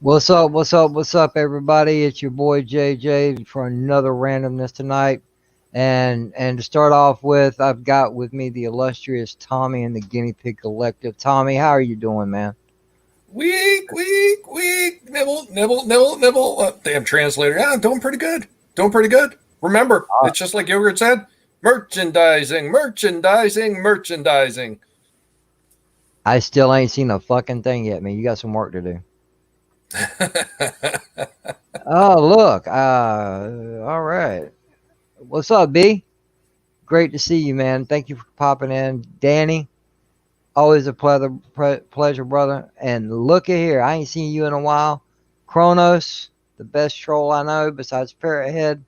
What's up? What's up? What's up, everybody? It's your boy JJ for another randomness tonight. And to start off with, I've got with me the illustrious Tommy and the Guinea Pig Collective. Tommy, how are you doing, man? Weak, weak, weak. Nibble, nibble, nibble, nibble. Damn translator. Yeah, I'm doing pretty good. Doing pretty good. Remember, Uh, it's just like Yogurt said merchandising, merchandising, merchandising. I still ain't seen a fucking thing yet, man. You got some work to do. Oh, look. All right. What's up, B? Great to see you, man. Thank you for popping in. Danny, always a pleasure, brother. And look at here. I ain't seen you in a while. Kronos, the best troll I know besides Parrot Head.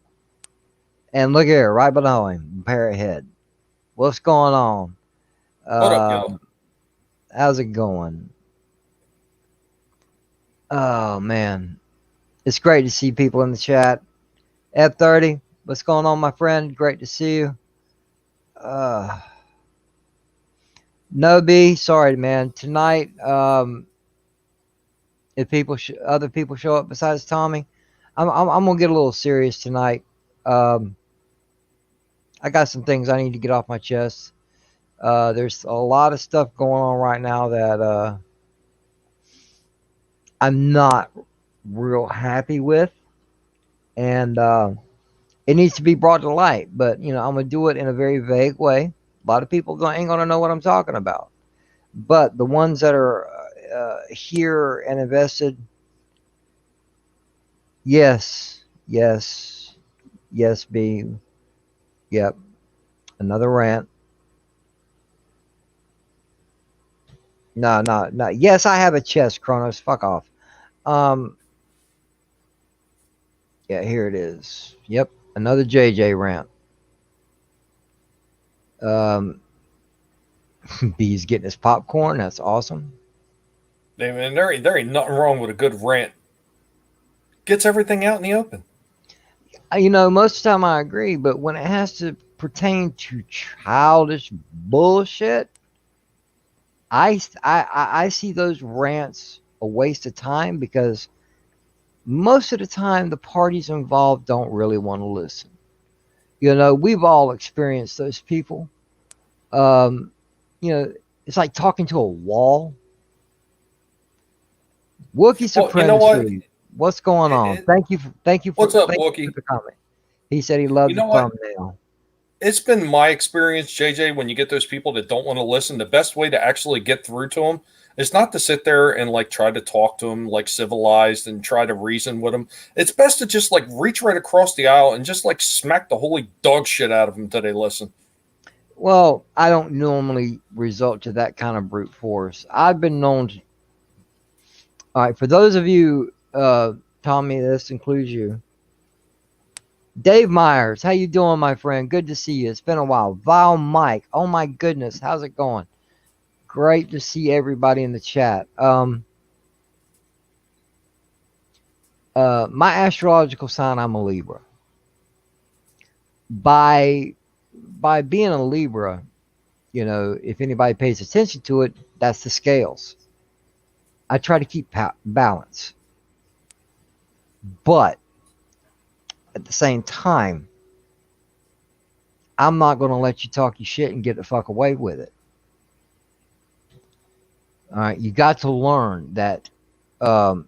And look here, right below him, Parrot Head. What's going on? What up, y'all? How's it going? Oh, man. It's great to see people in the chat. F30, what's going on, my friend? Great to see you. Uh, no, B, sorry, man. Tonight, if other people show up besides Tommy, I'm gonna get a little serious tonight. Um, I got some things I need to get off my chest. There's a lot of stuff going on right now that I'm not real happy with, and it needs to be brought to light. But I'm gonna do it in a very vague way. A lot of people ain't gonna know what I'm talking about. But the ones that are here and invested, yes, yes, yes, B, yep, another rant. No, no, no. Yes, I have a chest, Kronos. Fuck off. Um, yeah, here it is. Yep, another JJ rant. Um, B's getting his popcorn. That's awesome. Hey, man, there ain't nothing wrong with a good rant. Gets everything out in the open. Most of the time I agree, but when it has to pertain to childish bullshit, I see those rants a waste of time because most of the time the parties involved don't really want to listen. We've all experienced those people. Um, it's like talking to a wall. Wookie Well, you know what? Supremacy. What's going It, on? it, what's up, Thank you for Wookie? the comment. He said he You loved the know what? thumbnail. It's been my experience, JJ, when you get those people that don't want to listen, the best way to actually get through to them is not to sit there and like try to talk to them like civilized and try to reason with them. It's best to just like reach right across the aisle and just like smack the holy dog shit out of them until they listen. Well, I don't normally resort to that kind of brute force. I've been known to. All right, for those of you, Tommy, this includes you. Dave Myers, how you doing, my friend? Good to see you. It's been a while. Val Mike, oh my goodness, how's it going? Great to see everybody in the chat. My astrological sign, I'm a Libra. By being a Libra, if anybody pays attention to it, that's the scales. I try to keep balance, but at the same time, I'm not going to let you talk your shit and get the fuck away with it. All right, you got to learn that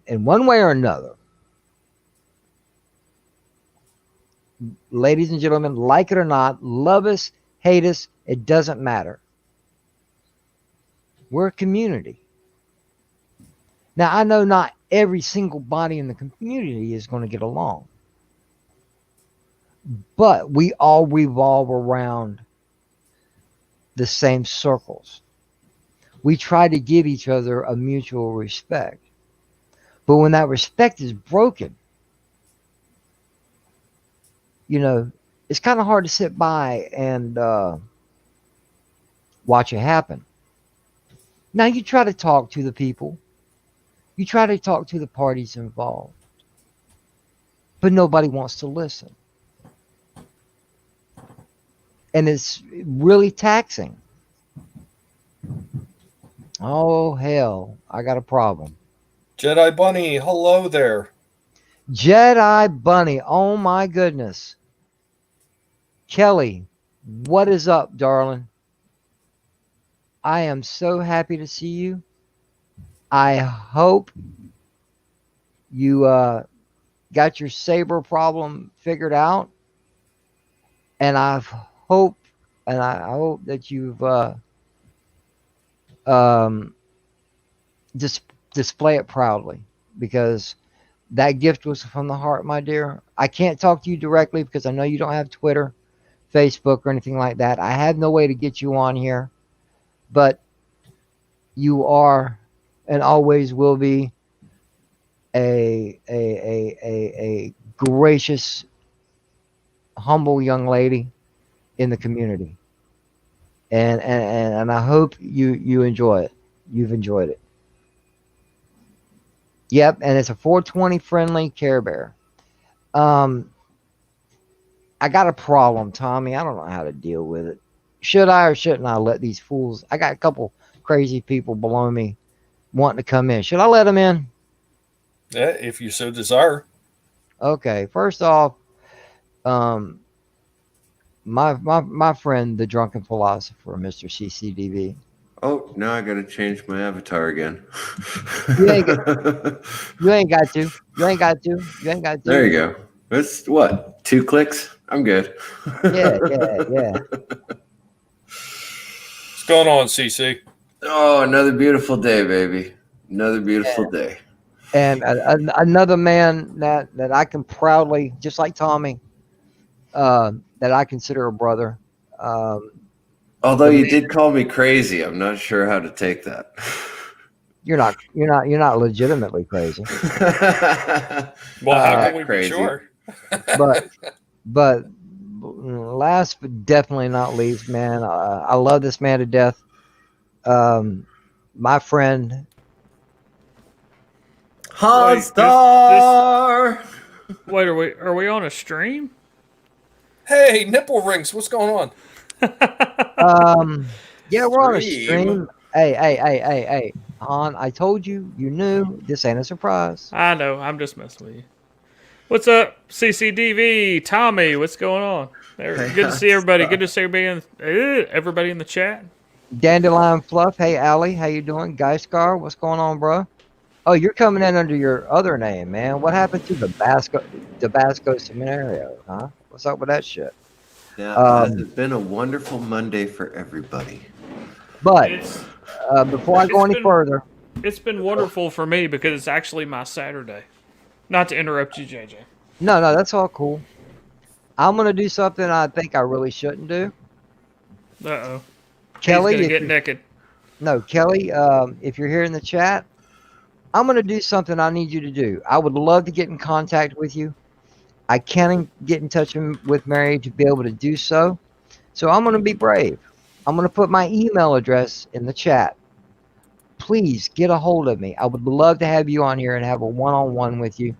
in one way or another, ladies and gentlemen, like it or not, love us, hate us, it doesn't matter. We're a community. Now, I know not every single body in the community is going to get along, but we all revolve around the same circles. We try to give each other a mutual respect. But when that respect is broken, it's kind of hard to sit by and watch it happen. Now, you try to talk to the people, you try to talk to the parties involved, but nobody wants to listen. And it's really taxing. Oh, hell, I got a problem. Jedi Bunny, hello there. Jedi Bunny, oh my goodness. Kelly, what is up, darling? I am so happy to see you. I hope you got your saber problem figured out, and hope, I hope that you've um, dis- display it proudly because that gift was from the heart, my dear. I can't talk to you directly because I know you don't have Twitter, Facebook, or anything like that. I have no way to get you on here, but you are and always will be a gracious, humble young lady in the community, and I hope you enjoy it. You've enjoyed it. Yep, and it's a 420 friendly Care Bear. Um, I got a problem, Tommy. I don't know how to deal with it. Should I or shouldn't I let these fools? I got a couple crazy people below me wanting to come in. Should I let them in? Yeah, if you so desire. Okay. First off, um, my friend, the drunken philosopher, Mr. CCDV. Oh, now I gotta change my avatar again. You ain't you ain't got to. You ain't got to. You ain't got There to. you go. That's what? 2 clicks? I'm good. Yeah, yeah, yeah. What's going on, CC? Oh, another beautiful day, baby. Another beautiful day. And another man that I can proudly, just like Tommy, that I consider a brother. Um, Although the you man, did call me crazy, I'm not sure how to take that. you're not legitimately crazy, Well, how uh, can Act we be crazy. sure? but but last but definitely not least, man, I love this man to death. Um, my friend, Wait, this Hotstar! wait, are we on a stream? Hey, nipple rings, what's going on? yeah, we're on a Stream. stream. Hey, Han, I told you, you knew. This ain't a surprise. I know, I'm just messing with you. What's up, CCDV? Tommy, what's going on? Hey, Good to see everybody. Good Hotstar. to see everybody in the chat. Dandelion Fluff, hey Allie, how you doing? Guy Scar, what's going on, bro? Oh, you're coming in under your other name, man. What happened to the Tabasco scenario, huh? What's up with that shit? Now, has Um, it been a wonderful Monday for everybody? but It's before I go it's any been further, it's been wonderful for me because it's actually my Saturday. Not to interrupt you, JJ. no, that's all cool. I'm gonna do something I think I really shouldn't do. Uh oh, he's Kelly, gonna if get you naked. no, Kelly, if you're here in the chat, I'm gonna do something I need you to do. I would love to get in contact with you. I can't get in touch with Mary to be able to do so. So I'm going to be brave. I'm going to put my email address in the chat. Please get a hold of me. I would love to have you on here and have a one-on-one with you,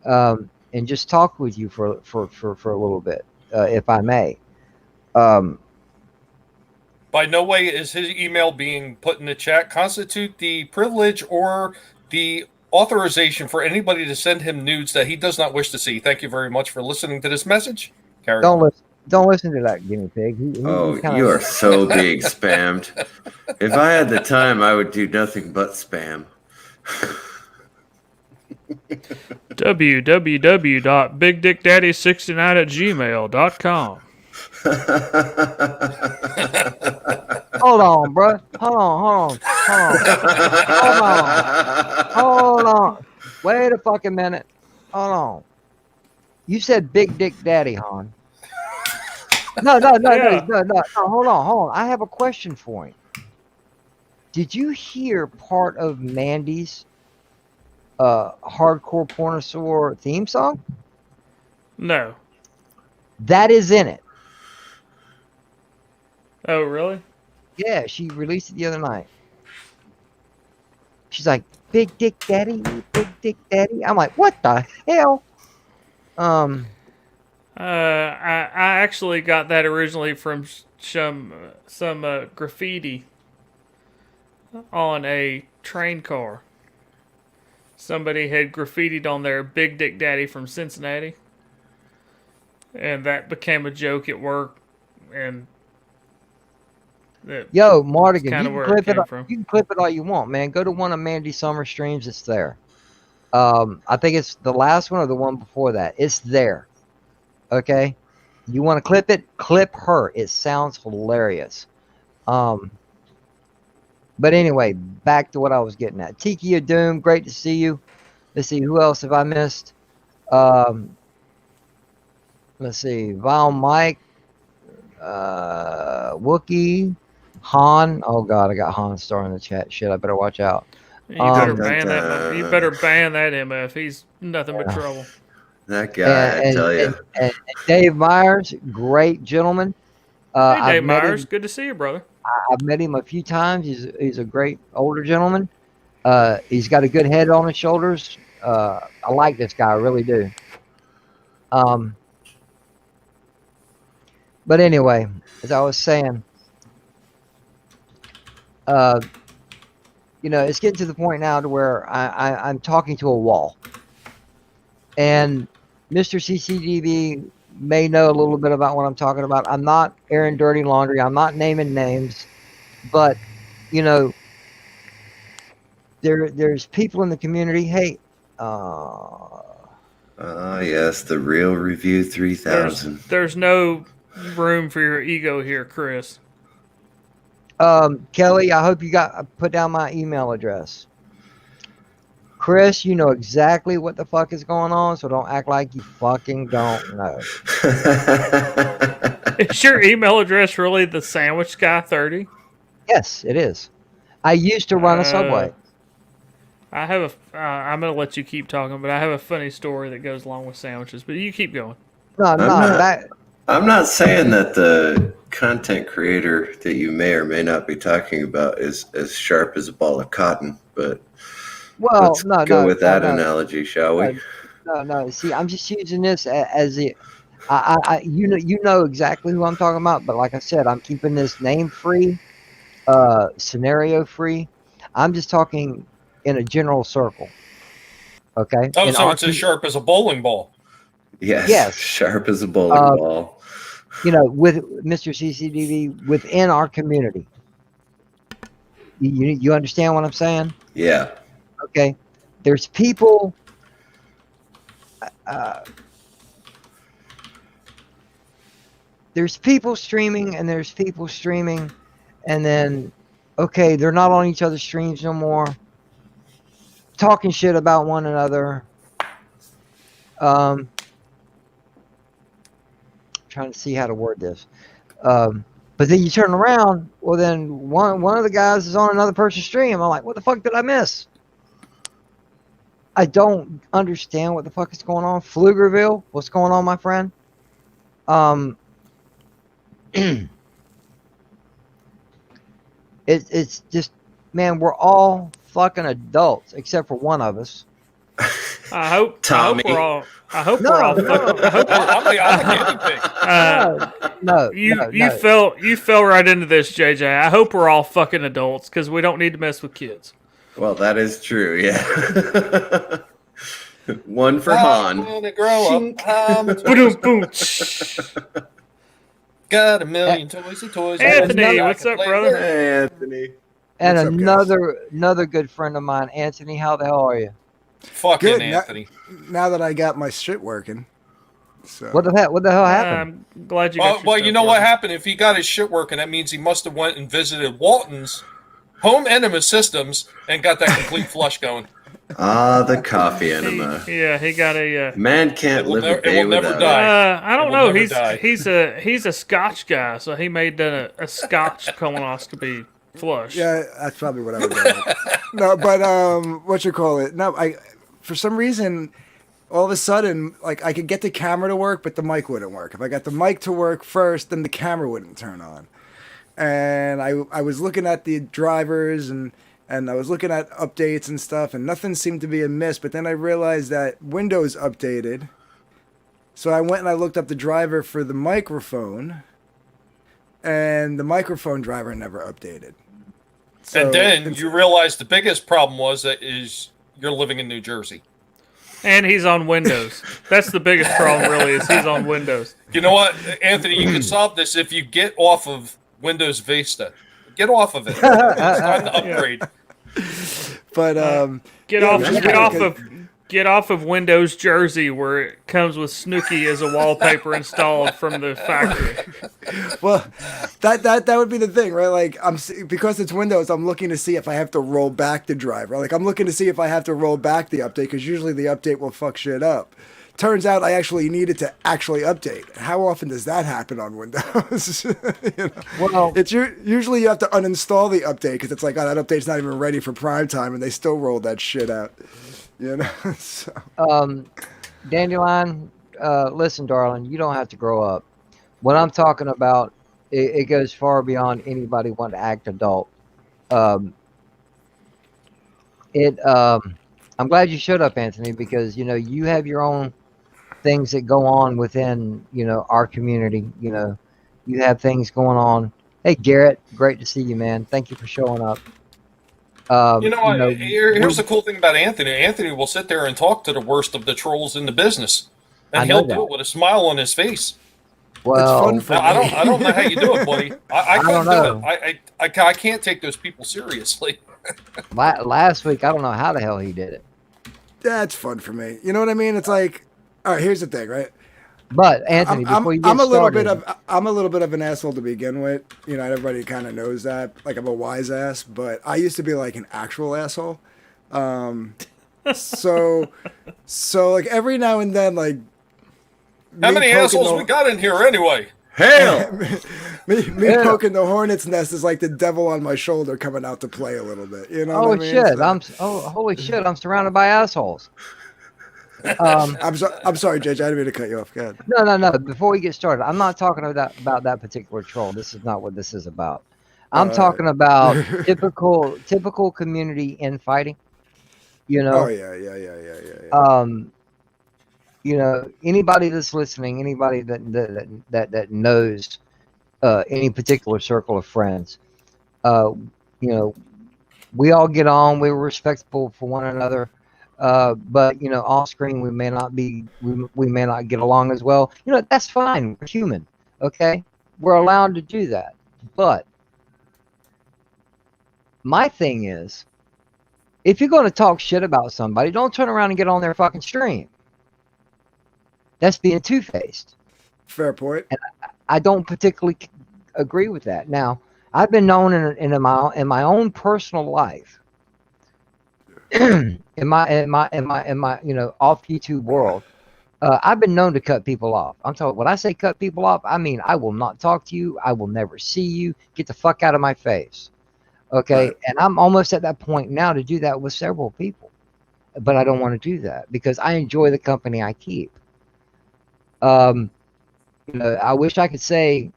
and just talk with you for a little bit, if I may. Um, By no way is his email being put in the chat constitute the privilege or the authorization for anybody to send him nudes that he does not wish to see. Thank you very much for listening to this message. Carry don't on. listen. Don't listen to that guinea pig. He Oh, kind you of are so being spammed. If I had the time, I would do nothing but spam. www.bigdickdaddy69@gmail.com. hold on, bro. Hold on. Hold on. Wait a fucking minute. Hold on. You said Big Dick Daddy, hon. Yeah. No. Hold on. I have a question for him. Did you hear part of Mandy's hardcore pornosaur theme song? No. That is in it. Oh, really? Yeah, she released it the other night. She's like, Big Dick Daddy, Big Dick Daddy. I'm like, what the hell? I actually got that originally from some graffiti on a train car. somebody had graffitied on there "Big Dick Daddy from Cincinnati," and that became a joke at work, and that's Yo, Mardigan, kind you of can where it clip it. came from. You can clip it all you want, man. Go to one of Mandy Summer streams. It's there. I think it's the last one or the one before that. It's there. Okay. You want to clip it? Clip her. It sounds hilarious. But anyway, back to what I was getting at. Tiki of Doom, great to see you. Let's see, who else have I missed? Let's see, Val Mike, Wookie, Han. Oh God, I got Han Star in the chat. Shit, I better watch out. You better Dun, ban that. You dun. better ban that MF. He's nothing but trouble. That guy, I tell you. And Dave Myers, great gentleman. Hey, Dave I've met Myers, him. good to see you, brother. I've met him a few times. He's a great older gentleman. He's got a good head on his shoulders. I like this guy, I really do. But anyway, as I was saying, it's getting to the point now to where I'm talking to a wall. And Mr. CCDV may know a little bit about what I'm talking about. I'm not airing dirty laundry. I'm not naming names. But, there's people in the community. Hey, Yes, the Real Review 3000. There's no room for your ego here, Chris. Kelly, I hope you put down my email address. Chris, you know exactly what the fuck is going on, so don't act like you fucking don't know. Is your email address really the Sandwich Guy 30? Yes, it is. I used to run a Subway. I have I'm gonna let you keep talking, but I have a funny story that goes along with sandwiches. But you keep going. No, I'm not saying that the content creator that you may or may not be talking about is as sharp as a ball of cotton, but let's go with that analogy, shall we? No. See, I'm just using this as the, you know exactly who I'm talking about. But like I said, I'm keeping this name free, scenario free. I'm just talking in a general circle. Okay. Oh, so it's as sharp as a bowling ball. Yes. Sharp as a bowling ball. With Mr. CCDV within our community. You understand what I'm saying? Yeah. Okay. There's people. There's people streaming, and there's people streaming, and then, okay, they're not on each other's streams no more. Talking shit about one another. Trying to see how to word this. But then you turn around, well then one of the guys is on another person's stream. I'm like, what the fuck did I miss? I don't understand what the fuck is going on. Pflugerville, what's going on, my friend? It's just, man, we're all fucking adults except for one of us. Tommy. I hope we're all fucking. I'm the guinea pig. No. You fell right into this, JJ. I hope we're all fucking adults because we don't need to mess with kids. Well, that is true. Yeah. One for Han. I'm gonna grow up. Boom. Got a million toys and toys. Anthony, what's up, brother? Hey, Anthony. And What's up, another good friend of mine, Anthony. How the hell are you? Fucking Good. Anthony. Now that I got my shit working. So What the hell happened? I'm glad you got your Well, stuff you know what working. happened? If he got his shit working, that means he must have went and visited Walton's home enema systems and got that complete flush going. The coffee enema. He got a. Man can't live a day it will never without die. I don't It know. will never die. He's a Scotch guy, so he may have done a Scotch colonoscopy flush. yeah, that's probably what I would do. No, but what you call it? No, for some reason, all of a sudden, like I could get the camera to work, but the mic wouldn't work. If I got the mic to work first, then the camera wouldn't turn on. And I was looking at the drivers and I was looking at updates and stuff, and nothing seemed to be amiss. But then I realized that Windows updated. So I went and I looked up the driver for the microphone, and the microphone driver never updated. So, And then you realize the biggest problem was that is you're living in New Jersey. And he's on Windows. That's the biggest problem, really, is he's on Windows. You know what, Anthony? You can solve this if you get off of Windows Vista. Get off of it. It's time to upgrade. But get off of Windows Jersey, where it comes with Snooki as a wallpaper installed from the factory. Well, that would be the thing, right? Like because it's Windows, I'm looking to see if I have to roll back the driver. Like I'm looking to see if I have to roll back the update, because usually the update will fuck shit up. Turns out I actually needed to actually update. How often does that happen on Windows? Well, it's usually you have to uninstall the update because it's like, oh, that update's not even ready for prime time, and they still roll that shit out. So. Dandelion, listen, darling, you don't have to grow up. What I'm talking about, it goes far beyond anybody wanting to act adult. I'm glad you showed up, Anthony, because you have your own things that go on within our community. You have things going on. Hey, Garrett, great to see you, man. Thank you for showing up. Here's the cool thing about Anthony. Anthony will sit there and talk to the worst of the trolls in the business, and he'll do it with a smile on his face. Well, it's fun for me. I don't know how you do it, buddy. I couldn't do it. I can't take those people seriously. Last week, I don't know how the hell he did it. That's fun for me. You know what I mean? It's like, all right, here's the thing, right? But Anthony, before you get started, I'm a little bit of an asshole to begin with. Everybody kind of knows that. Like I'm a wise ass, but I used to be like an actual asshole. So like every now and then, like how many assholes we got in here anyway? Hell, me poking the hornet's nest is like the devil on my shoulder coming out to play a little bit. You know? Holy shit! Holy shit! I'm surrounded by assholes. I'm sorry, JJ. I didn't mean to cut you off. Go ahead. No. Before we get started, I'm not talking about that particular troll. This is not what this is about. I'm talking about typical community infighting. Oh yeah. Anybody that's listening, anybody that knows any particular circle of friends, we all get on. We're respectful for one another. But off screen we may not get along as well. That's fine. We're human. Okay, we're allowed to do that. But my thing is, if you're going to talk shit about somebody, don't turn around and get on their fucking stream. That's being two-faced. Fair point. And I don't particularly agree with that. Now, I've been known in my own personal life. in my off YouTube world, I've been known to cut people off. I'm talking, when I say cut people off, I mean I will not talk to you. I will never see you. Get the fuck out of my face. Okay, right. And I'm almost at that point now to do that with several people, but I don't want to do that because I enjoy the company I keep. I wish I could say,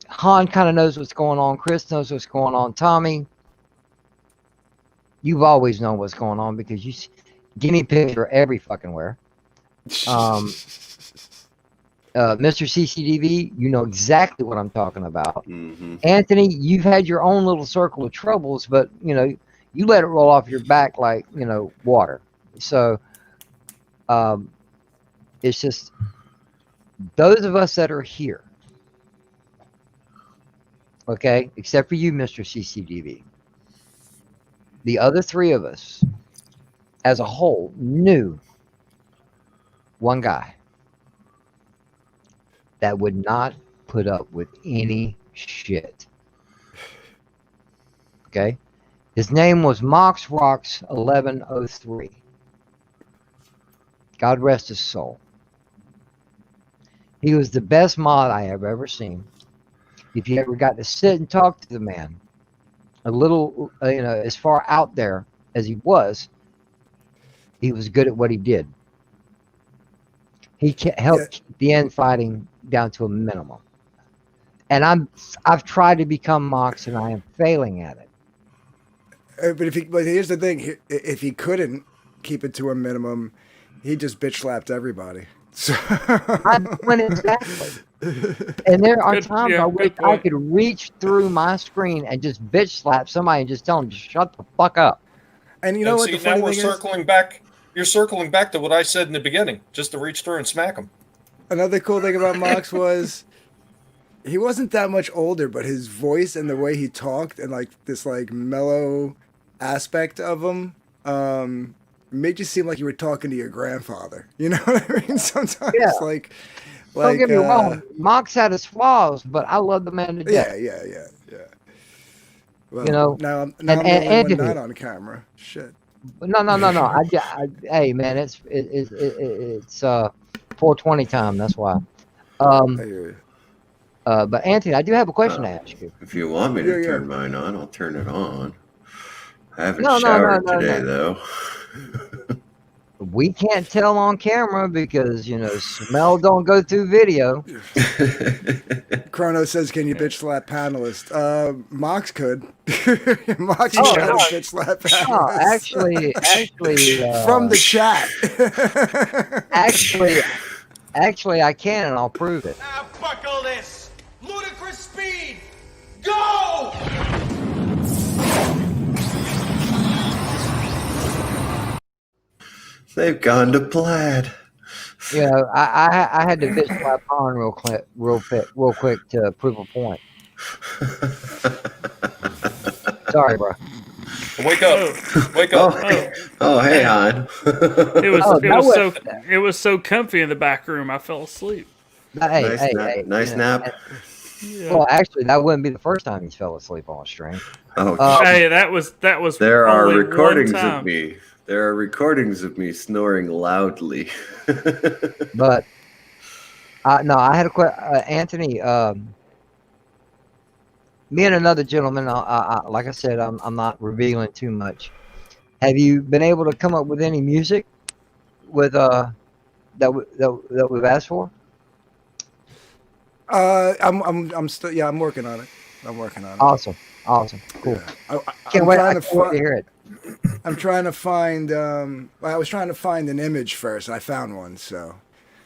Han kind of knows what's going on. Chris knows what's going on. Tommy, you've always known what's going on because you guinea pigs are every fucking where. Mr. CCDV, you know exactly what I'm talking about. Mm-hmm. Anthony, you've had your own little circle of troubles, but you let it roll off your back like water. So it's just those of us that are here, okay, except for you, Mr. CCDV. The other three of us, as a whole, knew one guy that would not put up with any shit. Okay? His name was MoxRox1103. God rest his soul. He was the best mod I have ever seen. If you ever got to sit and talk to the man, a little, as far out there as he was good at what he did. He helped keep the infighting down to a minimum. And I've tried to become Mox, and I am failing at it. But here's the thing: if he couldn't keep it to a minimum, he just bitch slapped everybody. So. Exactly. And there are times I wish I could reach through my screen and just bitch slap somebody and just tell them to shut the fuck up. And you know what? See, The funny now we're thing circling back. You're circling back to what I said in the beginning, just to reach through and smack him. Another cool thing about Mox was he wasn't that much older, but his voice and the way he talked and like this like mellow aspect of him made you seem like you were talking to your grandfather. You know what I mean? Sometimes Yeah. like Don't get me wrong, Mox had his flaws, but I love the man to death. Yeah. Well, You know, now I'm and the only one Anthony. not on camera. Shit. No. Hey, man, it's 4:20 time. That's why. I hear you. But Anthony, I do have a question to ask you. If you want me to turn mine on, I'll turn it on. I haven't No, today, though. We can't tell on camera because, smell don't go through video. Chrono says, "Can you bitch slap panelist?" Mox could. Mox can bitch slap panelist. No, actually, from the chat. actually, I can, and I'll prove it. Now buckle this. Ludicrous speed. Go! They've gone to plaid. I had to bitch slap on real quick to prove a point. Sorry, bro. Wake up! Oh, hey, Han. It was so comfy in the back room. I fell asleep. Nice nap. Yeah. Well, actually, that wouldn't be the first time he fell asleep on stream. Oh, hey, that was. There are only recordings one time. of me. There are recordings of me snoring loudly. But no, I had a question, Anthony. Me and another gentleman. Like I said, I'm not revealing too much. Have you been able to come up with any music with that we've asked for? I'm still. Yeah, I'm working on it. Awesome, cool. Yeah. Can't wait to hear it. I'm trying to find. I was trying to find an image first. I found one. So.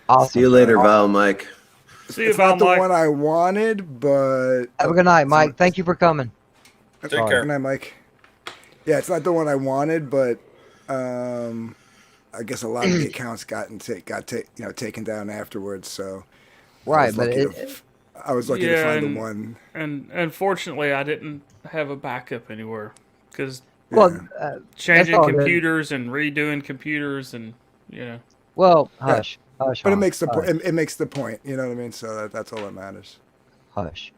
Awesome. See you later, Val, Mike. See you, it's Val, not the Mike. one I wanted, but. Have a good night, Mike. Thank you for coming. Take care. Good night, Mike. Yeah, it's not the one I wanted, but I guess a lot of the accounts got taken down afterwards. So. Right, I was lucky to find the one. And unfortunately, I didn't have a backup anywhere because changing computers and redoing computers and Well, hush. But it makes the point. It makes the point. You know what I mean? So that's all that matters. Hush.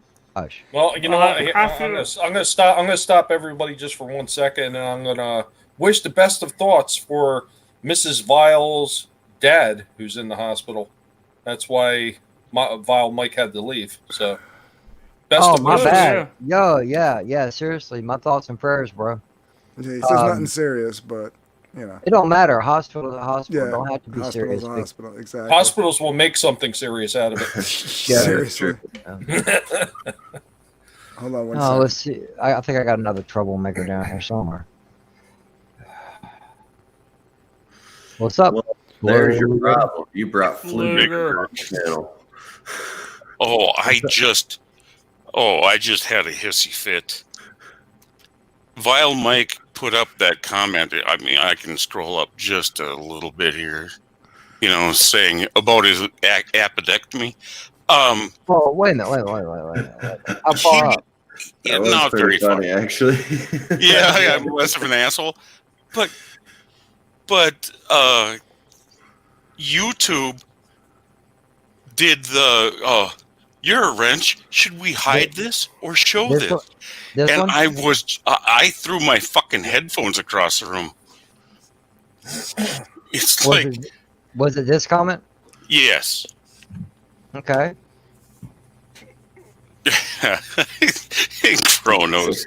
Well, you know what? I'm gonna stop everybody just for 1 second, and I'm gonna wish the best of thoughts for Mrs. Vile's dad, who's in the hospital. That's why Vile Mike had to leave. So, best of my wishes. bad. Yeah. Seriously, my thoughts and prayers, bro. He says nothing serious, but it don't matter. Hospital to hospital. Yeah, Don't have to be serious. Hospital, exactly. Hospitals will make something serious out of it. Seriously. Hold on one second. Let's see. I think I got another troublemaker down here somewhere. What's up? Well, there's your problem. You brought Fluger on the channel. I just had a hissy fit. Vile Mike put up that comment. I mean, I can scroll up just a little bit here, saying about his appendectomy. Wait a minute. How far up? That was not very funny, far. actually. Yeah, I'm less of an asshole. But YouTube did the you're a wrench. Should we hide this or show this? And one? I threw my fucking headphones across the room. It's was it this comment? Yes. Okay. Chronos.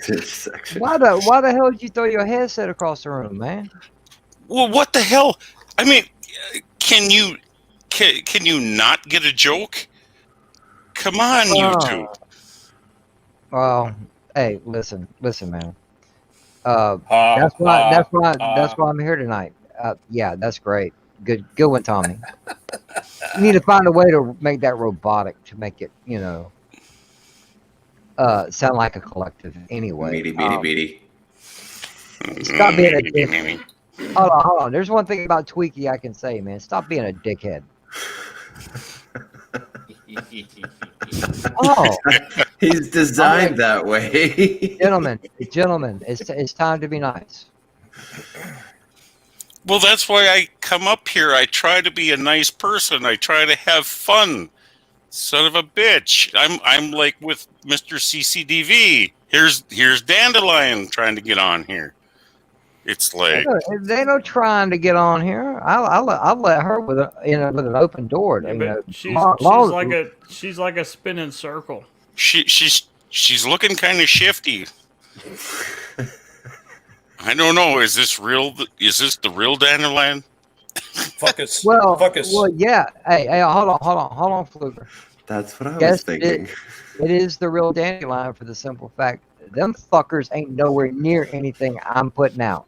Why the hell did you throw your headset across the room, man? Well, what the hell? I mean, can you not get a joke? Come on, YouTube. Well, hey, listen, man. That's why I'm here tonight. Yeah, that's great. Good one, Tommy. You need to find a way to make that robotic to make it, sound like a collective. Anyway, Beady. Stop being a dickhead. Hold on. There's one thing about Tweaky I can say, man. Stop being a dickhead. Oh, he's designed that way. gentlemen, it's time to be nice. Well, that's why I come up here. I try to be a nice person. I try to have fun. Son of a bitch. I'm like with Mr. CCDV. Here's Dandelion trying to get on here. It's like they no trying to get on here. I'll let her with an open door. Yeah, but she's like a spinning circle. She's looking kind of shifty. I don't know. Is this real? Is this the real Dandelion? Fuck us. Well, Fuck us. well, yeah. Hey, hold on, Fluger. That's what I was thinking. It is the real Dandelion for the simple fact them fuckers ain't nowhere near anything I'm putting out.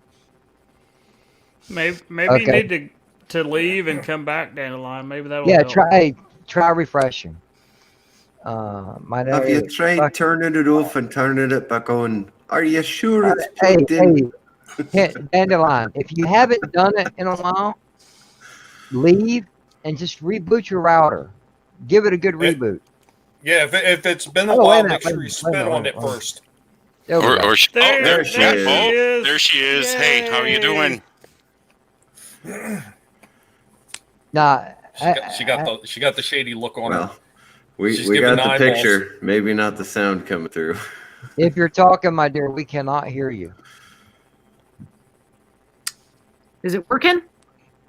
Maybe you need to leave and come back, Dandelion. Maybe that'll help. Try refreshing. Have you tried turning it off and turning it back on? Are you sure it's plugged in? Dandelion, if you haven't done it in a while, leave and just reboot your router. Give it a good reboot. Yeah, if it's been a while, make sure you spit on it first. There she is. There she is. Yay. Hey, how are you doing? Nah, she got the shady look on her. We got the picture, maybe not the sound coming through. If you're talking, my dear, we cannot hear you. Is it working?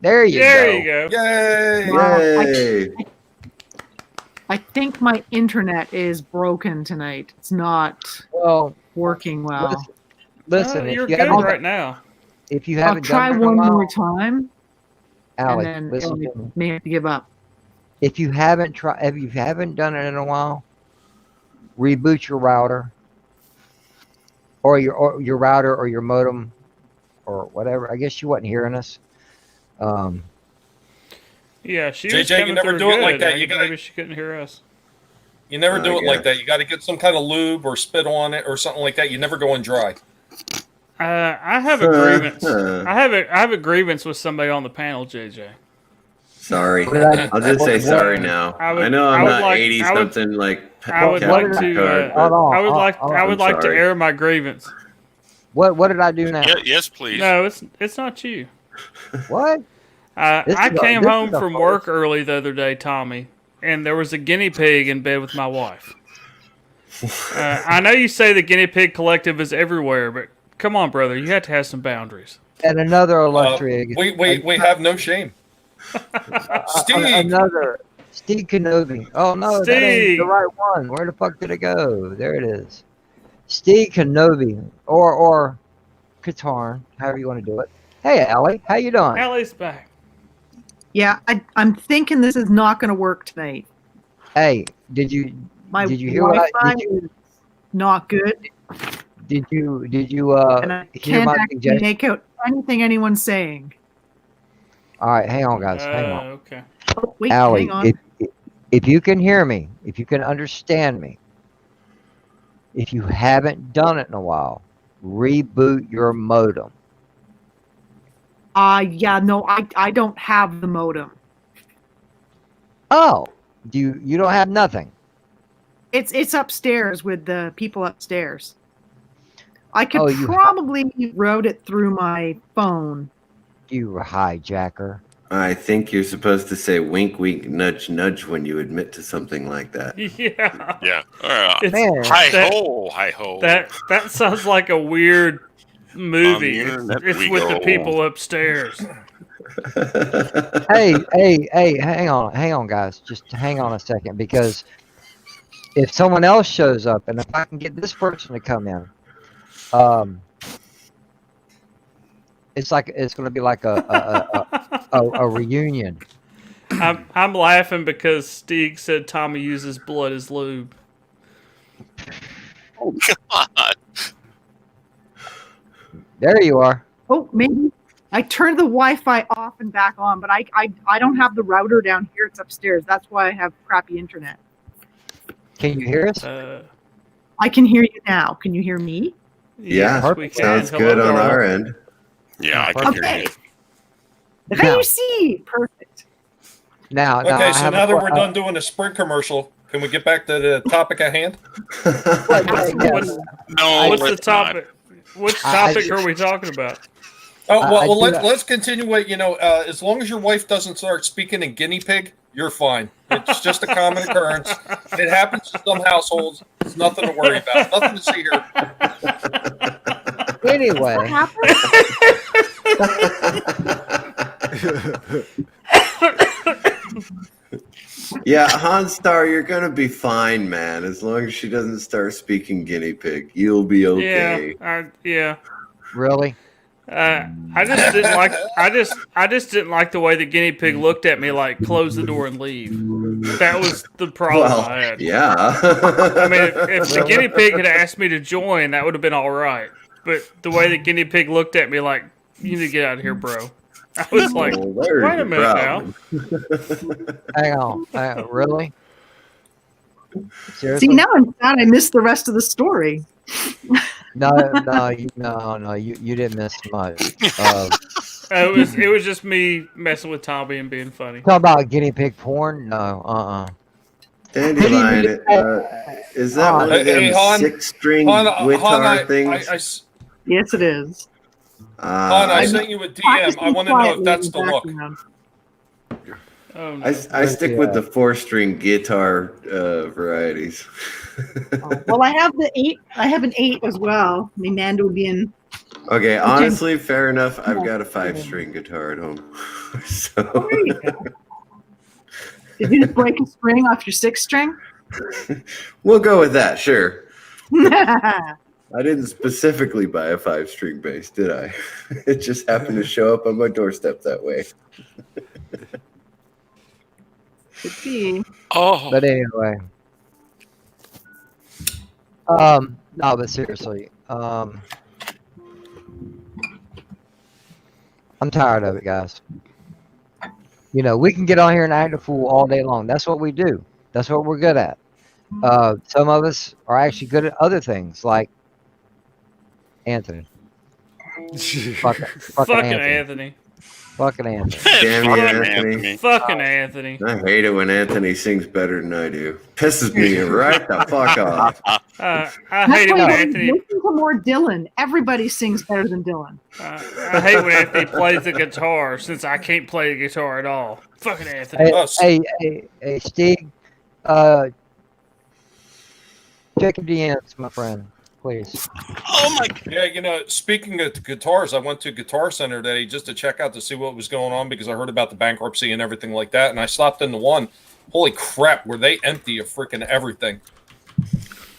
There you go. Yay! I think my internet is broken tonight. It's not working well. Listen, you're good right now. If you haven't, I'll try one more time. Allie, and then may have to give up. If you haven't done it in a while, reboot your router, or your router or your modem, or whatever. I guess you wasn't hearing us. Yeah, she JJ, was coming you never through do it good. like that. Maybe she couldn't hear us. You never do it like that. You got to get some kind of lube or spit on it or something like that. You never go in dry. I have a grievance. I have a grievance with somebody on the panel, JJ. Sorry, I'll just say sorry now. I know I'm not 80 something. I would like to air my grievance. What did I do now? Yes, please. No, it's not you. What? I came home from work early the other day, Tommy, and there was a guinea pig in bed with my wife. I know you say the guinea pig collective is everywhere, but come on, brother, you have to have some boundaries. And another illustrious. We have no shame. Steve. Another Steve Kenobi. Oh no, that ain't the right one. Where the fuck did it go? There it is. Steve Kenobi or Katarn, however you want to do it. Hey, Allie, how you doing? Allie's back. Yeah, I'm thinking this is not going to work tonight. Hey, did you hear what I did? Not good. Did you and I hear can't my actually suggestion? make out anything anyone's saying. All right, hang on, guys. Hang on. Okay. Oh, wait, Allie, hang on. if you can hear me, if you can understand me, if you haven't done it in a while, reboot your modem. Yeah, no, I don't have the modem. Oh, you don't have nothing? It's upstairs with the people upstairs. I could probably route it through my phone. You hijacker. I think you're supposed to say wink, wink, nudge, nudge when you admit to something like that. Yeah. Yeah. Hi ho. That sounds like a weird movie. It's with the people upstairs. Hey, hang on, guys. Just hang on a second, because if someone else shows up, and if I can get this person to come in, it's going to be like a reunion. I'm laughing because Stieg said Tommy uses blood as lube. Oh God! There you are. Oh, maybe I turned the Wi-Fi off and back on, but I don't have the router down here. It's upstairs. That's why I have crappy internet. Can you hear us? I can hear you now. Can you hear me? Yeah, we can. sounds Hello, good on Carl. our end. Yeah, I can hear you. The VUC, perfect. Now, Okay, I so have now that we're done doing the Sprint commercial, can we get back to the topic at hand? No, What's the let's topic? Which topic are we talking about? Oh well, let's continue. As long as your wife doesn't start speaking in guinea pig, you're fine. It's just a common occurrence. It happens in some households. It's nothing to worry about. Nothing to see here. Anyway. Yeah, Hanstar, you're gonna be fine, man. As long as she doesn't start speaking guinea pig, you'll be okay. Yeah. Really? I just didn't like. I just didn't like the way the guinea pig looked at me, like close the door and leave. That was the problem I had. Yeah. I mean, if the guinea pig had asked me to join, that would have been all right. But the way the guinea pig looked at me, like, you need to get out of here, bro. I was like, wait a minute now. Hang on. Really? Seriously? See, now I'm sad I missed the rest of the story. No, you didn't miss much. It was just me messing with Tommy and being funny. Talk about guinea pig porn? No, Dandelion, is that one of them 6-string guitar things? Yes, it is. Han, I sent you a DM. I want to know if that's the look. I stick with the 4-string guitar varieties. Well, I have the 8. I have an 8 as well. I mean, Nando would be in. Okay, honestly, fair enough. I've got a 5-string guitar at home. So. Oh, there you go. Did you just break a string off your 6-string? We'll go with that, sure. I didn't specifically buy a 5-string bass, did I? It just happened to show up on my doorstep that way. Could be. Oh. But anyway. No, but seriously. I'm tired of it, guys. You know, we can get on here and act a fool all day long. That's what we do. That's what we're good at. Some of us are actually good at other things, like Anthony. Fucking Anthony. Fucking Anthony. Damn you, Anthony. Fucking Anthony. I hate it when Anthony sings better than I do. Pisses me right the fuck off. I hate it when Anthony. Listen to more Dylan. Everybody sings better than Dylan. I hate when Anthony plays the guitar since I can't play the guitar at all. Fucking Anthony. Hey, Steve. Check your DMs, my friend, please. Oh my! Yeah, speaking of guitars, I went to Guitar Center today just to check out to see what was going on because I heard about the bankruptcy and everything like that, and I stopped into one. Holy crap, were they empty of freaking everything?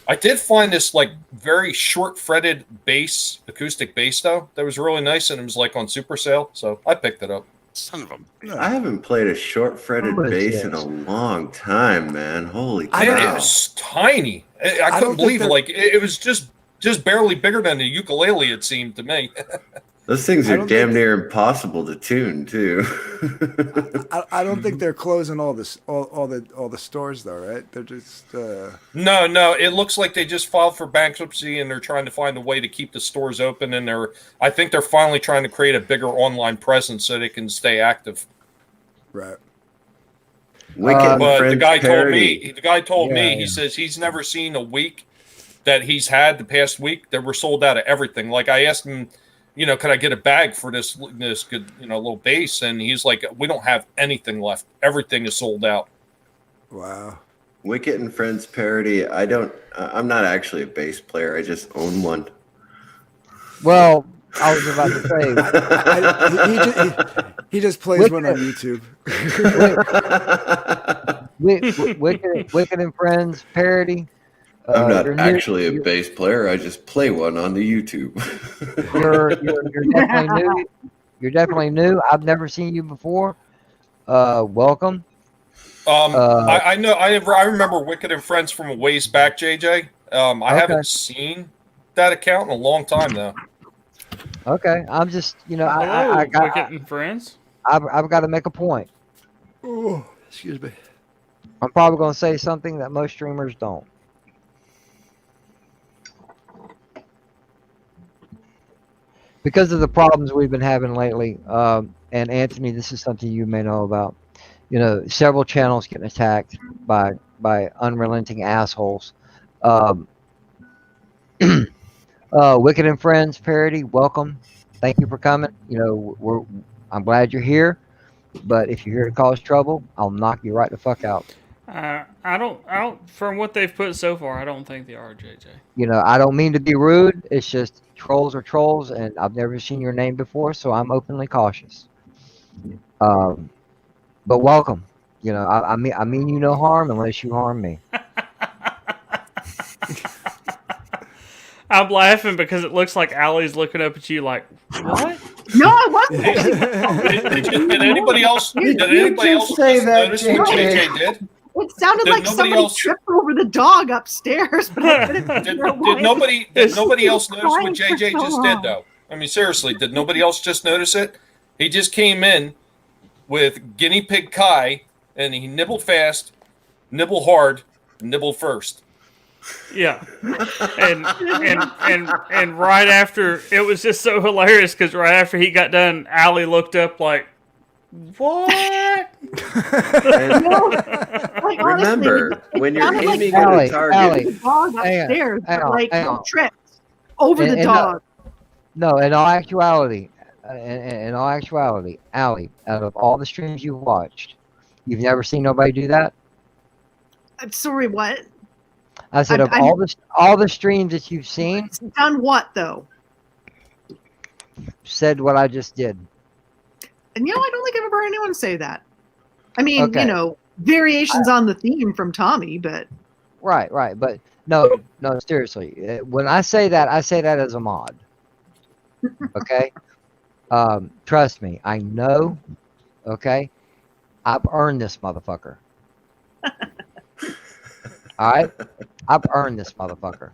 I did find this very short fretted bass, acoustic bass though, that was really nice, and it was on super sale, so I picked it up. Son of a... I haven't played a short fretted bass in a long time, man. Holy cow. It was tiny. I couldn't believe it was just barely bigger than the ukulele, it seemed to me. Those things are damn near impossible to tune too. I don't think they're closing all the stores though, right? They're just No, it looks like they just filed for bankruptcy and they're trying to find a way to keep the stores open, and I think they're finally trying to create a bigger online presence so they can stay active. Right. But the guy told me, he says he's never seen a week that he's had the past week that were sold out of everything. I asked him, could I get a bag for this good, little bass? And he's like, we don't have anything left. Everything is sold out. Wow. Wicket and Friends parody. I'm not actually a bass player. I just own one. Well, I was about to say, he just plays one on YouTube. Wicket and Friends parody. I'm not actually a bass player. I just play one on the YouTube. You're definitely new. You're definitely new. I've never seen you before. Welcome. I know. I remember Wicked and Friends from a ways back, JJ. I haven't seen that account in a long time though. Okay, I'm just I got Wicked and Friends. I've got to make a point. Oh, excuse me. I'm probably going to say something that most streamers don't. because of the problems we've been having lately. And Anthony, this is something you may know about. Several channels getting attacked by unrelenting assholes. Wicked and Friends parody, welcome. Thank you for coming. I'm glad you're here, but if you're here to cause trouble, I'll knock you right the fuck out. I don't. From what they've put so far, I don't think they are, JJ. I don't mean to be rude. It's just trolls are trolls, and I've never seen your name before, so I'm openly cautious. But welcome. I mean you no harm unless you harm me. I'm laughing because it looks like Allie's looking up at you like, what? No, I wasn't. Did anybody else? Did anybody else say that, notice what JJ did? It sounded like somebody tripped over the dog upstairs. But did nobody else notice what JJ just did, though? I mean, seriously, did nobody else just notice it? He just came in with guinea pig Kai, and he nibbled fast, nibbled hard, nibbled first. Yeah, and right after, it was just so hilarious because right after he got done, Allie looked up like, what? Remember, when you're aiming at a target, the dog upstairs, tripped over the dog. No, in all actuality, Allie, out of all the streams you've watched, you've never seen nobody do that? I'm sorry, what? I said, all the streams that you've seen, done what though? Said what I just did. And I don't think I've ever heard anyone say that. I mean, variations on the theme from Tommy, but right. But no, seriously. When I say that as a mod. Okay, trust me, I know. Okay, I've earned this motherfucker. All right, I've earned this motherfucker,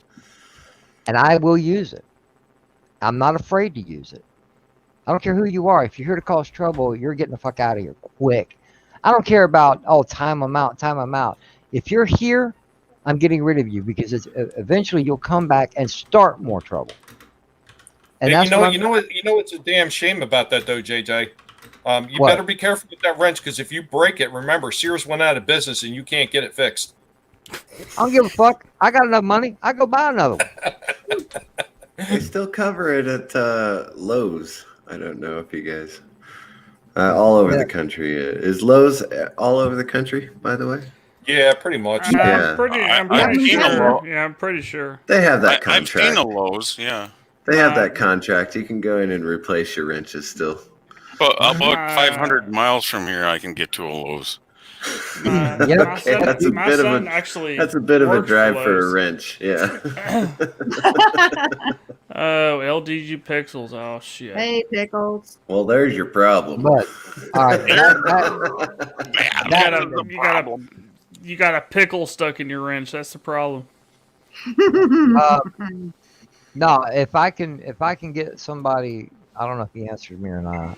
and I will use it. I'm not afraid to use it. I don't care who you are. If you're here to cause trouble, you're getting the fuck out of here quick. I don't care about time them out. If you're here, I'm getting rid of you because eventually you'll come back and start more trouble. And that's what's a damn shame about that though, JJ. You better be careful with that wrench because if you break it, remember Sears went out of business and you can't get it fixed. I don't give a fuck. I got enough money. I go buy another one. They still cover it at Lowe's. I don't know if you guys all over the country. Is Lowe's all over the country, by the way? Yeah, pretty much. I'm pretty sure. They have that contract. I've seen a Lowe's, yeah. They have that contract. You can go in and replace your wrenches still. But about 500 miles from here, I can get to a Lowe's. That's a bit of a drive for a wrench. Yeah. Oh, LDG Pixels. Oh shit. Hey, Pickles. Well, there's your problem. But, all right, you got a pickle stuck in your wrench. That's the problem. No, if I can get somebody, I don't know if he answered me or not.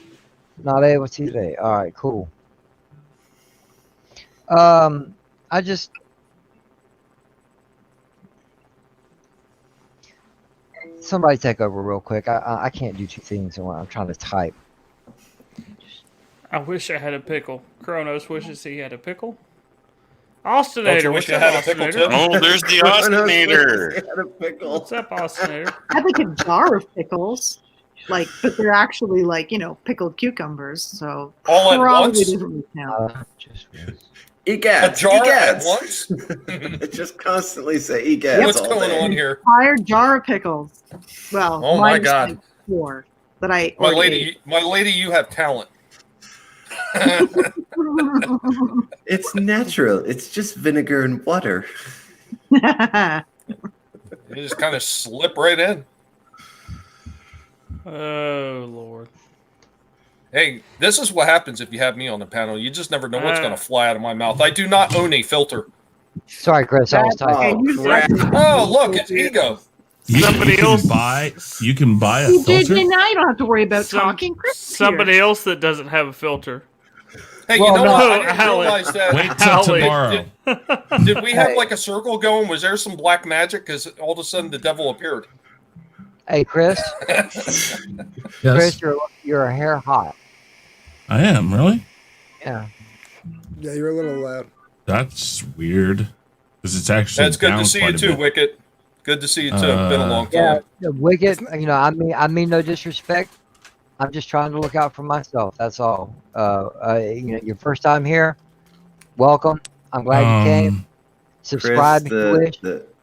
Not able to today. All right, cool. Somebody take over real quick. I can't do two things at once. I'm trying to type. I wish I had a pickle. Kronos wishes he had a pickle. Austinator, what's up, Austinator? Oh, there's the Austinator. What's up, Austinator? I have like a jar of pickles, but they're actually pickled cucumbers. So all at once. Egads. A jar at once. Just constantly say egads. What's going on here? Entire jar of pickles. Well, oh my God. 4 that I. My lady, you have talent. It's natural. It's just vinegar and water. You just kind of slip right in. Oh, Lord. Hey, this is what happens if you have me on the panel. You just never know what's going to fly out of my mouth. I do not own a filter. Sorry, Chris. I was typing. Oh, look, it's ego. Somebody else. You can buy a filter. Now you don't have to worry about talking. Chris somebody else that doesn't have a filter. Hey, you know what? I didn't realize that. Wait till tomorrow. Did we have like a circle going? Was there some black magic? Because all of a sudden the devil appeared. Hey, Chris. Yes. Chris, you're a hair hot. I am, really? Yeah. Yeah, you're a little loud. That's weird. Because it's actually That's good down to see you quite a too, bit. Wicket. Good to see you too. Been a long Yeah, time. Wicket. You know, I mean no disrespect. I'm just trying to look out for myself. That's all. You know, your first time here. Welcome. I'm glad you came. Chris, Subscribe if you wish.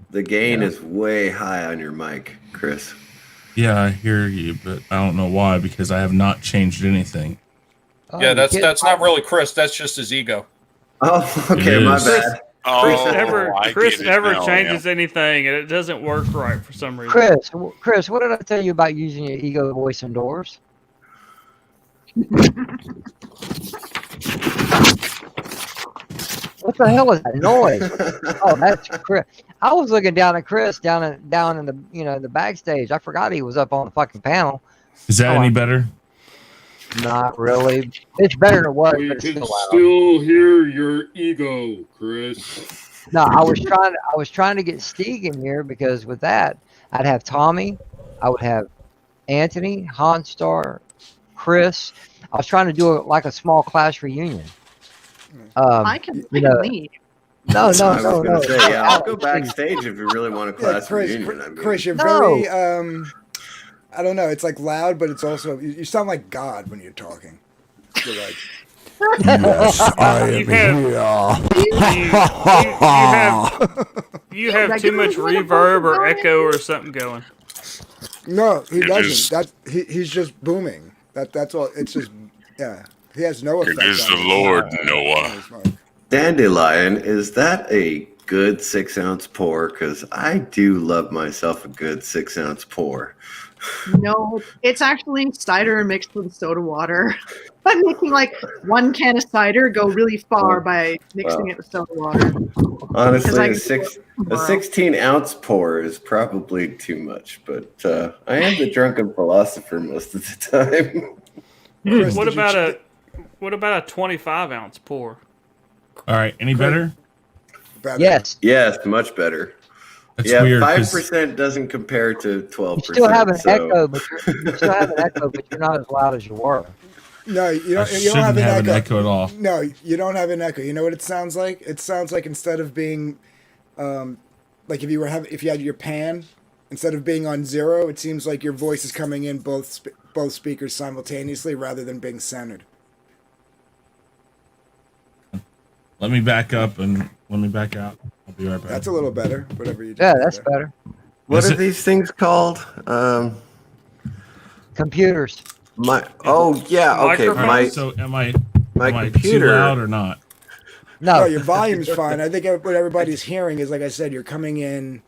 the gain is way high on your mic, Chris. Yeah, I hear you, but I don't know why, because I have not changed anything. Oh, Yeah, that's not really Chris. That's just his ego. Oh, okay, It my is. bad. Chris never changes anything, and it doesn't work right for some reason. Chris, what did I tell you about using your ego voice indoors? What the hell is that noise? Oh, that's Chris. I was looking down at Chris down in the the backstage. I forgot he was up on the fucking panel. Is that any better? Not really. It's better than it was, We but it's can still loud. still hear your ego, Chris. No, I was trying to get Stieg in here because with that, I'd have Tommy, I would have Anthony, Hanstar, Chris. I was trying to do like a small class reunion. I can lead. No. I was going to say, yeah, I'll go backstage if you really want a class reunion. I mean. Chris, you're very, I don't know, it's like loud, but it's also, you sound like God when you're talking. You're like, yes, I am You have too much reverb or echo or something going. No, he doesn't. He's just booming. That's all. It's just, yeah. He has no effect. It is the Lord, Noah. Dandelion, is that a good 6-ounce pour? Because I do love myself a good 6-ounce pour. No, it's actually cider mixed with soda water. I'm making like 1 can of cider go really far by mixing it with soda water. Honestly, a 16-ounce pour is probably too much, but I am the drunken philosopher most of the time. Chris, What about a 25-ounce pour? All right, any better? Yes. Yes, much better. That's yeah, weird. 5% doesn't compare to 12%. You still have an echo, but you're not as loud as you were. No, you don't have an echo at all. No, you don't have an echo. You know what it sounds like? It sounds like instead of being, like if you had your pan, instead of being on 0, it seems like your voice is coming in both speakers simultaneously rather than being centered. Let me back up and let me back out. I'll be right back. That's a little better. Whatever you do. Yeah, that's better. What are these things called? Computers. Okay. So am I computer too loud or not? No, your volume's fine. I think what everybody's hearing is, like I said, you're coming in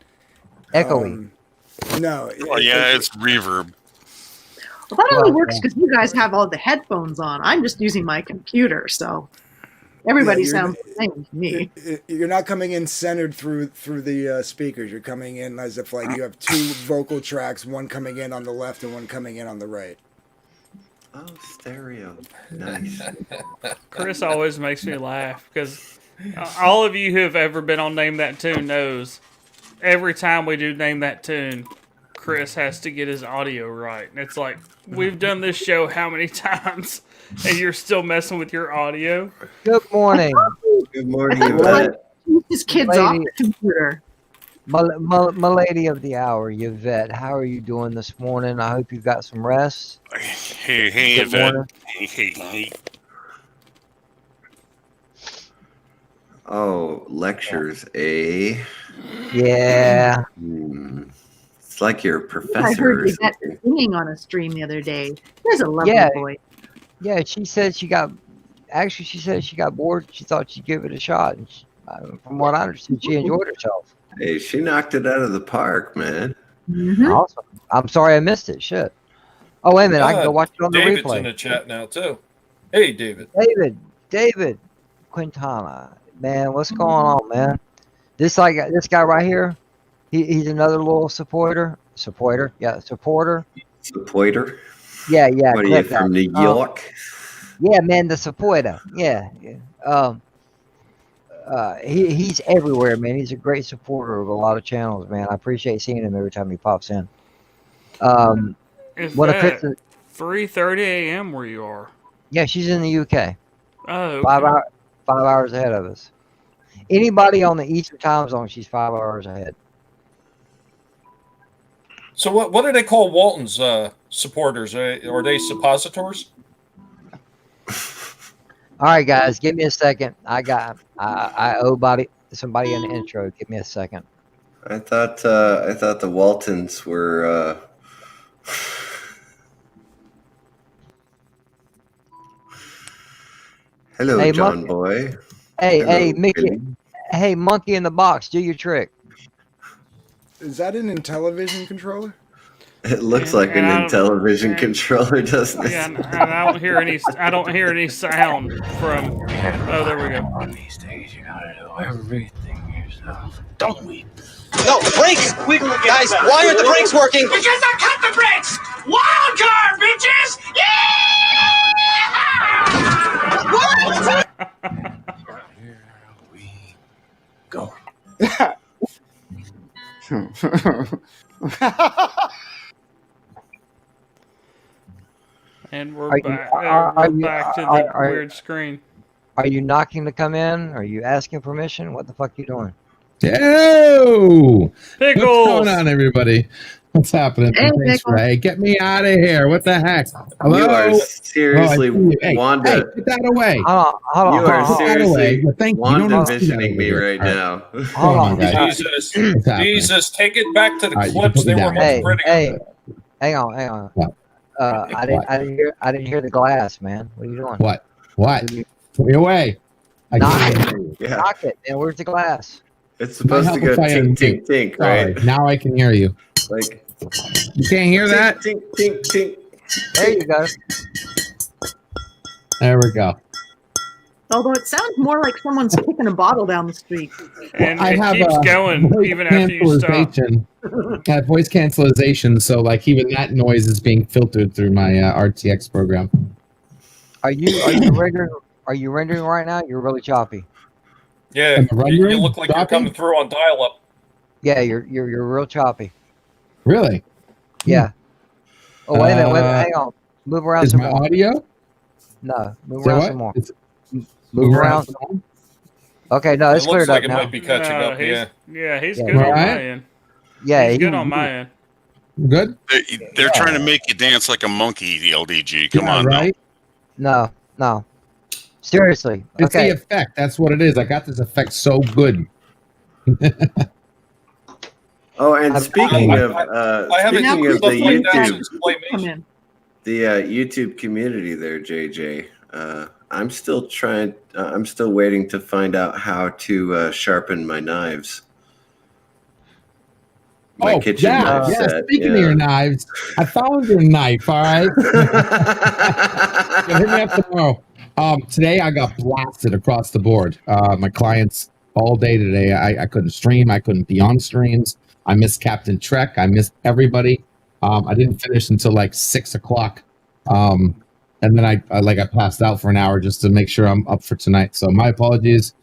echoey. No. It's reverb. Well, that only works because you guys have all the headphones on. I'm just using my computer, so everybody sounds the same to me. You're not coming in centered through the speakers. You're coming in as if like you have 2 vocal tracks, one coming in on the left and one coming in on the right. Oh, stereo. Nice. Chris always makes me laugh because all of you who have ever been on Name That Tune knows every time we do Name That Tune, Chris has to get his audio right. And it's like, we've done this show how many times and you're still messing with your audio? Good morning. Good morning, Yvette. His kids off the computer. My lady of the hour, Yvette, how are you doing this morning? I hope you've got some rest. Hey, Good Yvette. morning. Hey. Oh, lectures, eh? Yeah. It's like you're a professor. I heard or Yvette something. singing on a stream the other day. There's a lovely voice. Yeah, she said she got bored. She thought she'd give it a shot. And from what I understood, she enjoyed herself. Hey, she knocked it out of the park, man. Mm-hmm. Awesome. I'm sorry I missed it. Shit. Oh, wait a minute. I can go watch it on the David's replay. in the chat now, too. Hey, David. David Quintana. Man, what's going on, man? This guy right here, he's another little supporter. Yeah. Supporter? Yeah. What are you, from New York? Yeah, man, the supporter. Yeah. He's everywhere, man. He's a great supporter of a lot of channels, man. I appreciate seeing him every time he pops in. Is one of that Chris? 3:30 a.m. where you are? Yeah, she's in the UK. Oh, okay. 5 hours ahead of us. Anybody on the Eastern time zone, she's 5 hours ahead. So what do they call Walton's supporters? Are they suppositors? All right, guys, give me a second. I owe somebody an intro. Give me a second. I thought the Waltons were. Hello, Hey, John Monkey. Boy. Hey, Hello, Mickey. Billy. Hey, Monkey in the Box, do your trick. Is that an Intellivision controller? It looks like an Intellivision controller, doesn't it? Yeah, and I don't hear any. I don't hear any sound from. Oh, there we go. On these days, you gotta do everything yourself. Don't we? No, brakes! Guys, why aren't the brakes working? Because I cut the brakes! Wild card, bitches! Yeah! Here we go. And we're Are you- back. are We're you- back to the are- weird screen. Are you knocking to come in? Are you asking permission? What the fuck are you doing? Yo! Pickles! What's going on, everybody? What's happening? Hey, Thanks, Pickles. Ray. Get me out of here. What the heck? Hello? You are seriously, Oh, I see you. Hey, Wanda. Hey, put that away. Hold on. You are Put that seriously away. Thank you. You don't Wanda need to see that visioning over me here. right All now. Hold Come on, on. guys. Jesus, What's happening? Jesus, take it back to the All right, you can clips. put me They were down. much prettier. Hey, hang on. What? I didn't hear the glass, man. What are you doing? What? Put me away. I Knock can't it. hear you. Yeah. Knock it. And where's the glass? It's supposed to go Might help if I tink, unmute. tink, tink, Sorry, right? now I can hear you. Like, You can't hear that? tink, tink, tink. There you go. There we go. Although it sounds more like someone's kicking a bottle down the street. And I it have keeps a going voice even after you stop. cancellation. I have voice cancellation, so like even that noise is being filtered through my RTX program. Are you rendering? Are you rendering right now? You're really choppy. Yeah, Am I you rendering? look like you're Choppy? coming through on dial-up. Yeah, you're real choppy. Really? Yeah. Oh wait a minute. Uh, Hang on. Move around Is some my more. audio? No, move Say around what? some more. It's- Move around. some more? Okay, no, it's It looks cleared like up it now. might be catching up. he's, Yeah. he's Yeah. good on Right? my end. Yeah, He's good on my end. Good? They're trying to make you dance like a monkey, the LDG. Come on, right? No. Seriously. It's the Okay. effect. That's what it is. I got this effect so good. Oh, and speaking I of haven't speaking used of the stuff like that YouTube, since Come Playmation. in. the YouTube community there, JJ. I'm still trying. I'm still waiting to find out how to sharpen my knives. My kitchen knife yeah. set. Speaking of your knives, I found your knife. All right. Hit me up tomorrow. Today I got blasted across the board. My clients all day today. I couldn't stream. I couldn't be on streams. I missed Captain Trek. I missed everybody. I didn't finish until like 6 o'clock. And then I passed out for an hour just to make sure I'm up for tonight. So my apologies.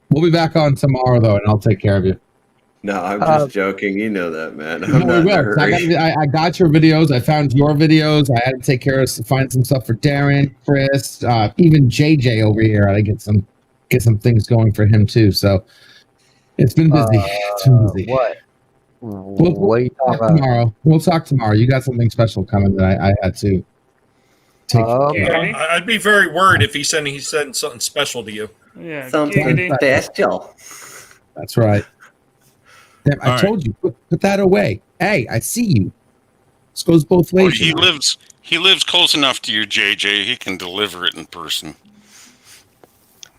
We'll be back on tomorrow though, and I'll take care of you. No, I'm just joking. You know that, man. I'm No, not in a we will. hurry. I got your videos. I found your videos. I had to take care of find some stuff for Darren, Chris, even JJ over here. I get some things going for him too. So it's been busy. It's been busy. What? We'll What are you talking talk about? tomorrow. We'll talk tomorrow. You got something special coming that I had to take. Okay. I'd be very worried if he said something special to you. Yeah, Something giggity. special. That's right. Damn, I All told you, put that away. Hey, I see you. This goes both Oh, ways. he lives close enough to you, JJ. He can deliver it in person.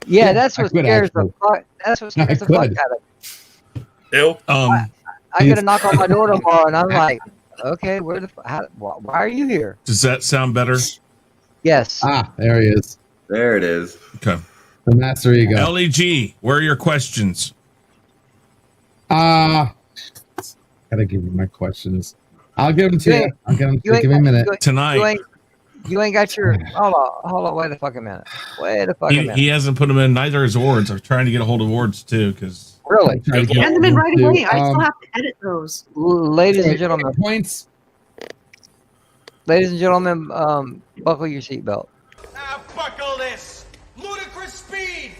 Yeah, that's I what could scares the actually. fuck. That's what I scares the fuck could. out of me. Ew. I get a knock on my door tomorrow, and I'm like, okay, where the why are you here? Does that sound better? Yes. There he is. There it is. Okay. The master ego. LEG, where are your questions? Gotta give you my questions. I'll give them to you. I'll give them to you. Give me a minute. Tonight. You ain't got your. Hold on. Wait a fucking minute. Wait a fucking minute. He hasn't put them in. Neither is Ords. I'm trying to get a hold of Ords too, because Really? Send them in right away. I still have to edit those. Ladies and gentlemen, points. Ladies and gentlemen, buckle your seatbelt. Now buckle this. Ludicrous speed.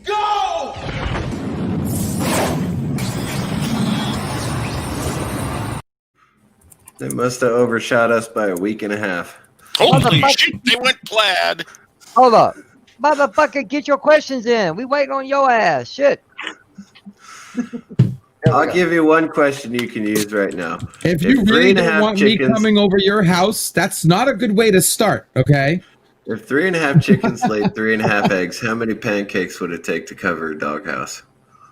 Go! They must have overshot us by a week and a half. Holy shit, they went plaid. Hold up. Motherfucker, get your questions in. We waiting on your ass. Shit. I'll give you one question you can use right now. If you really don't want me coming over your house, that's not a good way to start, okay? If 3.5 chickens laid 3.5 eggs, how many pancakes would it take to cover a doghouse?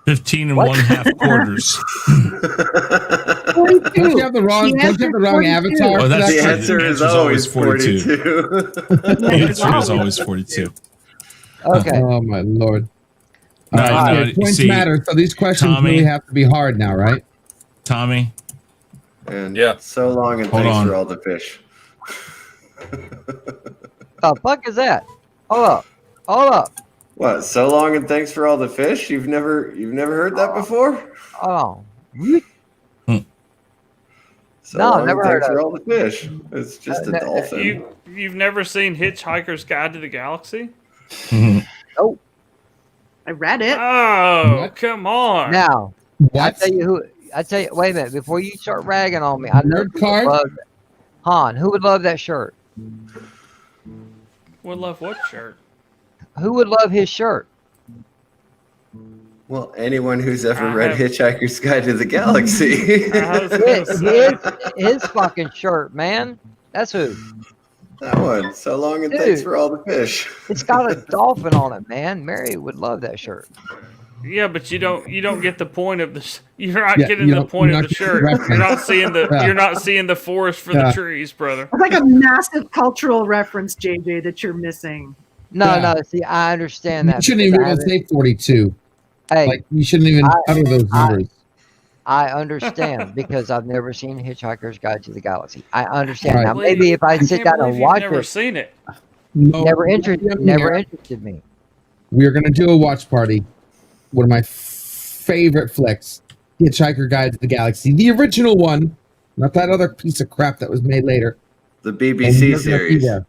15 and 1/2 quarters. Don't you have the wrong avatar? Oh, that's the true. answer is always 42. The answer is always 42. Okay. Oh my lord. No, All right, no, points see, matter, so these questions Tommy, really have to be hard now, right? Tommy. And yeah. So long and Hold thanks on. for all the fish. The fuck is that? Hold up. What? So long and thanks for all the fish? You've never heard that before? Oh. So No, long never and heard thanks of for it. all the fish. It's just a dolphin. You've never seen Hitchhiker's Guide to the Galaxy? Oh. I read it. Oh, come on. Now, What? I tell you, wait a minute, before you start ragging on me, I know Nerd card? Han, who would love that shirt? Would love what shirt? Who would love his shirt? Well, anyone who's ever read Hitchhiker's Guide to the Galaxy. his fucking shirt, man. That's who. That one. So long and Dude, thanks for all the fish. It's got a dolphin on it, man. Mary would love that shirt. Yeah, but you don't get the point of the. You're not Yeah, getting you the don't- point you're of not the getting shirt. the reference. You're not seeing the. Yeah. You're not seeing the forest for Yeah. the trees, brother. It's like a massive cultural reference, JJ, that you're missing. No, see, I understand that. You shouldn't because I even haven't- say 42. Hey, Like, you shouldn't even utter those numbers. I understand because I've never seen Hitchhiker's Guide to the Galaxy. I understand. Right. Now, maybe if I I sit can't down believe and you've watch never it, seen it. No, never interested me. We are going to do a watch party. One of my favorite flicks, Hitchhiker Guide to the Galaxy. The original one, not that other piece of crap that was made later. The And BBC you're gonna be series. there.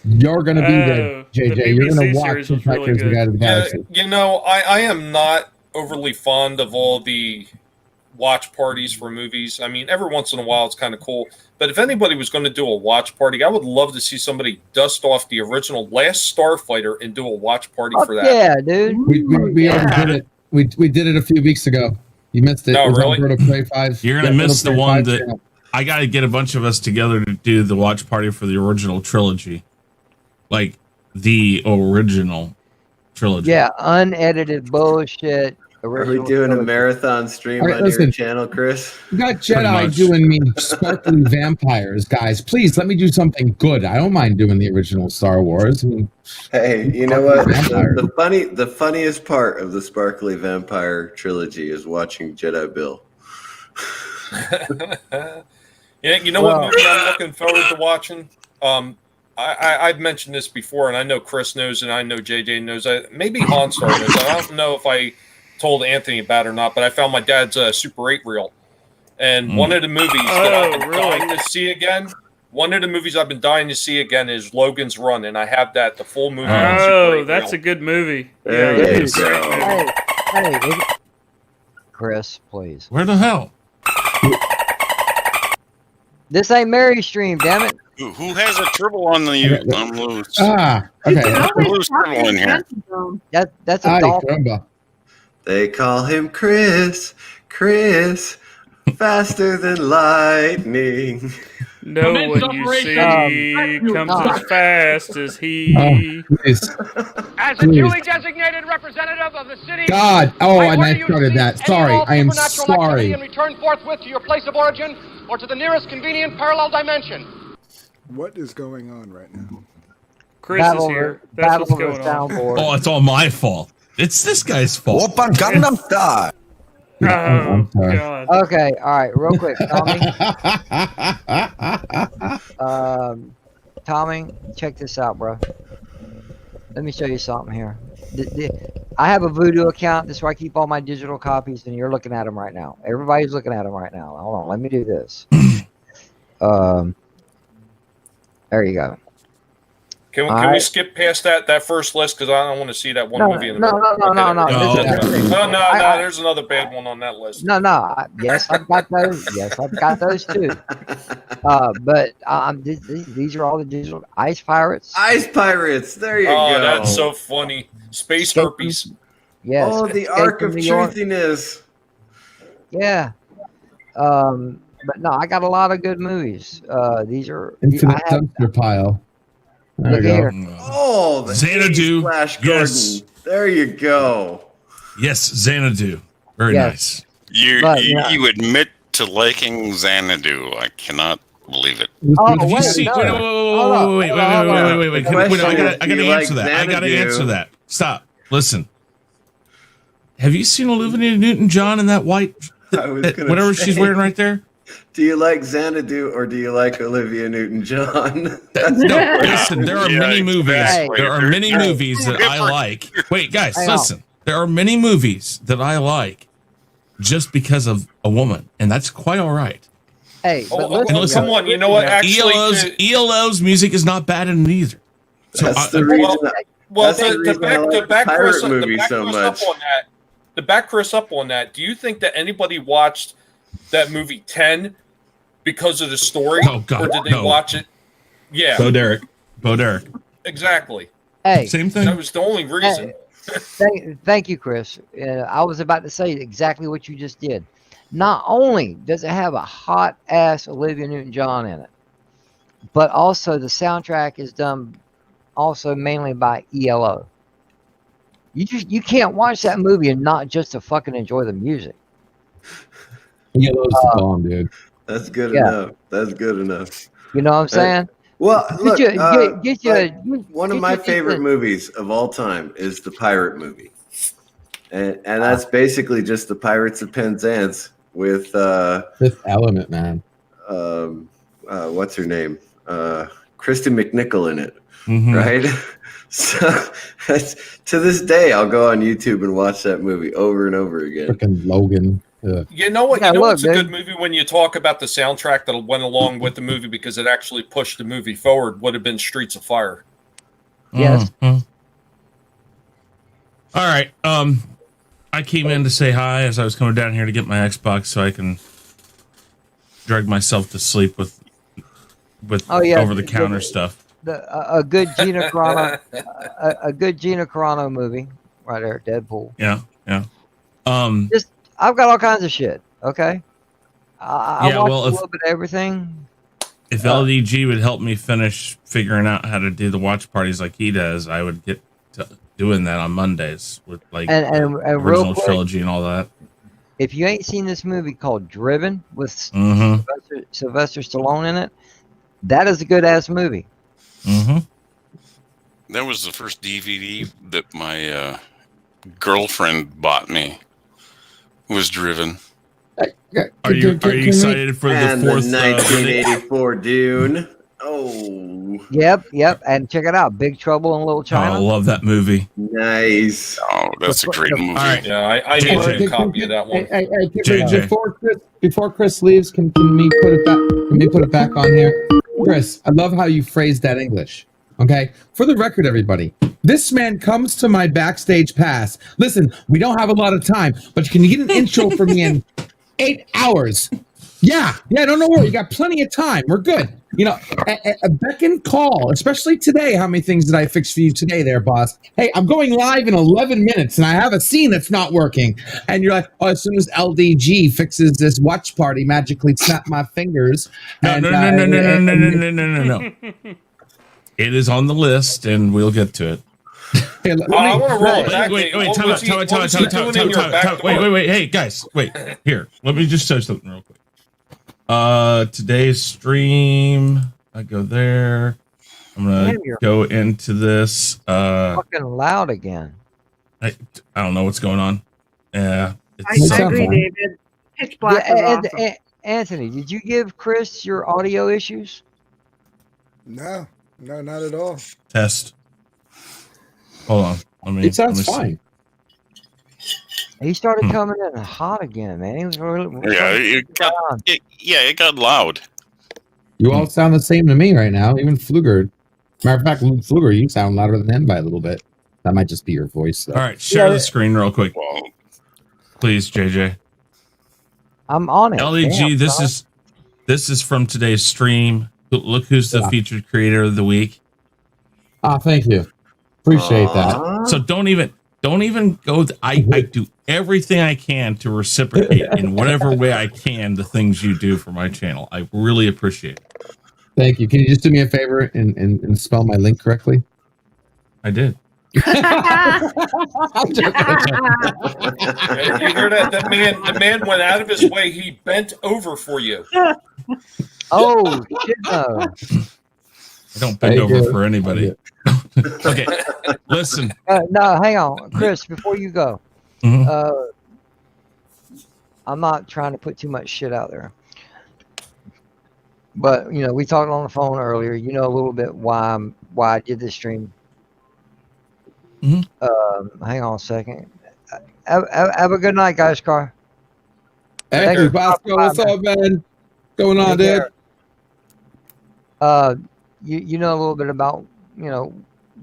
You're going to be there, Oh, the JJ. You're going BBC to watch series was really Hitchhiker's good. Guide to the Yeah, Galaxy. you know, I am not overly fond of all the watch parties for movies. I mean, every once in a while it's kind of cool. But if anybody was going to do a watch party, I would love to see somebody dust off the original Last Starfighter and do a watch party for that. Yeah, dude. We already did it. We did it a few weeks ago. You missed it. No, It was on really? Bird of Prey 5. You're gonna Yeah, Bird miss of the Prey one 5 that channel. I got to get a bunch of us together to do the watch party for the original trilogy, like the original trilogy. Yeah, unedited bullshit. Are we original doing a trilogy. marathon stream All right, on listen. your channel, Chris? You got Pretty Jedi much. doing me sparkly vampires, guys. Please let me do something good. I don't mind doing the original Star Wars. I mean, Hey, you know what? Vampire. The funniest part of the Sparkly Vampire trilogy is watching Jedi Bill. Yeah, you know what movie I'm looking forward to watching? I've mentioned this before, and I know Chris knows, and I know JJ knows. Maybe Hanstar knows. I don't know if I told Anthony about it or not, but I found my dad's Super 8 reel. And one of the movies that I've been dying to see again, is Logan's Run, and I have that, the full movie on Super 8 Oh, reel. that's a good movie. There Yeah, you that's a great go. movie. Hey, Chris, please. Where the hell? This ain't Mary's stream, damn it. Who has a turtle on the loose? okay. Loose turtle in here. That's a Ay, dolphin. caramba. They call him Chris, faster than lightning. No one you see comes as fast as he. Please. As a Please. duly designated representative of the city, God. Oh, I and order I you to started cease that. any Sorry. and all I am supernatural activity sorry. and return forthwith to your place of origin or to the nearest convenient parallel dimension. What is going on right now? Chris Battle is here. of- That's Battle what's of the going on. soundboard. Oh, it's all my fault. It's this guy's fault. Oh, I'm sorry. God. Okay, all right, real quick, Tommy. Tommy, check this out, bro. Let me show you something here. I have a Voodoo account. This is where I keep all my digital copies, and you're looking at them right now. Everybody's looking at them right now. Hold on, let me do this. There you go. Can we skip past that first list because I don't want to see that one movie in the middle. No. There's another bad one on that list. Yes, I've got those. Yes, I've got those too. But these are all the digital Ice Pirates. Ice Pirates. There you go. Oh, that's so funny. Space herpes. Yes. Oh, the Ark of Truthiness. Yeah. But no, I got a lot of good movies. These are Infinite Dumpster Pile. There you go. Oh, the Xanadu. Flash Yes. Gordon. There you go. Yes, Xanadu. Very nice. You admit to liking Xanadu. I cannot believe it. Have you seen? Wait. I gotta answer that. I gotta answer that. Stop. Listen. Have you seen Olivia Newton-John in that white, whatever she's wearing right there? Do you like Xanadu or do you like Olivia Newton-John? No, listen, there are many movies. There are many movies that I like. Wait, guys, listen. There are many movies that I like just because of a woman, and that's quite all right. Hey, listen, come on, you know what? Actually, ELO's music is not bad in it either. So that's the reason. To back Chris up on that, do you think that anybody watched that movie 10 because of the story? Oh, God, or did they watch it? Yeah. Bo Derek. Exactly. Hey, same thing. That was the only reason. Thank you, Chris. I was about to say exactly what you just did. Not only does it have a hot ass Olivia Newton-John in it, but also the soundtrack is done also mainly by ELO. You can't watch that movie and not just to fucking enjoy the music. ELO's the bomb, dude. That's good enough. That's good enough. You know what I'm saying? Well, look, one of my favorite movies of all time is the pirate movie, and that's basically just the Pirates of Penzance with Fifth Element, man. What's her name? Kristen McNichol in it, right? So to this day, I'll go on YouTube and watch that movie over and over again. Freaking Logan. You know what? It's a good movie when you talk about the soundtrack that went along with the movie because it actually pushed the movie forward. Would have been Streets of Fire. Yes. All right. I came in to say hi as I was coming down here to get my Xbox so I can drag myself to sleep with over the counter stuff. A good Gina Carano, a good Gina Carano movie right there, Deadpool. Yeah. I've got all kinds of shit. Okay. I watch a little bit of everything. If LDG would help me finish figuring out how to do the watch parties like he does, I would get to doing that on Mondays with like and original trilogy and all that. If you ain't seen this movie called Driven with Sylvester Stallone in it, that is a good ass movie. That was the first DVD that my girlfriend bought me. Was Driven. Are you excited for the fourth 1984 Dune? Oh. Yep. And check it out, Big Trouble in Little China. I love that movie. Nice. Oh, that's a great movie. All right. Yeah, I need a copy of that one. Before Chris leaves, can we put it back? Can we put it back on here? Chris, I love how you phrased that English. Okay, for the record, everybody, this man comes to my backstage pass. Listen, we don't have a lot of time, but can you get an intro for me in 8 hours? Yeah, don't know where. You got plenty of time. We're good. You know, a beck and call, especially today. How many things did I fix for you today there, boss? Hey, I'm going live in 11 minutes, and I have a scene that's not working. And you're like, oh, as soon as LDG fixes this watch party, magically snap my fingers. No. It is on the list, and we'll get to it. Hey, I want to roll it back. Wait. Hey, guys, wait. Here, let me just touch something real quick. Today's stream, I go there. I'm gonna go into this. Fucking loud again. I don't know what's going on. Yeah, I agree, David. Pitch black is awesome. Anthony, did you give Chris your audio issues? No, not at all. Test. Hold on. It sounds fine. He started coming in hot again, man. He was really it got loud. You all sound the same to me right now. Even Fluger. Matter of fact, Fluger, you sound louder than him by a little bit. That might just be your voice, though. All right, share the screen real quick, please, JJ. I'm on it. LEG, Damn, this is from today's stream. Look who's the featured creator of the week. Thank you. Appreciate that. So don't even go. I do everything I can to reciprocate in whatever way I can the things you do for my channel. I really appreciate it. Thank you. Can you just do me a favor and spell my link correctly? I did. You hear that? The man went out of his way. He bent over for you. Oh shit! No. I don't bend over for anybody. Okay, listen. No, hang on, Chris. Before you go, I'm not trying to put too much shit out there, but we talked on the phone earlier. You know a little bit why I did this stream. Hang on a second. Have a good night, guys. Car. Hey, Bosco, what's up, man? Going on, dude? You know a little bit about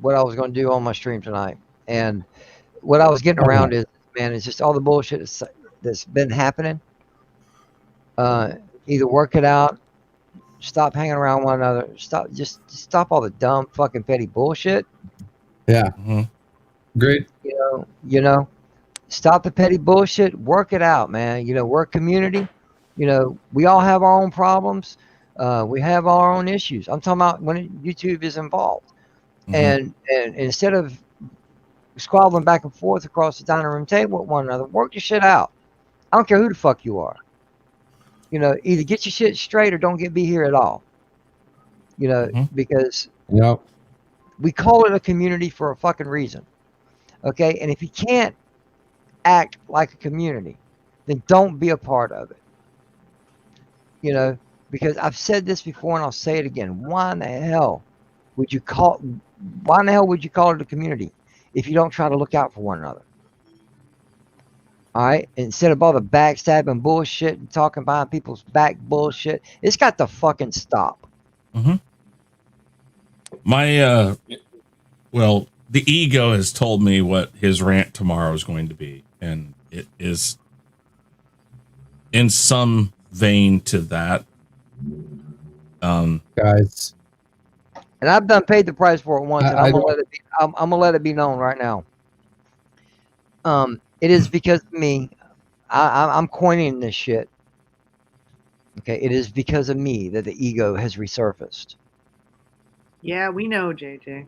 what I was going to do on my stream tonight, and what I was getting around is, man, it's just all the bullshit that's been happening. Either work it out, stop hanging around one another, stop all the dumb fucking petty bullshit. Yeah. Great. Stop the petty bullshit, work it out, man. We're a community. We all have our own problems. We have our own issues. I'm talking about when YouTube is involved. And instead of squabbling back and forth across the dining room table with one another, work your shit out. I don't care who the fuck you are. Either get your shit straight or don't be here at all. Because we call it a community for a fucking reason. Okay? And if you can't act like a community, then don't be a part of it. Because I've said this before and I'll say it again. Why in the hell would you call it a community if you don't try to look out for one another? All right? Instead of all the backstabbing bullshit and talking behind people's back bullshit, it's got to fucking stop. The ego has told me what his rant tomorrow is going to be, and it is in some vein to that. Guys, and I've done paid the price for it once, and I'm gonna let it be known right now. It is because of me. I'm coining this shit. Okay, it is because of me that the ego has resurfaced. Yeah, we know, JJ.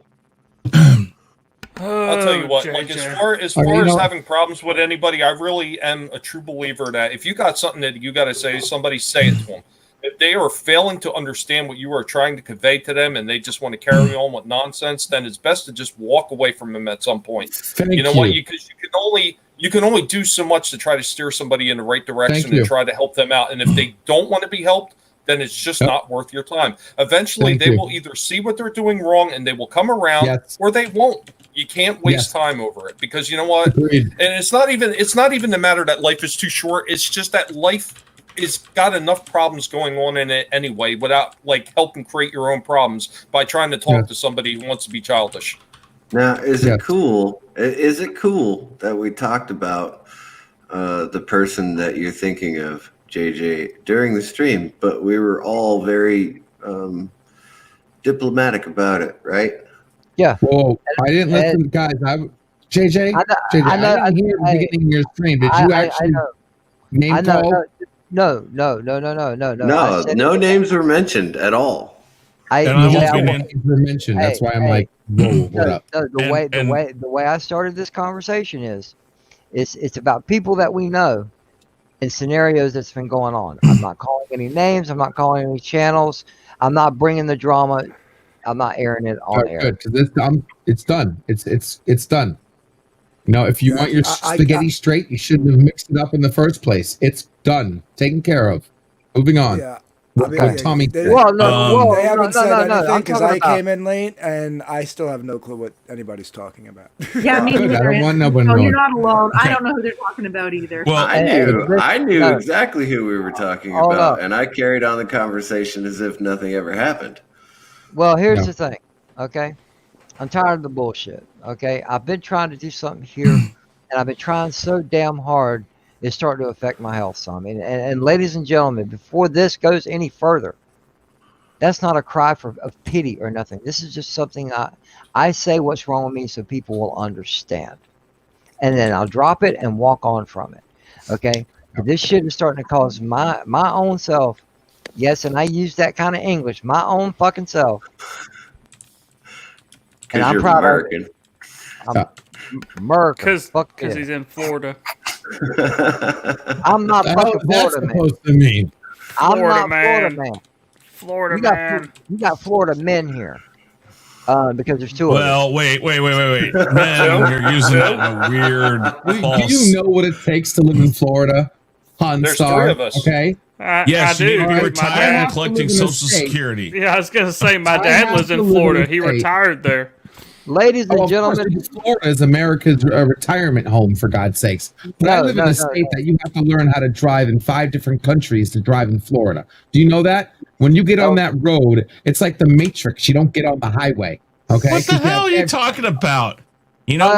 I'll tell you what, like as far as having problems with anybody, I really am a true believer that if you got something that you got to say to somebody, say it to them. If they are failing to understand what you are trying to convey to them and they just want to carry on with nonsense, then it's best to just walk away from them at some point. What? Because you can only do so much to try to steer somebody in the right direction and try to help them out. And if they don't want to be helped, then it's just not worth your time. Eventually, they will either see what they're doing wrong and they will come around, or they won't. You can't waste time over it, because you know what? Agreed. And it's not even the matter that life is too short. It's just that life is got enough problems going on in it anyway, without helping create your own problems by trying to talk to somebody who wants to be childish. Now, is it cool? Is it cool that we talked about the person that you're thinking of, JJ, during the stream, but we were all very diplomatic about it, right? Yeah. Well, I didn't listen, guys. JJ, I didn't hear the beginning of your stream. Did you actually name call? No. No names were mentioned at all. Names were mentioned. That's why I'm like, whoa, what up? The way I started this conversation is, it's about people that we know and scenarios that's been going on. I'm not calling any names. I'm not calling any channels. I'm not bringing the drama. I'm not airing it on air. Good, because it's done. It's done. If you want your spaghetti straight, you shouldn't have mixed it up in the first place. It's done. Taken care of. Moving on. Yeah. Tommy. They haven't said anything because I came in late and I still have no clue what anybody's talking about. Yeah, me Good. I neither. don't want no one No, knowing. you're not alone. I don't know who they're talking about either. Well, I knew exactly who we were talking about, and I carried on the conversation as if nothing ever happened. Well, here's the thing, okay? I'm tired of the bullshit, okay? I've been trying to do something here, and I've been trying so damn hard, it's starting to affect my health some. And ladies and gentlemen, before this goes any further, that's not a cry of pity or nothing. This is just something I say what's wrong with me so people will understand. And then I'll drop it and walk on from it, okay? But this shit is starting to cause my own self, yes, and I use that kind of English, my own fucking self. And I'm proud American. Of it. I'm American. Because he's in Florida. I'm not fucking Florida man. Supposed to mean? I'm not Florida man. Florida man. You got Florida men here. Because there's two of them. Well, wait. Men, you're using that in a weird false... Do you know what it takes to live in Florida? There's three of us. Okay. Yes, you need to be retired and collecting Social state. Security. Yeah, I was going to say, my dad lives in Florida. He retired there. Ladies and gentlemen, Florida is America's retirement home, for God's sakes. But I live in a state that you have to learn how to drive in 5 different countries to drive in Florida. Do you know that? When you get on that road, it's like the Matrix. You don't get on the highway. Okay. What the hell are you talking about? You know,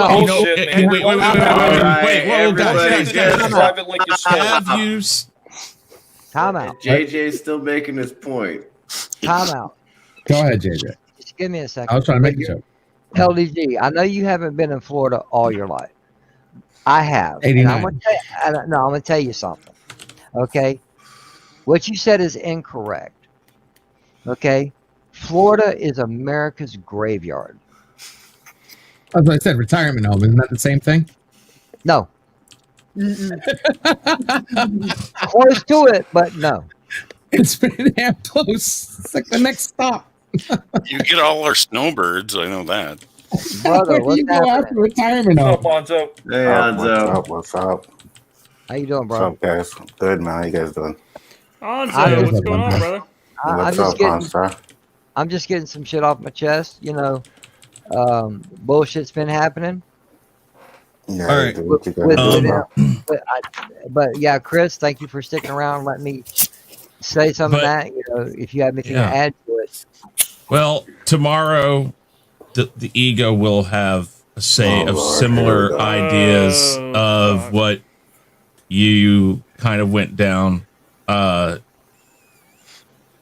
Time out. JJ's still making his point. Time out. Go ahead, JJ. Just give me a second. I was trying to make a joke. LDG, I know you haven't been in Florida all your life. I have. 89. I'm going to tell you something. Okay? What you said is incorrect. Okay? Florida is America's graveyard. As I said, retirement home. Isn't that the same thing? No. Close to it, but no. It's pretty damn close. It's like the next stop. You get all our snowbirds. I know that. Brother, what's you go after retirement home? What's up, Bonzo? Hey, Bonzo. What's up? How you doing, bro? What's up, guys? Good, man. How you guys doing? Bonzo, what's going on, brother? I'm just getting some shit off my chest. You know, bullshit's been happening. Yeah, all right. But yeah, Chris, thank you for sticking around. Let me say some of that. You know, if you have anything to add to it. Well, tomorrow, the ego will have a say of similar ideas of what you kind of went down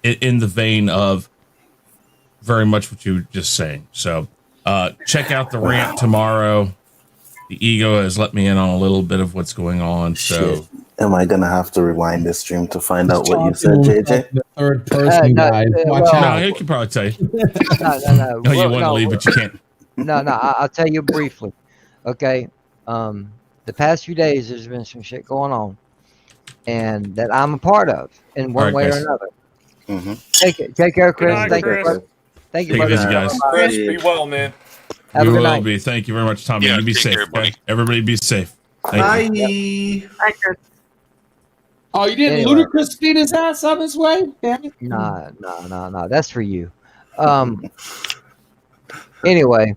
in the vein of very much what you were just saying. So check out the rant tomorrow. The ego has let me in on a little bit of what's going on. So shit. Am I gonna have to rewind this stream to find out what you said, JJ? The third person guy. Watch out. No, he can probably tell you. No. No, you want to leave, but you can't. No, I'll tell you briefly. Okay. The past few days, there's been some shit going on, and that I'm a part of in one way or another. Mm-hmm. Take care, Chris. Night, Thank Chris. you. Thank you, Take it easy, guys. Chris, be well, man. Have a We good will night. be. Thank you very much, Tommy. Yeah, You be take safe. care, buddy. Okay? Everybody be safe. Thank you. Hi, Chris. Oh, you didn't Anyway. Ludacris feed his ass on his way? Damn it. No. That's for you. Anyway,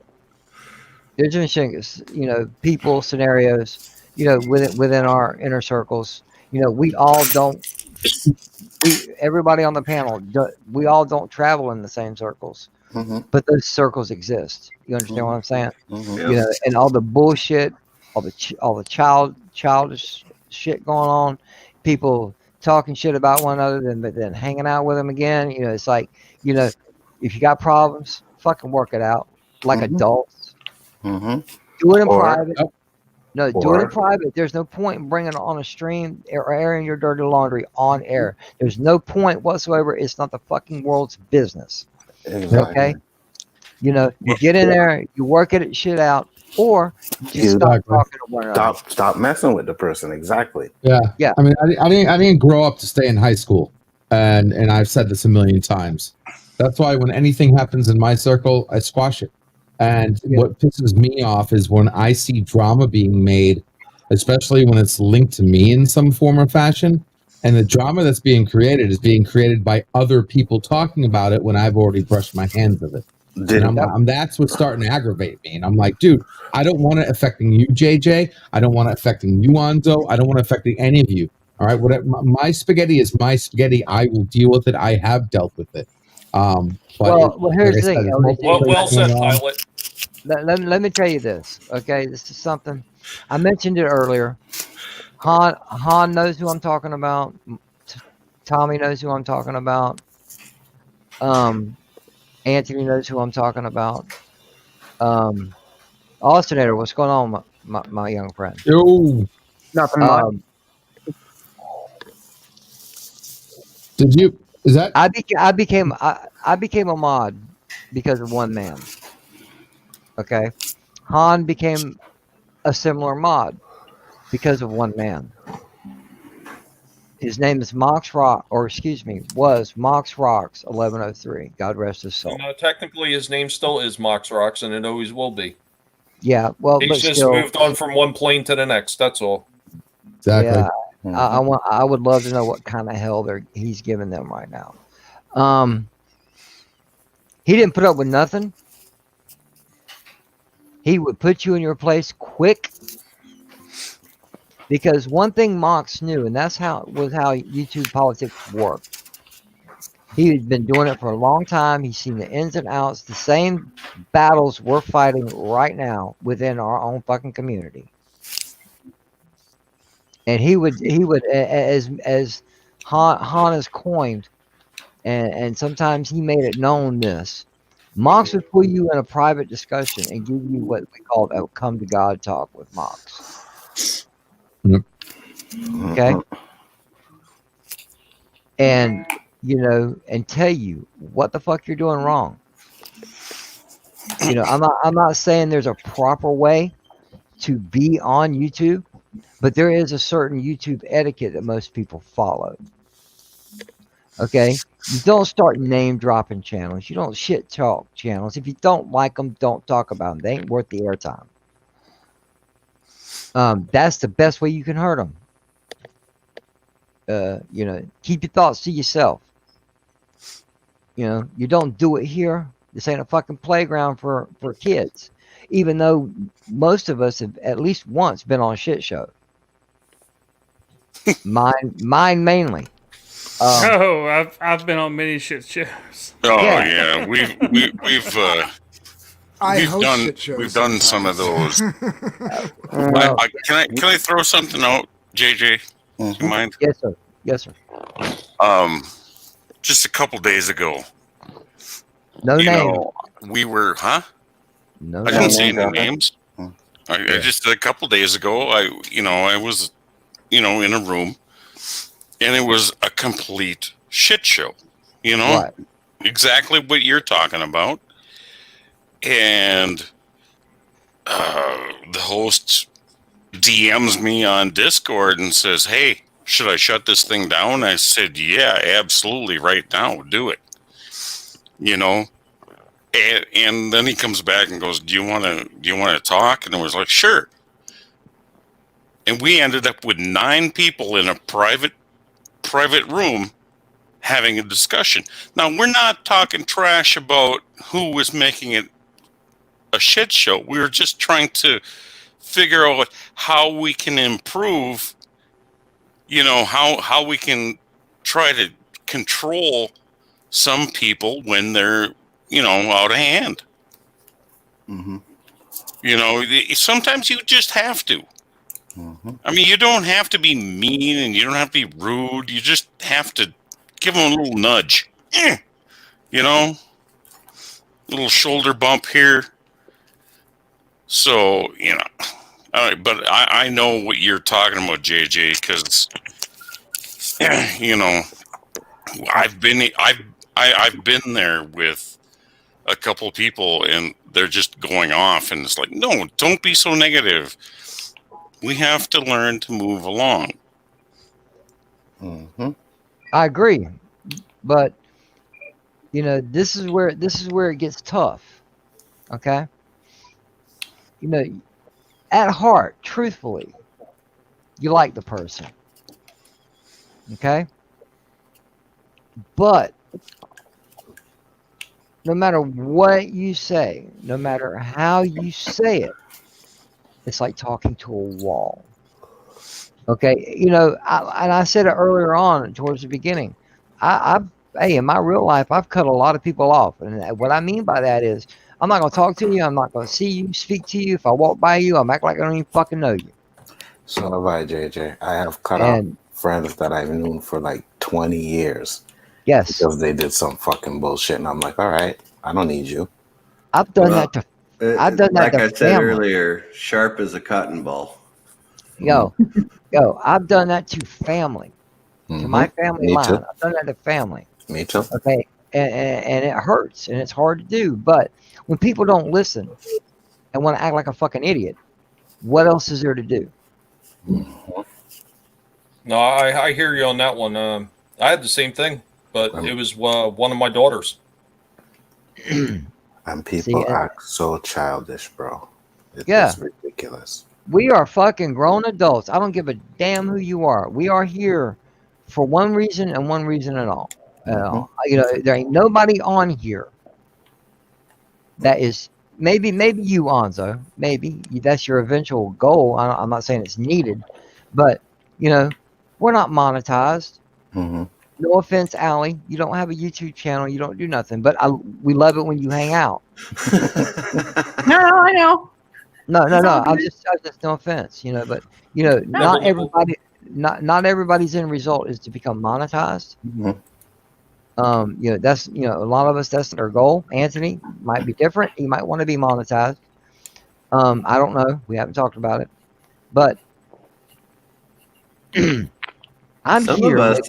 there's been, you know, people, scenarios, you know, within our inner circles. You know, we all don't. Everybody on the panel, we all don't travel in the same circles, but those circles exist. You understand what I'm saying? You know, and all the bullshit, all the childish shit going on, people talking shit about one another, but then hanging out with them again. You know, it's like, you know, if you got problems, fucking work it out like adults. Do it in private. No, do it in private. There's no point in bringing it on a stream or airing your dirty laundry on air. There's no point whatsoever. It's not the fucking world's business. Exactly. Okay? You know, you get in there, you work it shit out, or you just stop talking to one another. Stop messing with the person. Exactly. Yeah. I mean, I didn't grow up to stay in high school, and I've said this a million times. That's why when anything happens in my circle, I squash it. And what pisses me off is when I see drama being made, especially when it's linked to me in some form or fashion. And the drama that's being created is being created by other people talking about it when I've already brushed my hands of it. And that's what's starting to aggravate me. And I'm like, dude, I don't want it affecting you, JJ. I don't want it affecting you, Anzo. I don't want it affecting any of you. All right. Whatever, my spaghetti is my spaghetti. I will deal with it. I have dealt with it. Well, here's the thing. Well said, Pilot. Let me tell you this. Okay, this is something I mentioned it earlier. Han knows who I'm talking about. Tommy knows who I'm talking about. Anthony knows who I'm talking about. Alternator, what's going on, my young friend? Yo, nothing much. Did you? Is that? I became a mod because of one man. Okay, Han became a similar mod because of one man. His name is Mox Rock, or excuse me, was Mox Rocks 1103. God rest his soul. Technically, his name still is Mox Rocks, and it always will be. Yeah, well, he's just moved on from one plane to the next. That's all. Exactly. Yeah, I would love to know what kind of hell he's giving them right now. He didn't put up with nothing. He would put you in your place quick. Because one thing Mox knew, and that's how YouTube politics worked. He had been doing it for a long time. He's seen the ins and outs, the same battles we're fighting right now within our own fucking community. And he would as Han is coined, and sometimes he made it known this. Mox would put you in a private discussion and give you what we call a come to God talk with Mox. Yep. Okay. And and tell you what the fuck you're doing wrong. I'm not saying there's a proper way to be on YouTube, but there is a certain YouTube etiquette that most people follow. Okay? You don't start name dropping channels. You don't shit talk channels. If you don't like them, don't talk about them. They ain't worth the airtime. That's the best way you can hurt them. Keep your thoughts to yourself. You don't do it here. This ain't a fucking playground for kids. Even though most of us have at least once been on a shit show. Mine mainly. I've been on many shit shows. Oh yeah, we've done some of those. Can I throw something out, JJ? Do you mind? Yes, sir. Yes, sir. Just a couple days ago. No name. We were, huh? No. I didn't say any names. I just a couple days ago. I was, in a room, and it was a complete shit show. Right. Exactly what you're talking about. And the host DMs me on Discord and says, "Hey, should I shut this thing down?" I said, "Yeah, absolutely, right now, do it." And then he comes back and goes, "Do you want to talk?" And I was like, "Sure." And we ended up with 9 people in a private room having a discussion. Now, we're not talking trash about who was making it a shit show. We were just trying to figure out how we can improve, how we can try to control some people when they're, out of hand. Mm-hmm. Sometimes you just have to. Mm-hmm. I mean, you don't have to be mean and you don't have to be rude. You just have to give them a little nudge. Little shoulder bump here. So, all right, but I know what you're talking about, JJ, because, I've been there with a couple people and they're just going off and it's like, no, don't be so negative. We have to learn to move along. Mm-hmm. I agree, but this is where it gets tough. Okay, at heart, truthfully, you like the person. Okay? But no matter what you say, no matter how you say it, it's like talking to a wall. Okay? You know, and I said it earlier on towards the beginning. Hey, in my real life, I've cut a lot of people off. And what I mean by that is, I'm not going to talk to you. I'm not going to see you, speak to you. If I walk by you, I'm act like I don't even fucking know you. So have I, JJ. I have cut off friends that I've known for like 20 years. Yes. Because they did some fucking bullshit. And I'm like, all right, I don't need you. I've done that to like I said family. earlier, sharp as a cotton ball. Yo, I've done that to family, to my family line. Too. I've done that to family. Me too. Okay, and it hurts and it's hard to do. But when people don't listen and want to act like a fucking idiot, what else is there to do? No, I hear you on that one. I had the same thing, but it was one of my daughters. And people act so childish, bro. It's ridiculous. We are fucking grown adults. I don't give a damn who you are. We are here for one reason and one reason at all. You know, there ain't nobody on here that is maybe you, Anzo. Maybe that's your eventual goal. I'm not saying it's needed, but you know, we're not monetized. No offense, Allie. You don't have a YouTube channel. You don't do nothing. But we love it when you hang out. No, I know. No. I just no offense, you know. But you know, not everybody's end result is to become monetized. You know, that's a lot of us. That's their goal. Anthony might be different. He might want to be monetized. I don't know. We haven't talked about it, but.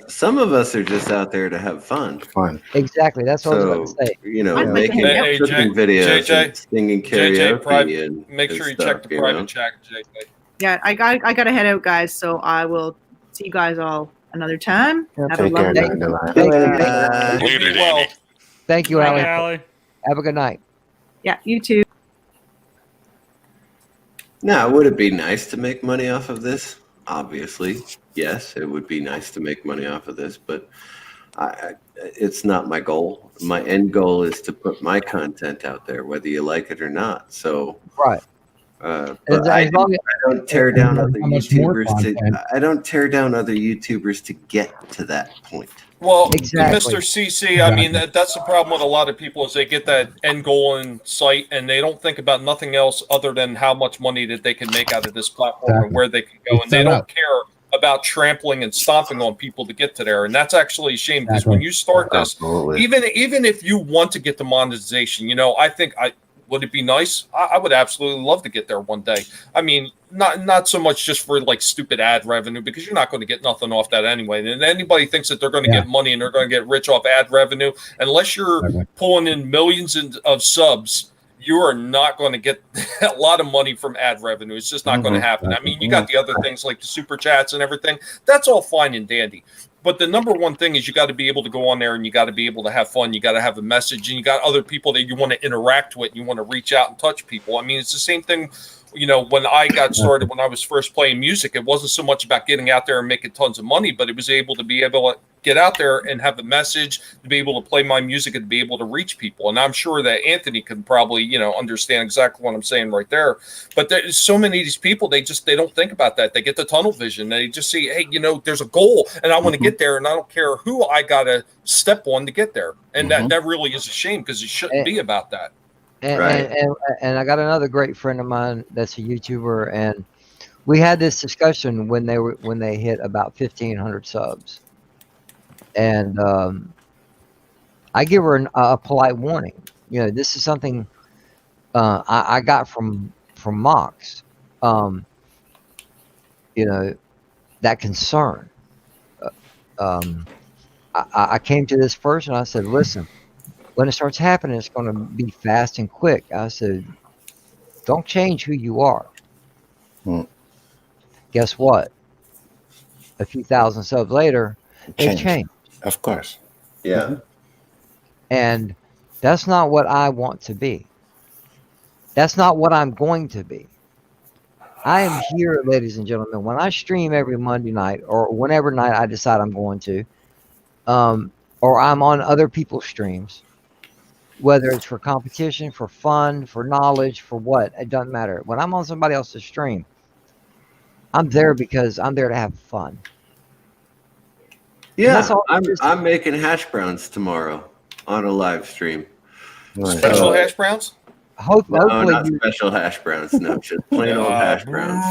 Some of us are just out there to have fun. Exactly. That's what I was about to say. You know, making cooking videos, and singing karaoke, and make sure you stuff, check the private chat, JJ. Yeah, I got to head out, guys. So I will see you guys all another time. Have a lovely day. Thank you, Allie. Have a good night. Yeah, you too. Now, would it be nice to make money off of this? Obviously, yes, it would be nice to make money off of this, but it's not my goal. My end goal is to put my content out there, whether you like it or not. So, right. But I don't tear down other YouTubers. I don't tear down other YouTubers to get to that point. Well, Mr. CC, I mean, that's the problem with a lot of people is they get that end goal in sight and they don't think about nothing else other than how much money that they can make out of this platform and where they can go. And they don't care about trampling and stomping on people to get to there. And that's actually a shame because when you start this, even if you want to get the monetization, you know, I think would it be nice? I would absolutely love to get there one day. I mean, not so much just for like stupid ad revenue because you're not going to get nothing off that anyway. And anybody thinks that they're going to get money and they're going to get rich off ad revenue, unless you're pulling in millions of subs, you are not going to get a lot of money from ad revenue. It's just not going to happen. I mean, you got the other things like the super chats and everything. That's all fine and dandy. But the number one thing is you got to be able to go on there and you got to be able to have fun. You got to have a message and you got other people that you want to interact with. You want to reach out and touch people. I mean, it's the same thing. You know, when I got started, when I was first playing music, it wasn't so much about getting out there and making tons of money, but it was able to get out there and have a message, to be able to play my music and to be able to reach people. And I'm sure that Anthony can probably, you know, understand exactly what I'm saying right there. But there's so many of these people, they don't think about that. They get the tunnel vision. They just see, hey, you know, there's a goal and I want to get there and I don't care who I got to step on to get there. And that really is a shame because it shouldn't be about that. And I got another great friend of mine that's a YouTuber, and we had this discussion when they hit about 1,500 subs, and I give her a polite warning. You know, this is something I got from Mox. You know, that concern. I came to this person. I said, listen. When it starts happening, it's going to be fast and quick. I said, don't change who you are. Guess what? A few thousand subs later, they've changed. Of course. Yeah. And that's not what I want to be. That's not what I'm going to be. I am here, ladies and gentlemen. When I stream every Monday night or whenever night I decide I'm going to, or I'm on other people's streams, whether it's for competition, for fun, for knowledge, for what, it doesn't matter. When I'm on somebody else's stream, I'm there because I'm there to have fun. Yeah, I'm making hash browns tomorrow on a live stream. Special hash browns? Hopefully not special hash browns. No, just plain old hash browns.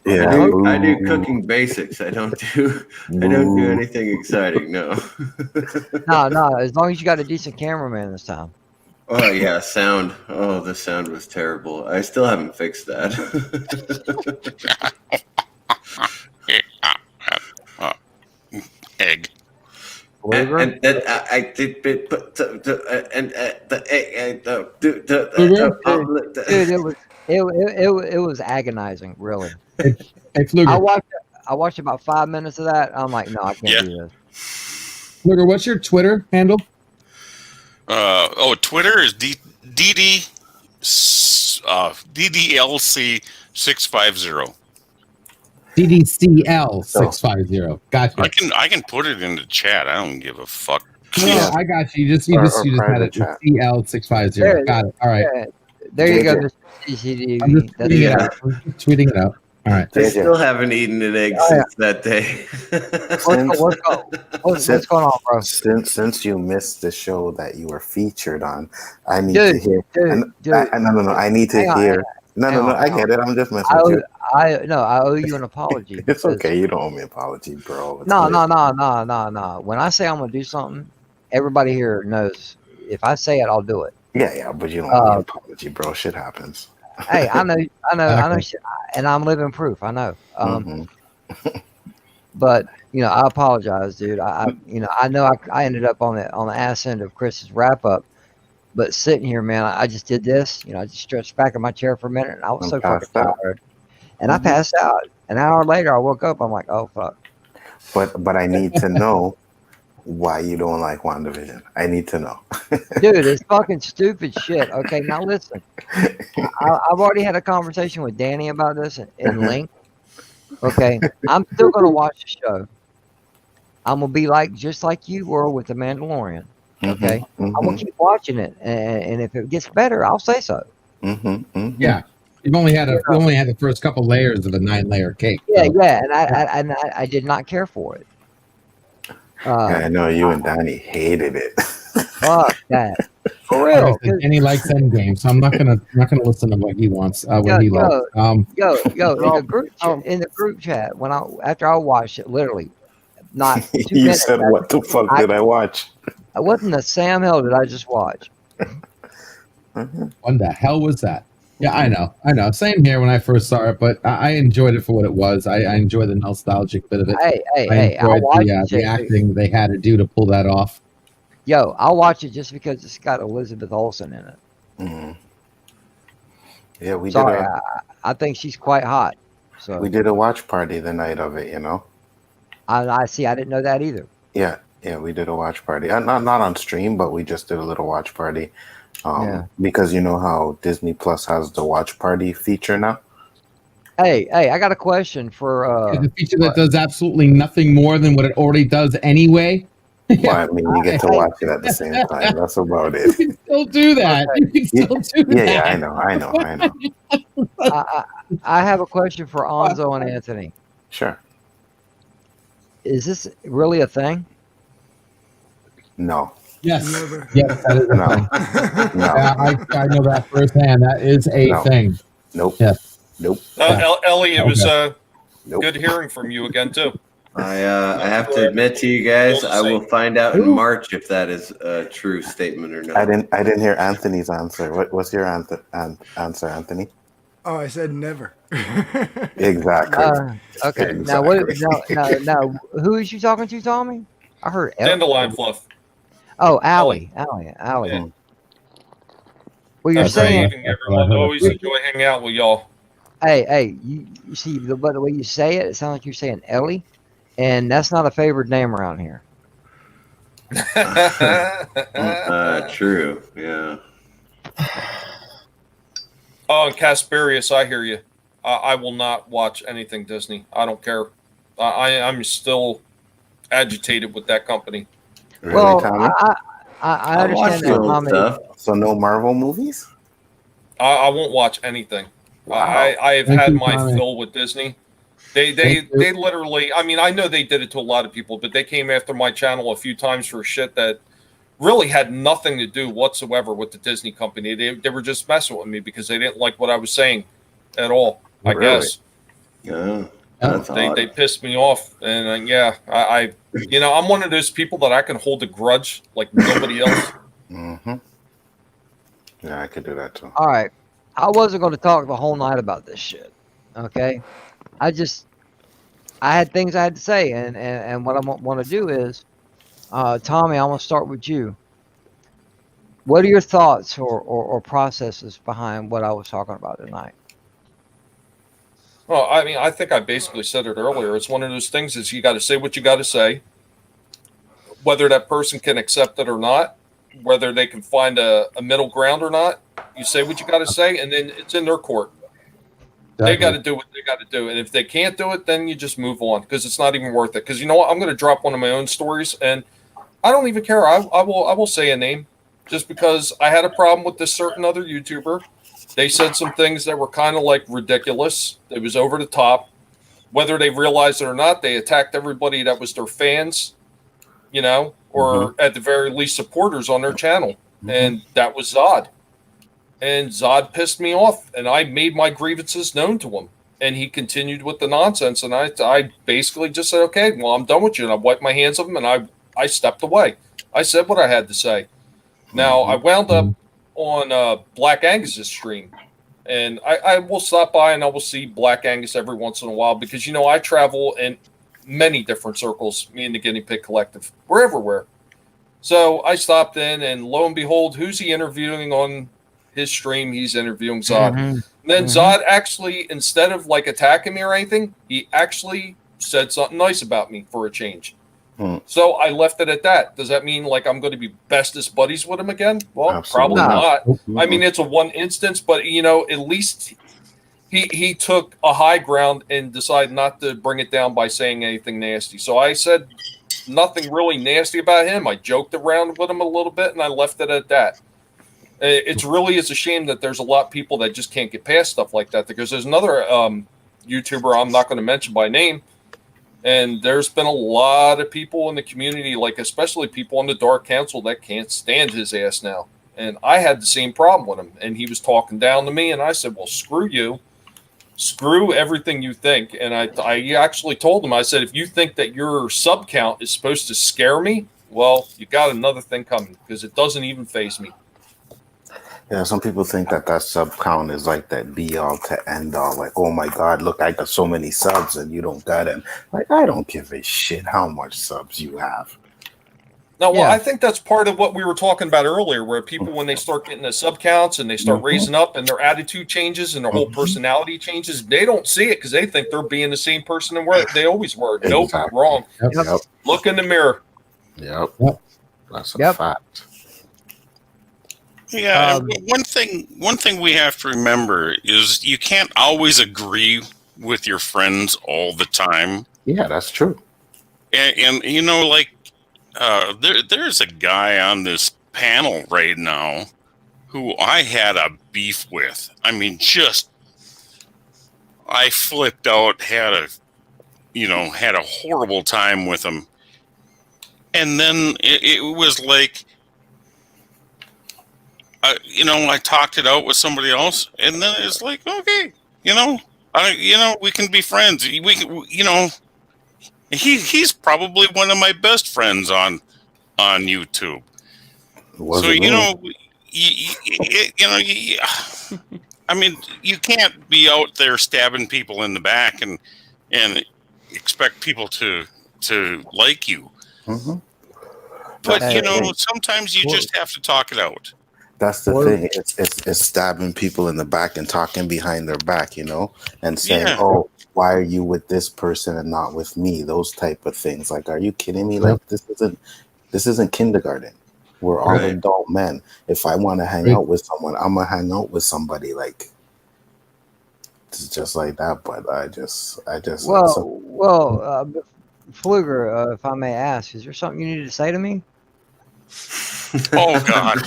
I do cooking basics. I don't do anything exciting. No. No. As long as you got a decent cameraman this time. Oh yeah, sound. Oh, the sound was terrible. I still haven't fixed that. Egg. And I did put the it was agonizing, really. I watched about 5 minutes of that. I'm like, no, I can't do this. Fluger, what's your Twitter handle? Twitter is DDLC 650. DDCL 650. Gotcha. I can put it in the chat. I don't give a fuck. No, I got you. You just had it. CL 650. Got it. All right. There you go, Mr. CCTV. I'm just tweeting it out. All right. I still haven't eaten an egg since that day. What's going on, bro? Since you missed the show that you were featured on, I need to hear. No. I need to hear. No. I get it. I'm just messing with you. I owe you an apology. It's okay. You don't owe me an apology, bro. No. When I say I'm gonna do something, everybody here knows. If I say it, I'll do it. Yeah, but you don't owe me an apology, bro. Shit happens. Hey, I know, shit, and I'm living proof. I know. But I apologize, dude. I know I ended up on the ass end of Chris's wrap up. But sitting here, man, I just did this. I just stretched back in my chair for a minute, and I was so fucking tired. And I passed out. An hour later, I woke up. I'm like, oh, fuck. But I need to know why you don't like WandaVision. I need to know. Dude, it's fucking stupid shit. Okay, now listen. I've already had a conversation with Danny about this in Link. Okay, I'm still going to watch the show. I'm going to be just like you were with The Mandalorian. Okay, I'm gonna keep watching it, and if it gets better, I'll say so. Yeah, you've only had the first couple layers of a 9-layer cake. Yeah, and I did not care for it. I know you and Donnie hated it. Fuck that, for real. And he likes Endgame, so I'm not gonna listen to what he wants. What he loves. In the group chat after I watched it, literally, not 2 you minutes. said, "What the fuck did I watch?" What in the Sam hell did I just watch? What the hell was that? Yeah, I know. Same here when I first saw it, but I enjoyed it for what it was. I enjoyed the nostalgic bit of it. Hey, I enjoyed the acting they had to do to pull that off. Yo, I'll watch it just because it's got Elizabeth Olsen in it. Mm-hmm. Yeah, we did. I think she's quite hot. So we did a watch party the night of it. I see. I didn't know that either. Yeah, we did a watch party. Not on stream, but we just did a little watch party. Because you know how Disney Plus has the watch party feature now? Hey, I got a question for the feature that does absolutely nothing more than what it already does anyway. Well, I mean, you get to watch it at the same time. That's about it. You can still do that. Okay. You can still do that. Yeah, I know. I have a question for Anzo and Anthony. Sure. Is this really a thing? No. Yes. Never. Yes, that is a thing. No. I know that firsthand. That is a thing. Nope. Yes. Nope. Ellie, it was good hearing from you again too. I have to admit to you guys, I will find out in March if that is a true statement or not. I didn't hear Anthony's answer. What's your answer, Anthony? Oh, I said never. Exactly. Okay. Exactly. Now, who is you talking to, Tommy? I heard Dandelion Fluff. Oh, Allie. Yeah. Well, you're saying everyone always enjoy hanging out with y'all. Hey, you see the way you say it, it sounds like you're saying Ellie, and that's not a favored name around here. True. Yeah. Oh, and Casparius, I hear you. I will not watch anything Disney. I don't care. I'm still agitated with that company. Really, Well, Tommy? I understand that, Tommy. Stuff. So no Marvel movies? I won't watch anything. Wow. I have Thank had you, my Tommy. fill with Disney. Thank They you. literally. I mean, I know they did it to a lot of people, but they came after my channel a few times for shit that really had nothing to do whatsoever with the Disney company. They were just messing with me because they didn't like what I was saying at all. I Really? guess. Yeah, that's They odd. pissed me off, and yeah, I I'm one of those people that I can hold a grudge like nobody else. Mm-hmm. Yeah, I could do that too. All right. I wasn't going to talk the whole night about this shit. Okay. I had things I had to say, and what I want to do is, Tommy, I'm going to start with you. What are your thoughts or processes behind what I was talking about tonight? Well, I mean, I think I basically said it earlier. It's one of those things is you got to say what you got to say, whether that person can accept it or not, whether they can find a middle ground or not. You say what you got to say, and then it's in their court. They got to do what they got to do, and if they can't do it, then you just move on because it's not even worth it. Because you know what, I'm going to drop one of my own stories, and I don't even care. I will say a name just because I had a problem with this certain other YouTuber. They said some things that were kind of like ridiculous. It was over the top. Whether they realized it or not, they attacked everybody that was their fans, or at the very least supporters on their channel. And that was Zod. And Zod pissed me off, and I made my grievances known to him. And he continued with the nonsense, and I basically just said, okay, well, I'm done with you. And I wiped my hands of him, and I stepped away. I said what I had to say. Now, I wound up on Black Angus's stream, and I will stop by and I will see Black Angus every once in a while because, I travel in many different circles, me and the Guinea Pig Collective. We're everywhere. So I stopped in, and lo and behold, who's he interviewing on his stream? He's interviewing Zod. And then Zod actually, instead of like attacking me or anything, he actually said something nice about me for a change. So I left it at that. Does that mean like I'm going to be bestest buddies with him again? Well, Absolutely probably not. I mean, it's a one instance, but at least he took a high ground and decided not to bring it down by saying anything nasty. So I said nothing really nasty about him. I joked around with him a little bit, and I left it at that. It's really is a shame that there's a lot of people that just can't get past stuff like that. Because there's another YouTuber I'm not going to mention by name. And there's been a lot of people in the community, like especially people on the Dark Council, that can't stand his ass now. And I had the same problem with him. And he was talking down to me, and I said, well, screw you. Screw everything you think. And I actually told him, I said, if you think that your sub count is supposed to scare me, well, you got another thing coming because it doesn't even faze me. Yeah, some people think that sub count is like that be all to end all. Like, oh my God, look, I got so many subs and you don't got them. Like, I don't give a shit how much subs you have. No, well, I think that's part of what we were talking about earlier, where people, when they start getting the sub counts and they start raising up and their attitude changes and their whole personality changes, they don't see it because they think they're being the same person they always were. Nope, wrong. Yep. Look in the mirror. Yep. That's a fact. Yeah, one thing we have to remember is you can't always agree with your friends all the time. Yeah, that's true. And like there's a guy on this panel right now who I had a beef with. I mean, I flipped out, had a horrible time with him. And then it was like, I talked it out with somebody else, and then it's like, okay, we can be friends. He's probably one of my best friends on YouTube. I mean, you can't be out there stabbing people in the back and expect people to like you. But sometimes you just have to talk it out. That's the thing. It's stabbing people in the back and talking behind their back, and saying, "Oh, why are you with this person and not with me?" Those type of things. Like, are you kidding me? Like, this isn't kindergarten. We're all adult men. If I want to hang out with someone, I'm gonna hang out with somebody. Like, just like that. But I just Pfluger, if I may ask, is there something you need to say to me? Oh God!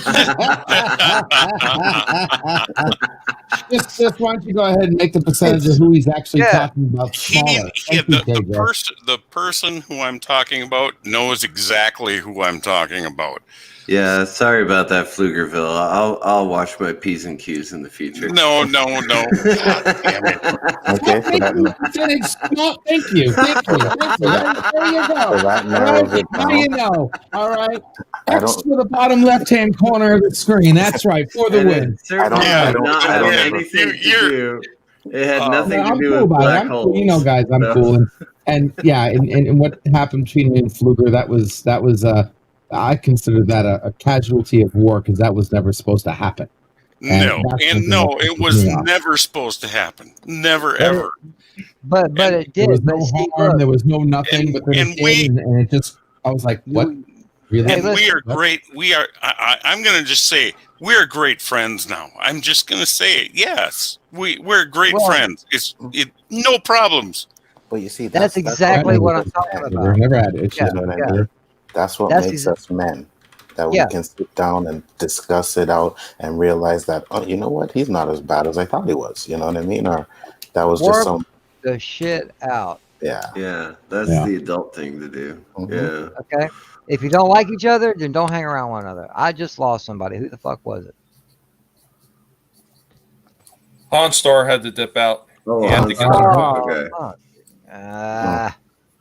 just why don't you go ahead and make the percentage of who he's actually talking about smaller? The person who I'm talking about knows exactly who I'm talking about. Yeah, sorry about that, Pflugerville. I'll watch my P's and Q's in the future. No. God damn it. Okay, thank you. There you go. All right, now you know. All right. X to the bottom left-hand corner of the screen. That's right, for the win. I don't have anything to do. It had nothing to do with black holes. Cool. You know, guys, I'm cool. And yeah, and what happened between me and Pfluger, that was I consider that a casualty of war because that was never supposed to happen. It was never supposed to happen. Never, ever. But it did. There was no harm. There was no nothing. But then and it just, I was like, what? Really? And we are great. We are. I'm going to just say we're great friends now. I'm just going to say it. Yes, we're great friends. It's no problems. But you see, that's exactly what I'm talking about. We've never had it. That's what makes us men. That we can sit down and discuss it out and realize that, oh, you know what? He's not as bad as I thought he was. You know what I mean? Or that was just some the shit out. Yeah. Yeah. That's the adult thing to do. Mm-hmm. Yeah. Okay. If you don't like each other, then don't hang around one another. I just lost somebody. Who the fuck was it? Honstar had to dip out. Oh, okay.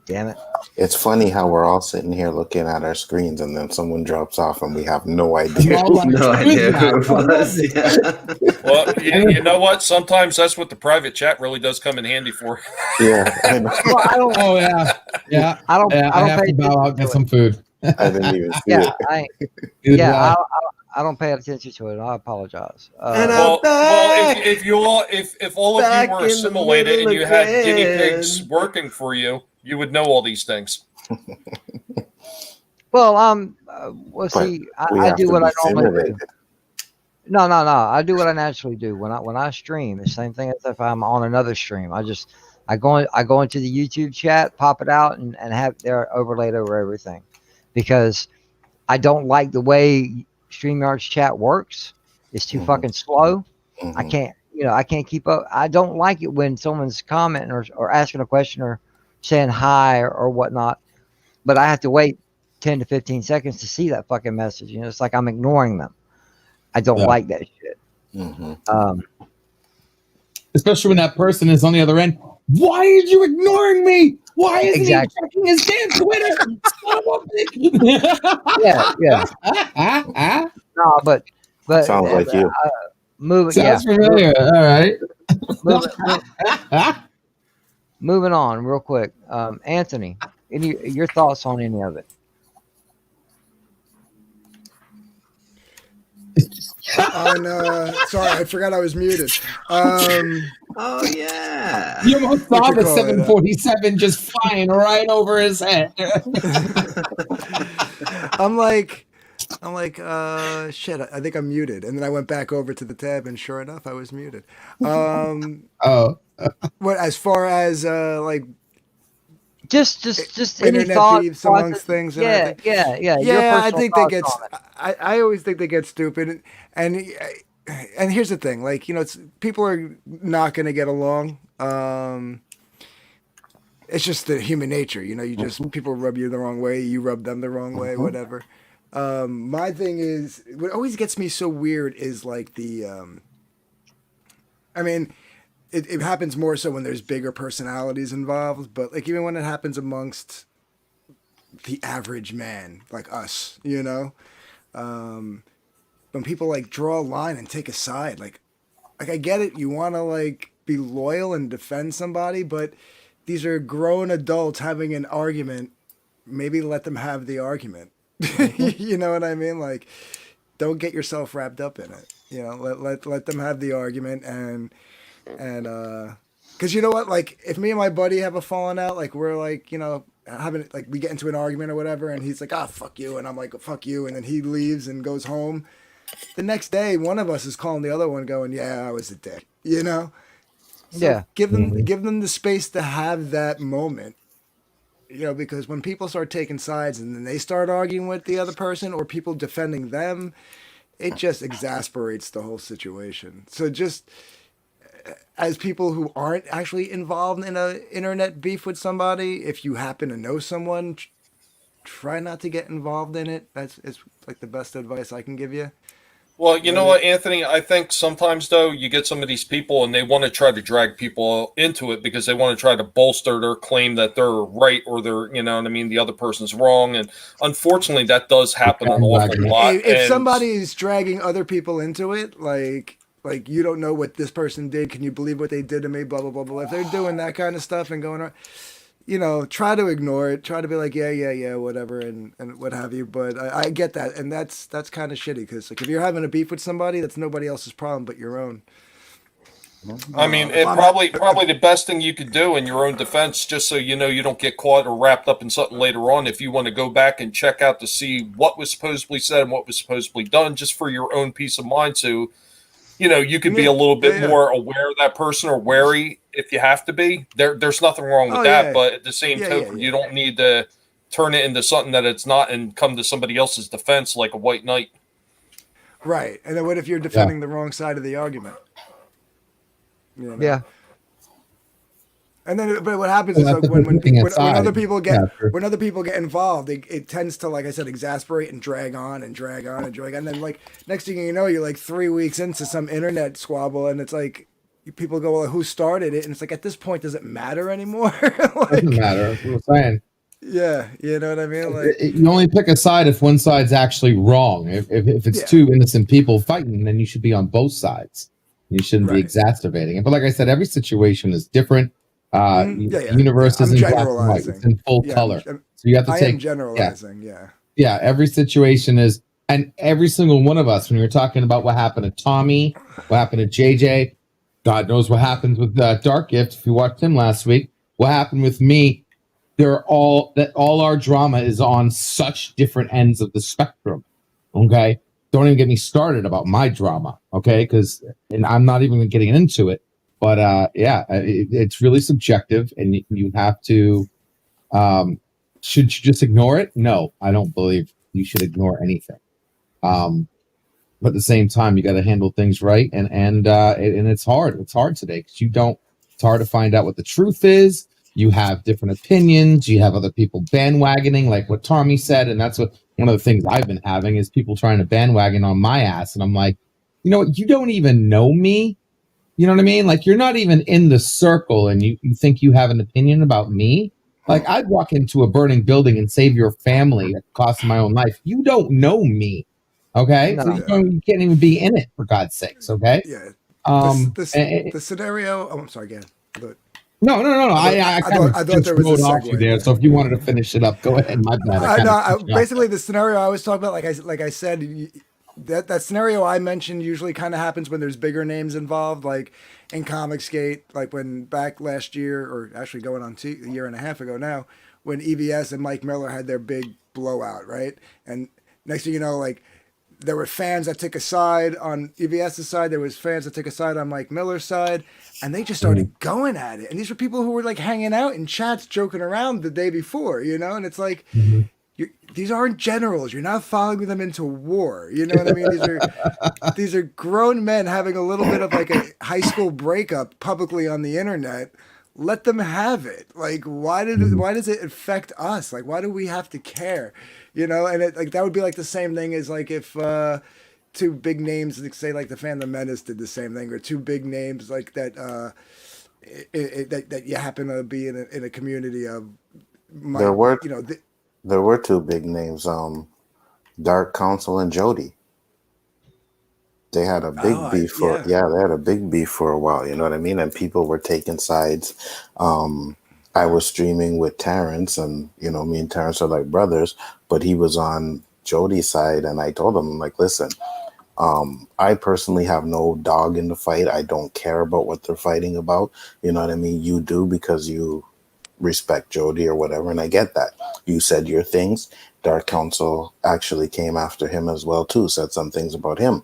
Damn it. It's funny how we're all sitting here looking at our screens and then someone drops off and we have no idea. No idea who it was. Yeah. Well, you know what? Sometimes that's what the private chat really does come in handy for. Yeah. Yeah. I don't have to bow out, get some food. I didn't even see it. I don't pay attention to it. I apologize. If all of you were assimilated and you had guinea pigs working for you, you would know all these things. Well, see, I do what I normally do. No. I do what I naturally do when I stream. The same thing as if I'm on another stream. I go into the YouTube chat, pop it out, and have it there overlaid over everything, because I don't like the way StreamYard's chat works. It's too fucking slow. I can't keep up. I don't like it when someone's commenting or asking a question or saying hi or whatnot, but I have to wait 10 to 15 seconds to see that fucking message. It's like I'm ignoring them. I don't like that shit. Especially when that person is on the other end. Why are you ignoring me? Why isn't he checking his damn Twitter? Yeah. No, but sounds like you. Sounds familiar. All right. Moving on real quick. Anthony, your thoughts on any of it? Sorry, I forgot I was muted. Oh yeah. You almost saw the 747 just flying right over his head. I'm like, shit, I think I'm muted. And then I went back over to the tab and sure enough, I was muted. What, as far as like just internet any thoughts beefs amongst things? Yeah. I think they get. I always think they get stupid, and here's the thing, like, people are not going to get along. It's just the human nature, you just people rub you the wrong way, you rub them the wrong way, whatever. My thing is, what always gets me so weird is like I mean, it happens more so when there's bigger personalities involved, but like even when it happens amongst the average man like us, when people like draw a line and take a side, like I get it, you want to like be loyal and defend somebody, but these are grown adults having an argument. Maybe let them have the argument. You know what I mean? Like, don't get yourself wrapped up in it. Let them have the argument and because you know what? Like, if me and my buddy have a falling out, like we're like, having like we get into an argument or whatever, and he's like, fuck you, and I'm like, fuck you, and then he leaves and goes home. The next day, one of us is calling the other one, going, yeah, I was a dick, So give them the space to have that moment. Because when people start taking sides and then they start arguing with the other person or people defending them, it just exasperates the whole situation. So just as people who aren't actually involved in a internet beef with somebody, if you happen to know someone, try not to get involved in it. That's like the best advice I can give you. Well, you know what, Anthony? I think sometimes, though, you get some of these people and they want to try to drag people into it because they want to try to bolster their claim that they're right or they're, you know what I mean, the other person's wrong. And unfortunately, that does happen an awful lot. If somebody is dragging other people into it, like you don't know what this person did, can you believe what they did to me, blah, blah, blah, blah. If they're doing that kind of stuff and going on, try to ignore it. Try to be like, yeah, whatever, and what have you. But I get that, and that's kind of shitty because like if you're having a beef with somebody, that's nobody else's problem but your own. I mean, probably the best thing you could do in your own defense, just so you know you don't get caught or wrapped up in something later on. If you want to go back and check out to see what was supposedly said and what was supposedly done, just for your own peace of mind, so you could be a little bit more aware of that person or wary if you have to be. There's nothing wrong with that, yeah. But at the same token, you don't need to turn it into something that it's not and come to somebody else's defense like a white knight. Right. And then what if you're defending the wrong side of the argument? Yeah. And then, but what happens is like when other people get involved, it tends to, like I said, exasperate and drag on and drag on and drag on. And then, like, next thing you know, you're like 3 weeks into some internet squabble, and it's like people go, "Well, who started it?" And it's like at this point, does it matter anymore? Doesn't matter. That's what I'm saying. Yeah, you know what I mean. Like, you only pick a side if one side's actually wrong. If it's two innocent people fighting, then you should be on both sides. You shouldn't be exacerbating it. But like I said, every situation is different. Universe is in black and white. It's in full color. So you have to take generalizing. Yeah. Every situation is, and every single one of us. When you're talking about what happened to Tommy, what happened to JJ, God knows what happens with Dark Gift. If you watched him last week, what happened with me? All our drama is on such different ends of the spectrum. Okay, don't even get me started about my drama. Okay, and I'm not even getting into it. But it's really subjective, and you have to. Should you just ignore it? No, I don't believe you should ignore anything. But at the same time, you got to handle things right, and it's hard. It's hard today because It's hard to find out what the truth is. You have different opinions. You have other people bandwagoning, like what Tommy said, and that's what one of the things I've been having is people trying to bandwagon on my ass, and I'm like, you know what? You don't even know me. You know what I mean? Like, you're not even in the circle and you think you have an opinion about me? Like, I'd walk into a burning building and save your family at the cost of my own life. You don't know me. Okay? No. So you can't even be in it, for God's sakes. Okay? Yeah. The scenario. Oh, I'm sorry, again. No. I thought there was a segue there. So if you wanted to finish it up, go ahead. My bad. Basically, the scenario I was talking about, like I said, that scenario I mentioned usually kind of happens when there's bigger names involved, like in Comicsgate, like when back last year, or actually going on a year and a half ago now, when EVS and Mike Miller had their big blowout, right? And next thing you know, like, there were fans that took a side on EVS's side. There was fans that took a side on Mike Miller's side, and they just started going at it. And these were people who were like hanging out in chats, joking around the day before, you know. And it's like, these aren't generals. You're not following them into war. You know what I mean? These are grown men having a little bit of like a high school breakup publicly on the internet. Let them have it. Like, why does it affect us? Like, why do we have to care? You know, and that would be like the same thing as like if two big names, like, say like the Phantom Menace did the same thing, or two big names like that that you happen to be in a community of. There were two big names, Dark Council and Jody. They had a big beef they had a big beef for a while, you know what I mean? And people were taking sides. I was streaming with Terrence, and me and Terrence are like brothers, but he was on Jody's side, and I told him, like, listen, I personally have no dog in the fight. I don't care about what they're fighting about. You know what I mean? You do because you respect Jody or whatever, and I get that. You said your things. Dark Council actually came after him as well too, said some things about him.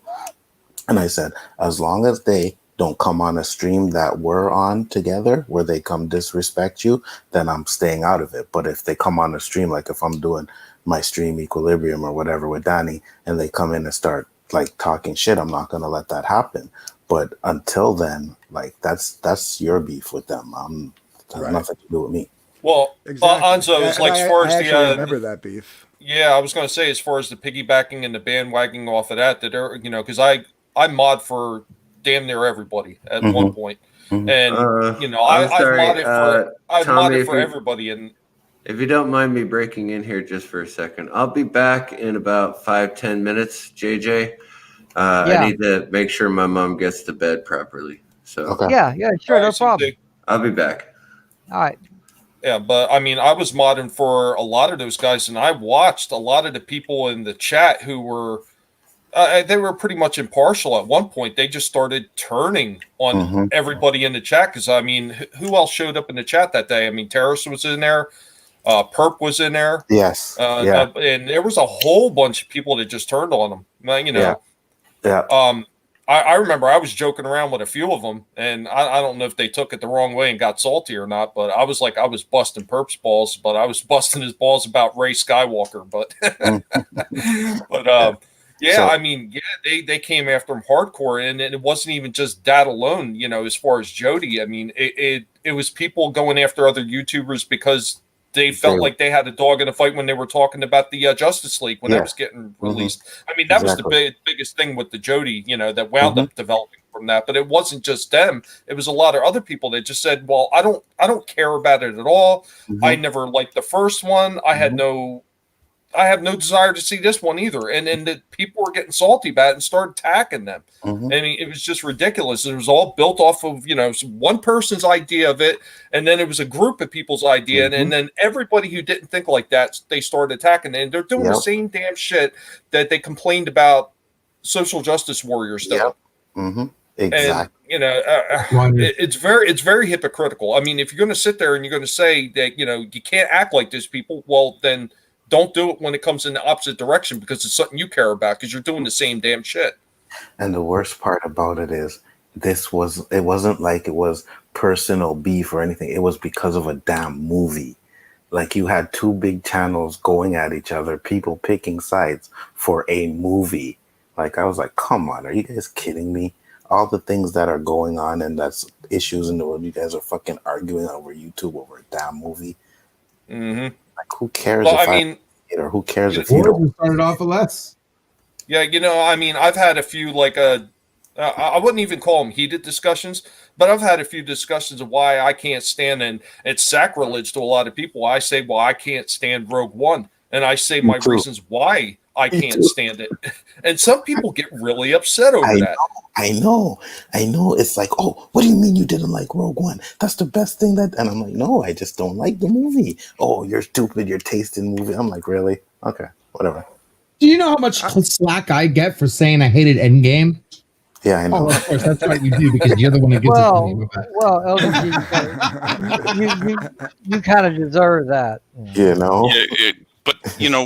And I said, as long as they don't come on a stream that we're on together where they come disrespect you, then I'm staying out of it. But if they come on a stream, like if I'm doing my stream Equilibrium or whatever with Danny and they come in and start like talking shit, I'm not going to let that happen. But until then, like that's your beef with them. Has nothing to do with me. Well, Exactly. Anzo is like as far as the remember that beef. Yeah, I was going to say as far as the piggybacking and the bandwagoning off of that because I mod for damn near everybody at one point, and I've modded for everybody. And if you don't mind me breaking in here just for a second, I'll be back in about 5-10 minutes, JJ. I need to make sure my mom gets to bed properly. So yeah, sure, no problem. I'll be back. All right. Yeah, but I mean, I was modding for a lot of those guys, and I watched a lot of the people in the chat who were they were pretty much impartial at one point. They just started turning on everybody in the chat because I mean, who else showed up in the chat that day? I mean, Terrace was in there, Perp was in there, yes, and there was a whole bunch of people that just turned on them. Yeah. I remember I was joking around with a few of them, and I don't know if they took it the wrong way and got salty or not, but I was busting Perp's balls, but I was busting his balls about Ray Skywalker. But, they came after him hardcore, and it wasn't even just that alone, as far as Jody. I mean, it was people going after other YouTubers because they felt like they had a dog in the fight when they were talking about the Justice League when that was getting released. I mean, that was the biggest thing with the Jody, that wound up developing from that. But it wasn't just them; it was a lot of other people that just said, "Well, I don't care about it at all. I never liked the first one. I have no desire to see this one either." And the people were getting salty about it and started attacking them. I mean, it was just ridiculous. It was all built off of, one person's idea of it. And then it was a group of people's idea. And then everybody who didn't think like that, they started attacking. And they're doing the same damn shit that they complained about social justice warriors doing. Exactly. And, it's very hypocritical. I mean, if you're going to sit there and you're going to say that, you can't act like these people, well, then don't do it when it comes in the opposite direction because it's something you care about because you're doing the same damn shit. And the worst part about it is it wasn't like it was personal beef or anything. It was because of a damn movie. Like you had two big channels going at each other, people picking sides for a movie. Like I was like, come on, are you guys kidding me? All the things that are going on and that's issues in the world, you guys are fucking arguing over YouTube over a damn movie. Mm-hmm. Like, who cares or who cares if you don't? Started off with less. Yeah, I mean, I've had a few I wouldn't even call them heated discussions, but I've had a few discussions of why I can't stand, and it's sacrilege to a lot of people. I say, well, I can't stand Rogue One, and I say my reasons why I can't stand it. And some people get really upset over that. I know. It's like, oh, what do you mean you didn't like Rogue One? That's the best thing and I'm like, no, I just don't like the movie. Oh, you're stupid. Your taste in movie. I'm like, really? Okay, whatever. Do you know how much slack I get for saying I hated Endgame? Yeah, I know. Oh, of course, that's right, you do because you're the one that gives it to me. Well, LDG, you kind of deserve that. But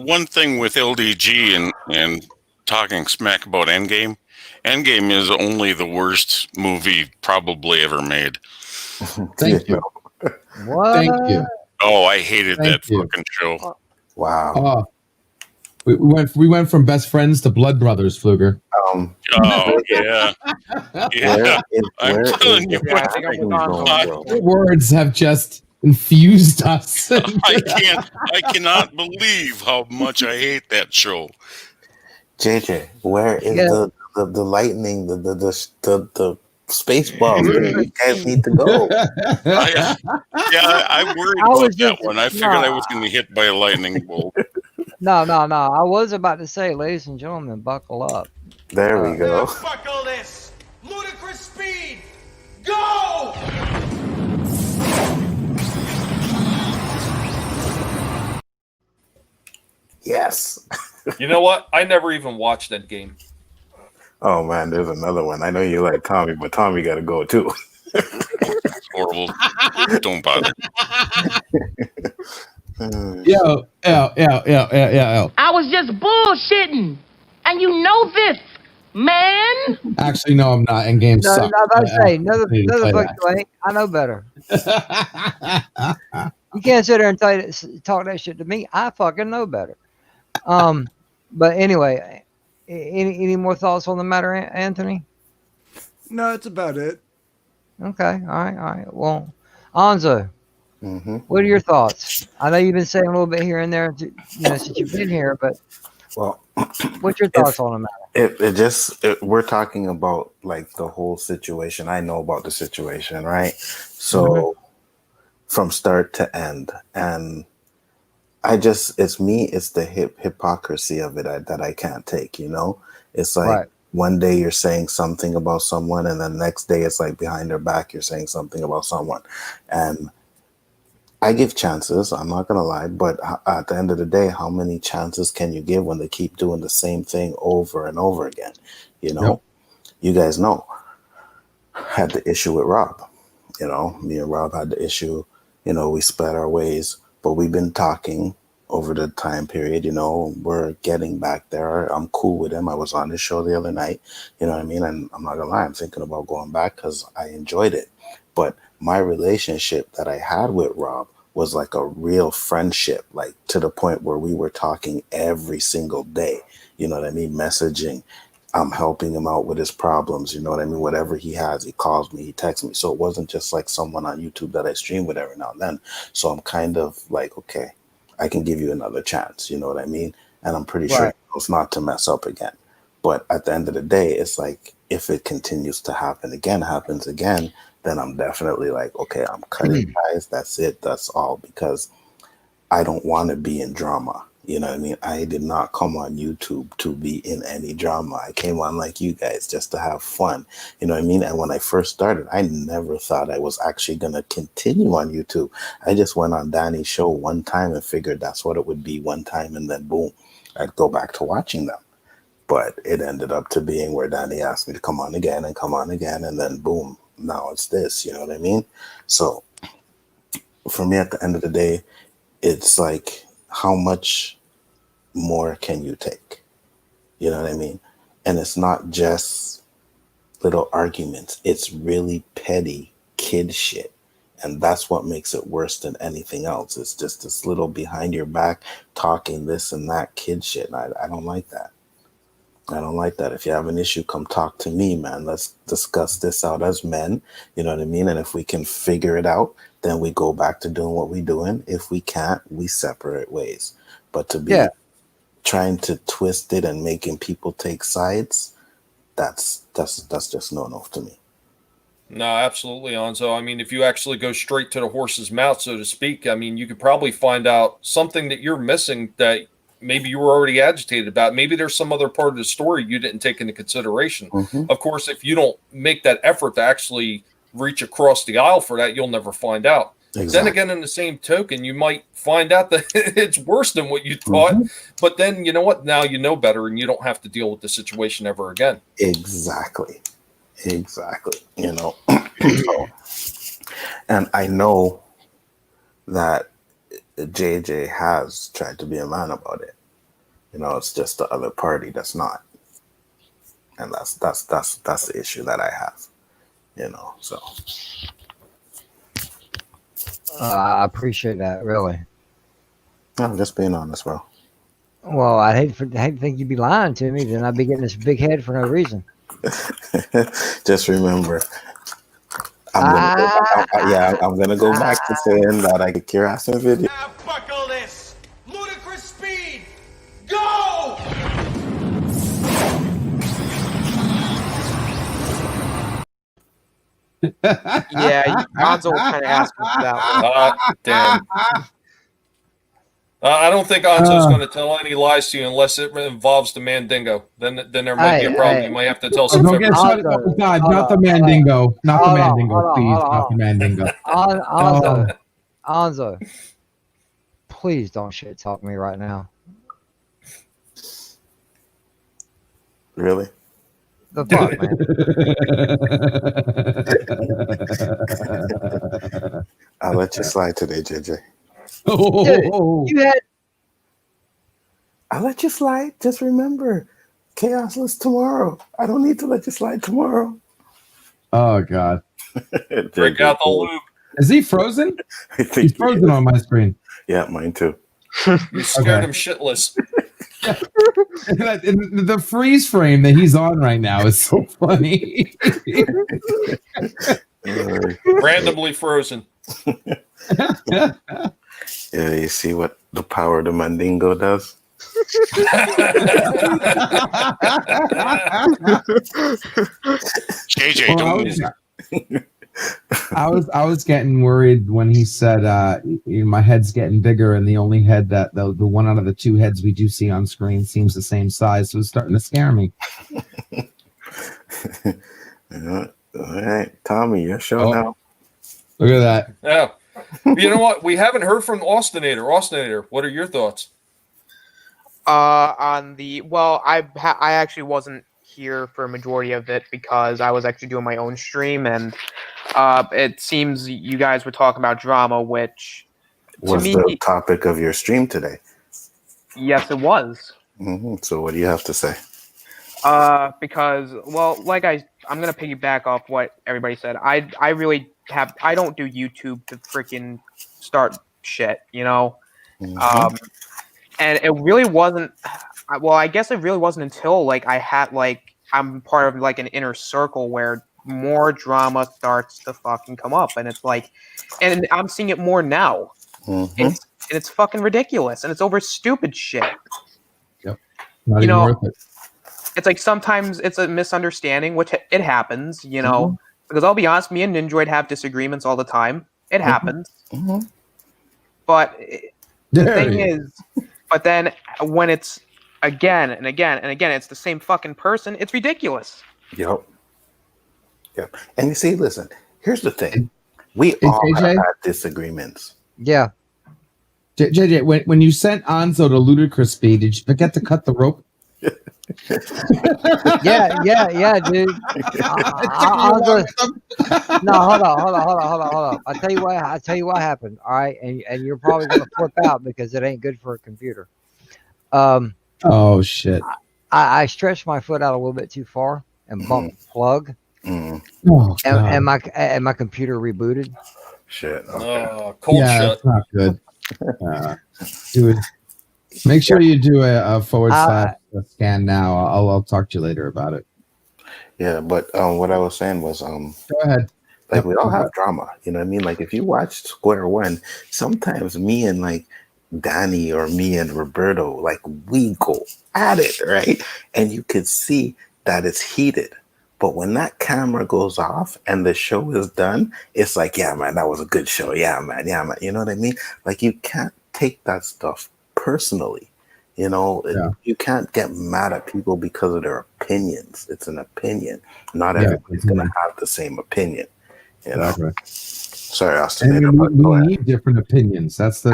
one thing with LDG and talking smack about Endgame is only the worst movie probably ever made. Thank you. What? Thank you. Oh, I hated that fucking show. Wow. We went from best friends to blood brothers, Fluger. Oh yeah. I'm telling you, words have just infused us. I cannot believe how much I hate that show. JJ, where is the lightning, the space ball? You guys need to go. I worried about that one. I figured I was going to be hit by a lightning bolt. No. I was about to say, ladies and gentlemen, buckle up. There we go. Buckle this. Ludicrous speed. Go! Yes. You know what? I never even watched that game. Oh man, there's another one. I know you like Tommy, but Tommy got to go too. It's horrible. Don't bother. Yo. I was just bullshitting, and you know this. Man! Actually, no, I'm not. And games No, suck. I was about to say, another need to play fuck that. you ain't. I know better. You can't sit there and talk that shit to me. I fucking know better. But anyway, any more thoughts on the matter, Anthony? No, that's about it. Okay, all right. Well, Anzo, what are your thoughts? I know you've been saying a little bit here and there, since you've been here, but Well, what's your thoughts on the matter? We're talking about like the whole situation. I know about the situation, right? So from start to end, and it's the hypocrisy of it that I can't take. It's like one day you're saying something about someone, and then the next day it's like behind their back you're saying something about someone, and I give chances, I'm not going to lie, but at the end of the day, how many chances can you give when they keep doing the same thing over and over again? You guys know, had the issue with Rob. Me and Rob had the issue, we split our ways, but we've been talking over the time period, we're getting back there. I'm cool with him. I was on his show the other night, you know what I mean? And I'm not going to lie, I'm thinking about going back because I enjoyed it. But my relationship that I had with Rob was like a real friendship, like to the point where we were talking every single day. You know what I mean? Messaging. I'm helping him out with his problems. You know what I mean? Whatever he has, he calls me, he texts me. So it wasn't just like someone on YouTube that I stream with every now and then. So I'm kind of like, okay, I can give you another chance. You know what I mean? And I'm pretty sure it's not to mess up again. But at the end of the day, it's like, if it continues to happens again, then I'm definitely like, okay, I'm cutting ties. That's it. That's all, because I don't want to be in drama. You know what I mean? I did not come on YouTube to be in any drama. I came on like you guys just to have fun. You know what I mean? And when I first started, I never thought I was actually going to continue on YouTube. I just went on Danny's show one time and figured that's what it would be one time. And then boom, I'd go back to watching them. But it ended up to being where Danny asked me to come on again. And then boom, now it's this, you know what I mean? So for me, at the end of the day, it's like, how much more can you take? You know what I mean? And it's not just little arguments. It's really petty kid shit. And that's what makes it worse than anything else. It's just this little behind your back talking this and that kid shit. And I don't like that. I don't like that. If you have an issue, come talk to me, man. Let's discuss this out as men. You know what I mean? And if we can figure it out, then we go back to doing what we're doing. If we can't, we separate ways. But to be trying to twist it and making people take sides, that's just no to me. No, absolutely, Anzo. I mean, if you actually go straight to the horse's mouth, so to speak, I mean, you could probably find out something that you're missing that maybe you were already agitated about. Maybe there's some other part of the story you didn't take into consideration. Of course, if you don't make that effort to actually reach across the aisle for that, you'll never find out. Exactly. Then again, in the same token, you might find out that it's worse than what you thought. But then, you know what? Now you know better, and you don't have to deal with the situation ever again. Exactly. You know, and I know that JJ has tried to be a man about it. You know, it's just the other party that's not, and that's the issue that I have. You know, so I appreciate that, really. I'm just being honest, bro. Well, I hate to think you'd be lying to me. Then I'd be getting this big head for no reason. Just remember, I'm gonna go back to saying that I could cure ass in video. Now buckle this. Ludicrous speed. Go! Yeah, Gonzo was kind of asking for that one. Damn. I don't think Anzo's going to tell any lies to you unless it involves the Mandingo. Then there might be a problem. You might have to tell some. God, not the Mandingo. Not the Mandingo, please. Not the Mandingo. Anzo, please don't shit talk me right now. Really? The fuck, man. I'll let you slide today, JJ. Dude, you had. I'll let you slide. Just remember, chaosless tomorrow. I don't need to let you slide tomorrow. Oh God. Break out the lube. Is he frozen? I think He's frozen on my screen. Yeah, mine too. You scared him shitless. The freeze frame that he's on right now is so funny. Randomly frozen. Yeah, you see what the power of the Mandingo does? JJ, I was getting worried when he said my head's getting bigger, and the only head that the one out of the two heads we do see on screen seems the same size, so it's starting to scare me. All right, Tommy, your show now. Look at that. Yeah. You know what? We haven't heard from Austinator. Austinator, what are your thoughts? On the I actually wasn't here for a majority of it because I was actually doing my own stream, and it seems you guys were talking about drama, which was the topic of your stream today. Yes, it was. Mm-hmm. So what do you have to say? Because I'm gonna piggyback off what everybody said. I don't do YouTube to freaking start shit, you know. Mm-hmm. And it really wasn't. Well, I guess it really wasn't until I'm part of like an inner circle where more drama starts to fucking come up, and it's like, and I'm seeing it more now. Mm-hmm. It's fucking ridiculous, and it's over stupid shit. Yep. Not even worth it. It's like sometimes it's a misunderstanding, which it happens, you know. Because I'll be honest, me and Ninjoid have disagreements all the time. It happens. Mm-hmm. But the thing is, but then when it's again and again and again, it's the same fucking person. It's ridiculous. Yep. And you see, listen, here's the thing. We all have had disagreements. Yeah. JJ, when you sent Anzo to ludicrous speed, did you forget to cut the rope? yeah, dude. No, hold on. I'll tell you what happened. All right, and you're probably gonna flip out because it ain't good for a computer. Oh shit! I stretched my foot out a little bit too far and bumped the plug, Oh, and my computer rebooted. Shit. Cold shut. That's not good. Dude, make sure you do a / scan now. I'll talk to you later about it. Yeah, but what I was saying was go ahead. Like we all have drama, you know what I mean? Like if you watch Square One, sometimes me and like Danny or me and Roberto, like we go at it, right? And you could see that it's heated. But when that camera goes off and the show is done, it's like, yeah, man, that was a good show. Yeah, man. You know what I mean? Like you can't take that stuff personally. You know, you can't get mad at people because of their opinions. It's an opinion. Not everybody's going to have the same opinion. You know? Exactly. Sorry, Austin. We need different opinions. That's the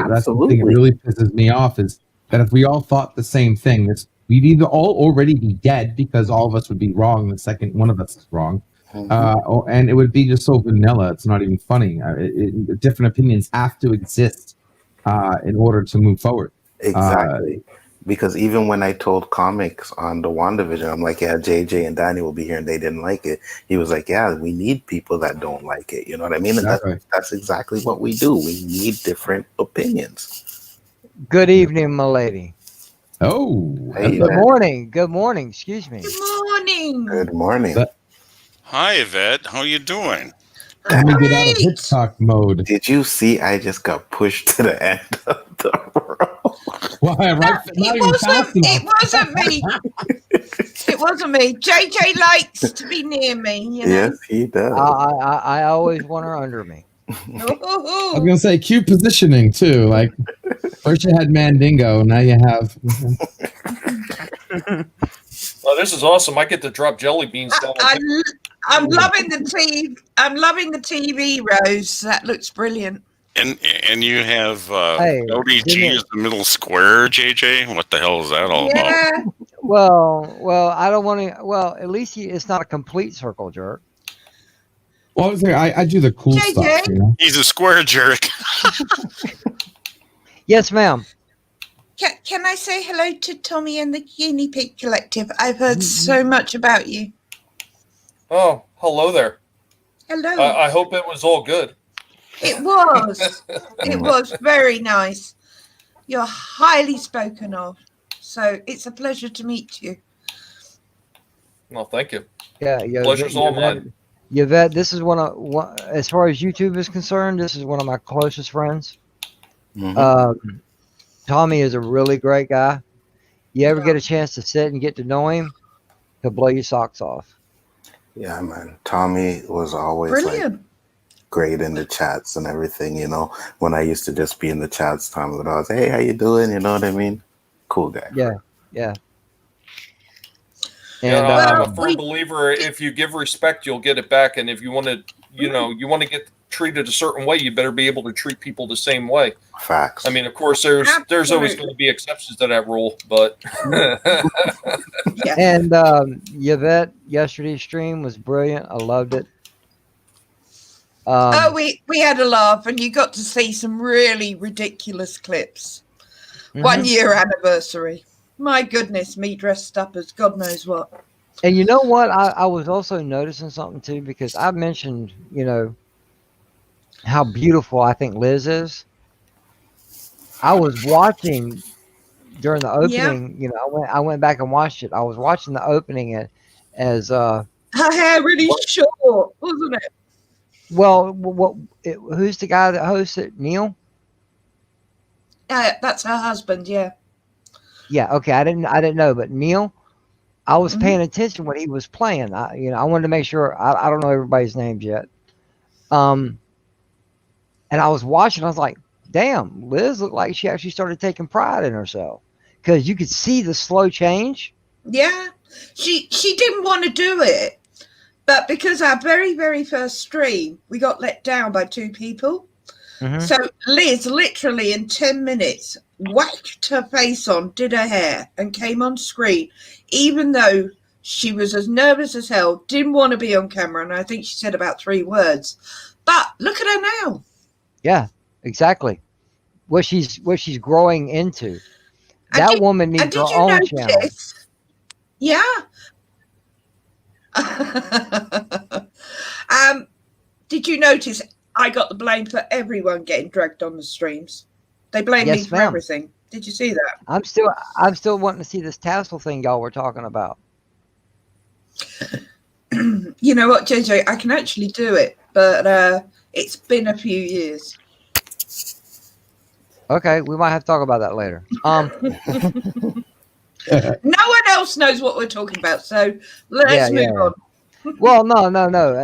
thing that really pisses me off is that if we all thought the same thing, we'd either all already be dead because all of us would be wrong the second one of us is wrong. And it would be just so vanilla. It's not even funny. Different opinions have to exist in order to move forward. Exactly. Because even when I told comics on the WandaVision, I'm like, yeah, JJ and Danny will be here, and they didn't like it. He was like, yeah, we need people that don't like it. You know what I mean? And that's exactly what we do. We need different opinions. Good evening, my lady. Oh, hey, good morning. Good morning. Excuse me. Good morning. Good morning. Hi, Yvette. How you doing? Let me get out of Hitchcock mode. Did you see I just got pushed to the end of the row? Why, it wasn't me. It wasn't me. JJ likes to be near me. You know? Yes, he does. I always want her under me. I was gonna say cute positioning too. Like first you had Mandingo, now you have. Well, this is awesome. I get to drop jelly beans. I'm loving the TV. I'm loving the TV, Rose. That looks brilliant. And you have LDG as the middle square, JJ. What the hell is that all about? Well, I don't want to. Well, at least it's not a complete circle jerk. Well, I do the cool JJ? stuff. You know? He's a square jerk. Yes, ma'am. Can I say hello to Tommy and the Guinea Pig Collective? I've heard so much about you. Oh, hello there. Hello. I hope it was all good. It was. It was very nice. You're highly spoken of. So it's a pleasure to meet you. Well, thank you. Yeah, Pleasure's all mine. Yvette, this is as far as YouTube is concerned, this is one of my closest friends. Tommy is a really great guy. You ever get a chance to sit and get to know him, he'll blow your socks off. Yeah, man. Tommy was always brilliant. Great in the chats and everything, when I used to just be in the chats, Tommy would always, hey, how you doing? You know what I mean? Cool guy. Yeah. And I'm a firm believer, if you give respect, you'll get it back. And if you want to, you want to get treated a certain way, you better be able to treat people the same way. Facts. I mean, of course, there's always going to be exceptions to that rule, but. And Yvette, yesterday's stream was brilliant. I loved it. We had a laugh, and you got to see some really ridiculous clips. 1 year anniversary. My goodness, me dressed up as God knows what. And you know what? I was also noticing something too, because I mentioned, how beautiful I think Liz is. I was watching during the opening, I went back and watched it. I was watching the opening as her hair really short, wasn't it? Well, who's the guy that hosts it? Neil? That's her husband, yeah. Yeah, okay. I didn't know, but Neil, I was paying attention when he was playing. I wanted to make sure. I don't know everybody's names yet. And I was watching. I was like, "Damn, Liz looked like she actually started taking pride in herself," because you could see the slow change. Yeah, she didn't want to do it, but because our very, very first stream, we got let down by 2 people. So Liz literally in 10 minutes whacked her face on, did her hair, and came on screen, even though she was as nervous as hell, didn't want to be on camera, and I think she said about 3 words. But look at her now. Yeah, exactly. What she's growing into. That woman needs her own channel. Yeah. Did you notice I got the blame for everyone getting dragged on the streams? They blame me for everything. Did you see that? I'm still wanting to see this tassel thing y'all were talking about. You know what, JJ? I can actually do it, but it's been a few years. Okay, we might have to talk about that later. No one else knows what we're talking about, so let's move on. Well, no.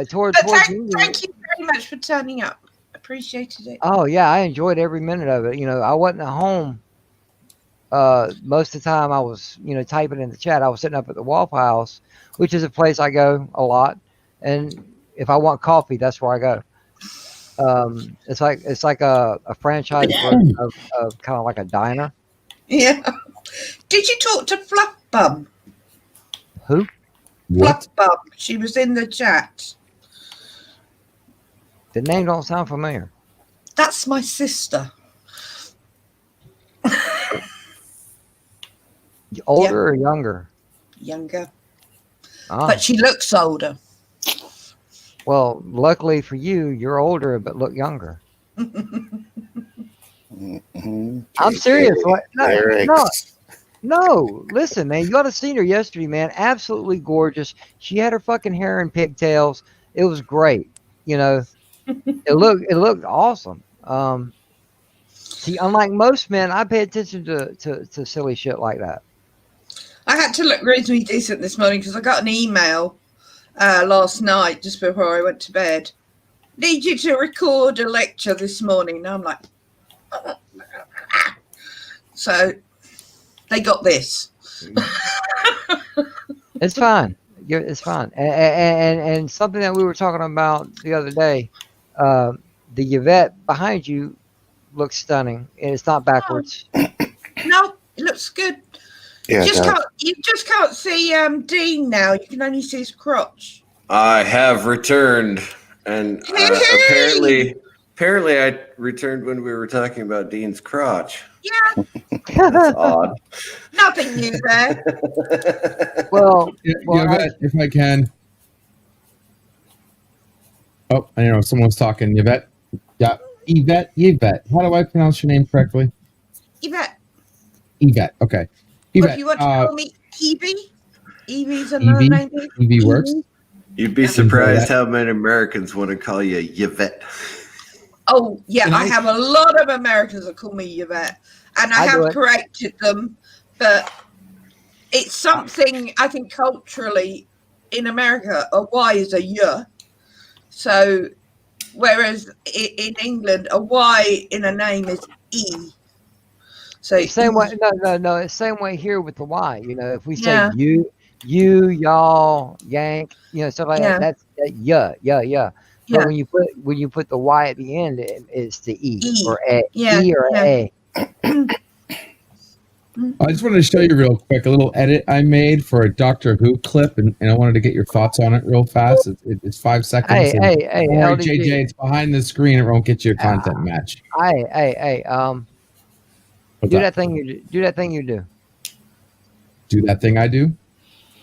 Thank you very much for turning up. Appreciated it. Oh yeah, I enjoyed every minute of it. I wasn't at home. Most of the time I was, typing in the chat. I was sitting up at the Waffle House, which is a place I go a lot. And if I want coffee, that's where I go. It's like a franchise version of kind of like a diner. Yeah. Did you talk to Fluff Bum? Who? Fluff Bum. She was in the chat. The name don't sound familiar. That's my sister. Older or younger? Younger. Oh. But she looks older. Well, luckily for you, you're older but look younger. I'm serious. No. Listen, man, you ought to seen her yesterday, man. Absolutely gorgeous. She had her fucking hair in pigtails. It was great. It looked awesome. See, unlike most men, I pay attention to silly shit like that. I had to look reasonably decent this morning because I got an email last night just before I went to bed. Need you to record a lecture this morning. And I'm like, so they got this. It's fine. It's fine. And something that we were talking about the other day, the Yvette behind you looks stunning, and it's not backwards. No, it looks good. Yeah, you just can't see Dean now. You can only see his crotch. I have returned, and apparently I returned when we were talking about Dean's crotch. Yeah. That's odd. Nothing new there. Well, Yvette, if I can. Oh, I don't know if someone was talking. Yvette. Yeah, Yvette. How do I pronounce your name correctly? Yvette. Yvette. Okay. Well, Yvette. if you want to call me Evie, Evie's another Evie. name. Evie works. You'd be surprised how many Americans want to call you Yvette. Oh, yeah, I have a lot of Americans that call me Yvette, and I have corrected them, but it's something, I think, culturally, in America, a Y is a Y. So, whereas in England, a Y in a name is E. So same way. No. It's same way here with the Y. You know, if we say Yeah. you, y'all, yank, you know, stuff like that. That's yeah. But Yeah. when you put the Y at the end, it's the E or A. Yeah, E or A. I just wanted to show you real quick a little edit I made for a Doctor Who clip, and I wanted to get your thoughts on it real fast. It's 5 seconds. Hey, don't worry, LDG. JJ, it's behind the screen. It won't get you a content match. Hey. Do that thing you do. Do that thing you do. Do that thing I do.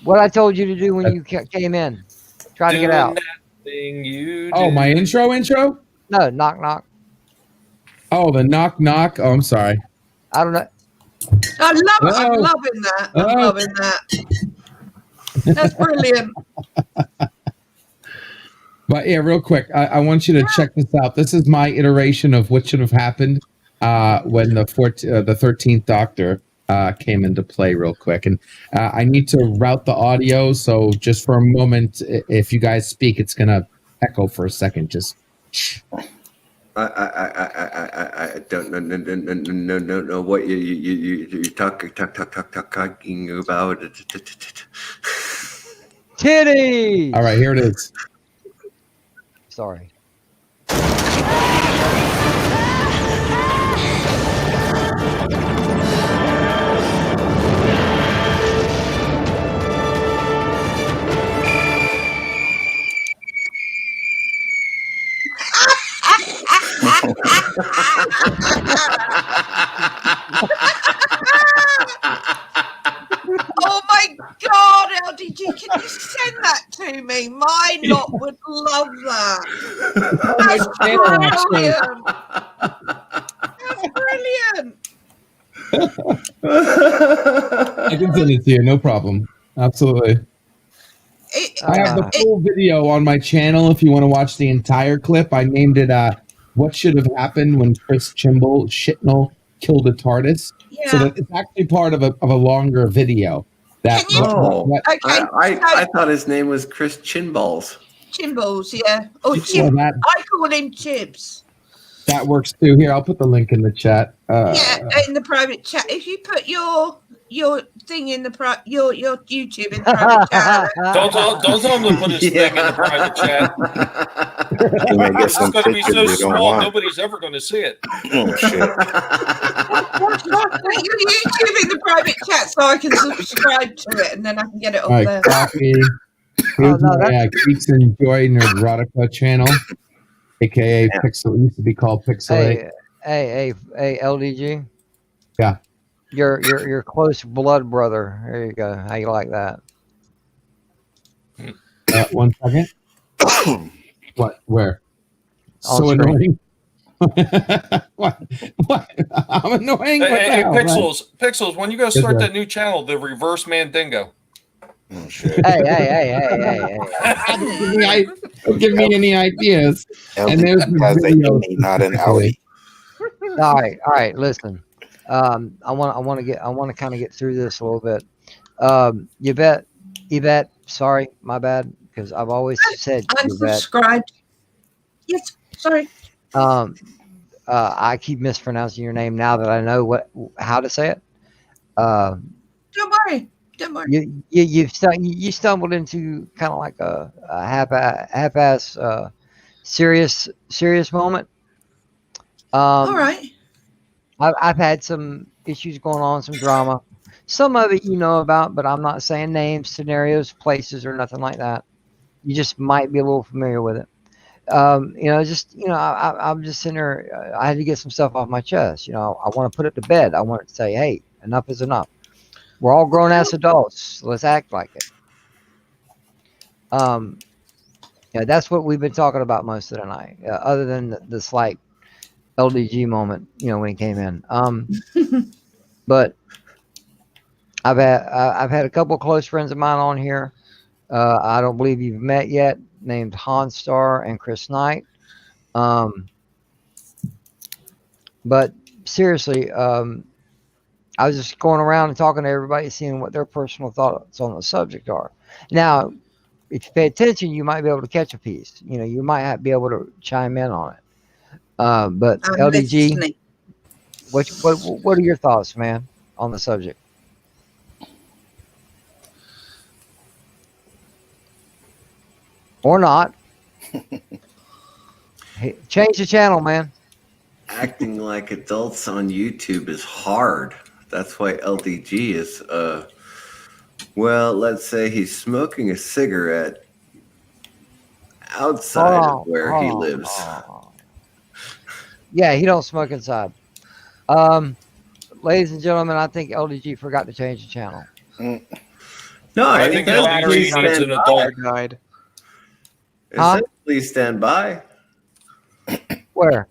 What I told you to do when you came in. Try to get out. Thing you Oh, do. my intro? No, knock. Oh, the knock. Oh, I'm sorry. I don't know. I love it. I'm Oh. loving that. I'm Oh. loving that. That's brilliant. But yeah, real quick, I want you to check this out. This is my iteration of what should have happened when the 13th Doctor came into play real quick. And I need to route the audio. So just for a moment, if you guys speak, it's going to echo for a second. Just I don't know what you're talking about. Titties. All right, here it is. Sorry. Oh my God, LDG, can you send that to me? My lot would love that. That's brilliant. That's brilliant. I can send it to you, no problem. Absolutely. I have the full video on my channel if you want to watch the entire clip. I named it What Should Have Happened When Chris Chibnall Killed a TARDIS. Yeah. So that it's actually part of a longer video. That I thought his name was Chris Chinballs. Chimballs, yeah. Oh, Well, that- I call him Chibs. That works too. Here, I'll put the link in the chat. Yeah, in the private chat. If you put your thing in the your YouTube in the private chat. Don't tell him to put his thing in the private chat. You may get It's some going to be pictures so you don't small, want. nobody's ever going to see it. Oh shit! Put your YouTube in the private chat so I can subscribe to it and then I can get it up All right, there. copy. Here's my Geeks Enjoy Nerdotica channel, aka Pixel. It used to be called Pixelate. Hey, LDG. Yeah. Your close blood brother. There you go. How you like that? 1 second. What? Where? On So screen. annoying. What? I'm annoying. What the Hey, hell, man? Pixels, when you go start that new channel, the Reverse Mandingo. Oh shit! Hey. Don't give me any ideas. And there's the has a video. E, not an Audi. All right. Listen, I want to kind of get through this a little bit. Yvette. Sorry, my bad, because I've always said Yvette. Unsubscribed. Yes, sorry. I keep mispronouncing your name now that I know how to say it. Don't worry. You stumbled into kind of like a half-ass serious moment. All right. I've had some issues going on, some drama. Some of it you know about, but I'm not saying names, scenarios, places, or nothing like that. You just might be a little familiar with it. I'm just sitting there. I had to get some stuff off my chest. I want to put it to bed. I want to say, hey, enough is enough. We're all grown ass adults. Let's act like it. That's what we've been talking about most of the night, other than the slight LDG moment, when he came in. But I've had a couple of close friends of mine on here. I don't believe you've met yet, named Han Star and Chris Knight. But seriously, I was just going around and talking to everybody, seeing what their personal thoughts on the subject are. Now, if you pay attention, you might be able to catch a piece. You might be able to chime in on it. But I'm LDG, listening. what are your thoughts, man, on the subject? Or not? Hey, change the channel, man. Acting like adults on YouTube is hard. That's why LDG is, well, let's say he's smoking a cigarette outside of where he lives. Yeah, he don't smoke inside. Ladies and gentlemen, I think LDG forgot to change the channel. No, I think LDG needs an adult guide. It says, please stand by. Where?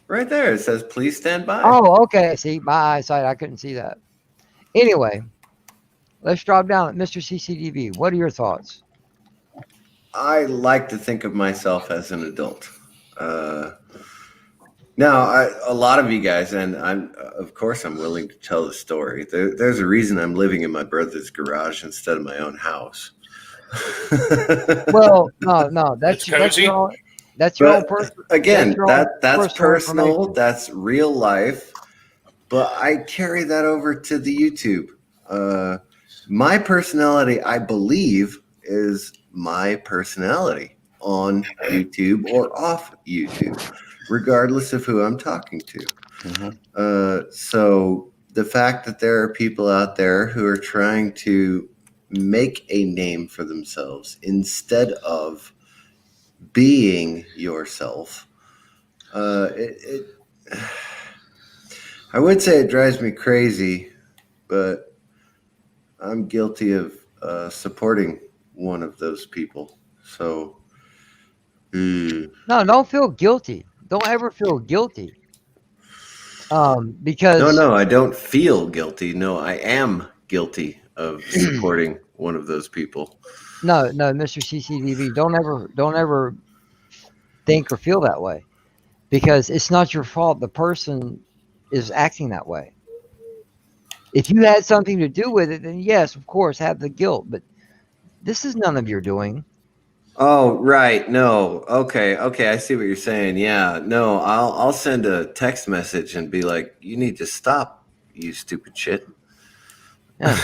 Right there. It says, please stand by. Oh, okay. See, my eyesight, I couldn't see that. Anyway, let's drop down at Mr. CCDV. What are your thoughts? I like to think of myself as an adult. Now, a lot of you guys, and of course, I'm willing to tell the story. There's a reason I'm living in my brother's garage instead of my own house. Well, no, that's your own personal. Again, that's personal. That's real life. But I carry that over to the YouTube. My personality, I believe, is my personality on YouTube or off YouTube, regardless of who I'm talking to. Mm-hmm. So the fact that there are people out there who are trying to make a name for themselves instead of being yourself, I would say it drives me crazy, but I'm guilty of supporting one of those people. So No, don't feel guilty. Don't ever feel guilty. Because no, I don't feel guilty. No, I am guilty of supporting one of those people. No, Mr. CCDV, don't ever think or feel that way, because it's not your fault. The person is acting that way. If you had something to do with it, then yes, of course, have the guilt. But this is none of your doing. Oh, right. No. Okay. I see what you're saying. Yeah. No, I'll send a text message and be like, you need to stop, you stupid shit. Yeah.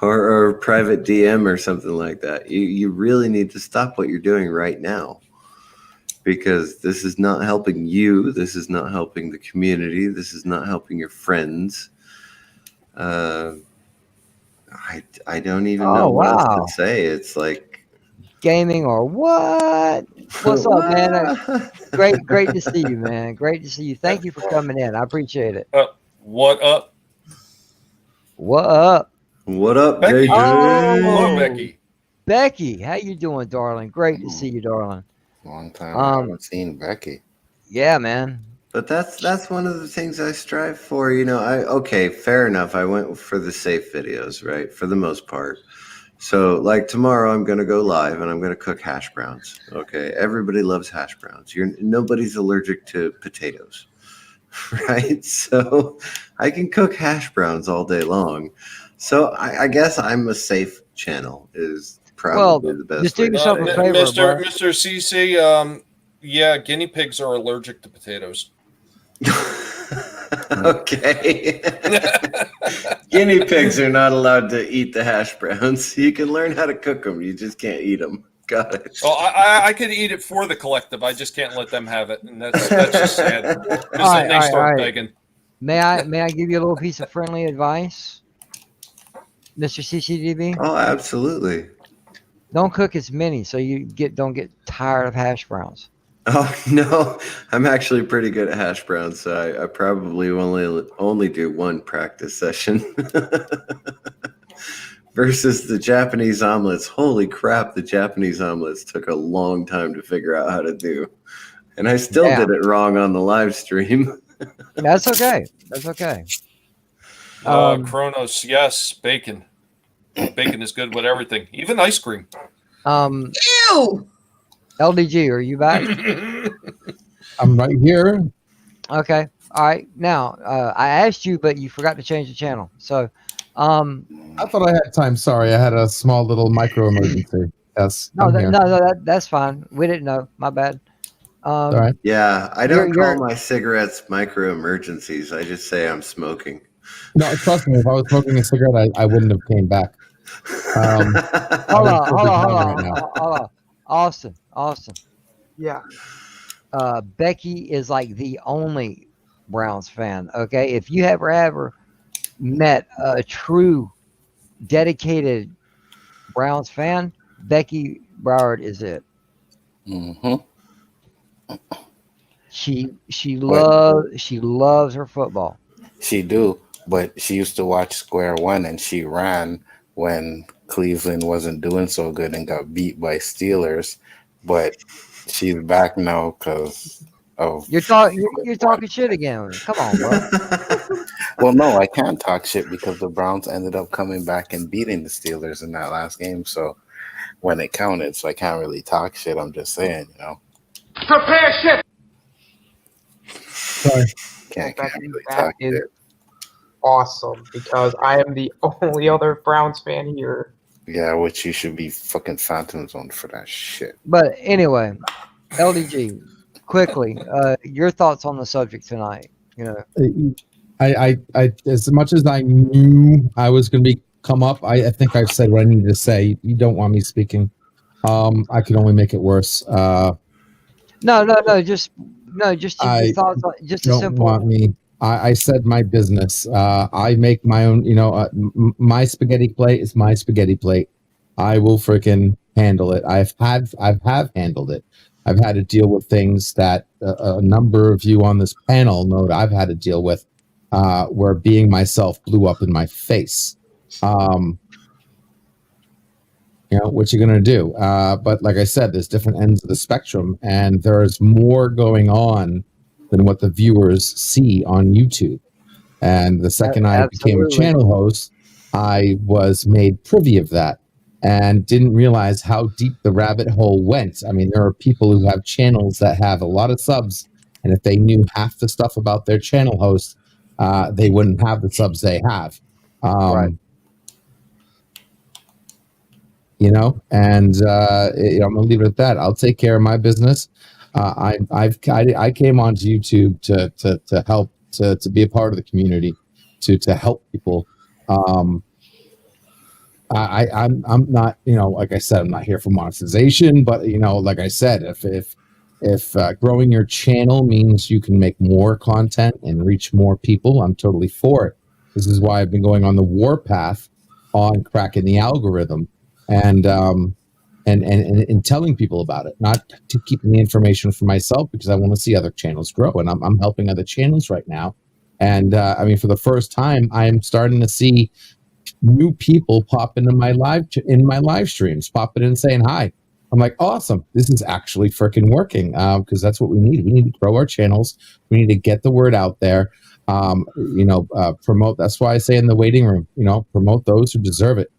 or private DM or something like that. You really need to stop what you're doing right now, because this is not helping you. This is not helping the community. This is not helping your friends. I don't even know what else to say. It's like gaming or what? What's up, man? Great to see you, man. Great to see you. Thank you for coming in. I appreciate it. What up? What up? What up, Becky? Hello, Becky. Becky, how you doing, darling? Great to see you, darling. Long time I haven't seen Becky. Yeah, man. But that's one of the things I strive for. Okay, fair enough. I went for the safe videos, right? For the most part. So, like tomorrow, I'm going to go live and I'm going to cook hash browns. Okay, everybody loves hash browns. Nobody's allergic to potatoes, right? So, I can cook hash browns all day long. So, I guess I'm a safe channel. Is probably the best. Just do yourself a favor, Mr. CC. Yeah, guinea pigs are allergic to potatoes. Okay. Guinea pigs are not allowed to eat the hash browns. You can learn how to cook them. You just can't eat them. Got it. Oh, I could eat it for the collective. I just can't let them have it, and that's just sad. Because then they start begging. May I give you a little piece of friendly advice, Mr. CCDB? Oh, absolutely. Don't cook as many so you don't get tired of hash browns. Oh no, I'm actually pretty good at hash browns, so I probably only do one practice session. Versus the Japanese omelets. Holy crap, the Japanese omelets took a long time to figure out how to do. And I still did it wrong on the live stream. That's okay. That's okay. Kronos, yes, bacon. Bacon is good with everything, even ice cream. Ew! LDG, are you back? I'm right here. Okay. All right. Now, I asked you, but you forgot to change the channel. So, I thought I had time. Sorry, I had a small little micro emergency. Yes, that's fine. We didn't know. My bad. All right. Yeah, I don't call my cigarettes micro emergencies. I just say I'm smoking. No, trust me. If I was smoking a cigarette, I wouldn't have came back. Hold on. Austin. Yeah. Becky is like the only Browns fan. Okay, if you have ever met a true dedicated Browns fan, Becky Broward is it. Mm-hmm. She loves her football. She do, but she used to watch Square One, and she ran when Cleveland wasn't doing so good and got beat by Steelers. But she's back now because of you're talking shit again. Come on, bro. Well, no, I can't talk shit because the Browns ended up coming back and beating the Steelers in that last game. So when it counted, so I can't really talk shit. I'm just saying, Prepare shit. Sorry. Can't really That talk is shit. awesome because I am the only other Browns fan here. Yeah, which you should be fucking Phantom Zone for that shit. But anyway, LDG, quickly, your thoughts on the subject tonight. I as much as I knew I was going to come up, I think I've said what I needed to say. You don't want me speaking. I can only make it worse. No, just your thoughts. Just don't a simple. Want me. I said my business. I make my own. My spaghetti plate is my spaghetti plate. I will freaking handle it. I've handled it. I've had to deal with things that a number of you on this panel know that I've had to deal with, where being myself blew up in my face. What you're going to do. But like I said, there's different ends of the spectrum, and there's more going on than what the viewers see on YouTube. And the second I became a channel host, I was made privy of that and didn't realize how deep the rabbit hole went. I mean, there are people who have channels that have a lot of subs, and if they knew half the stuff about their channel host, they wouldn't have the subs they have. Right. And I'm gonna leave it at that. I'll take care of my business. I came onto YouTube to help to be a part of the community, to help people. I'm not, like I said, I'm not here for monetization, but like I said, if growing your channel means you can make more content and reach more people, I'm totally for it. This is why I've been going on the warpath on cracking the algorithm and telling people about it, not to keeping the information for myself, because I want to see other channels grow, and I'm helping other channels right now. And for the first time, I'm starting to see new people pop into my live streams, popping in and saying hi. I'm like, awesome, this is actually freaking working, because that's what we need. We need to grow our channels. We need to get the word out there. Promote. That's why I say in the waiting room, promote those who deserve it.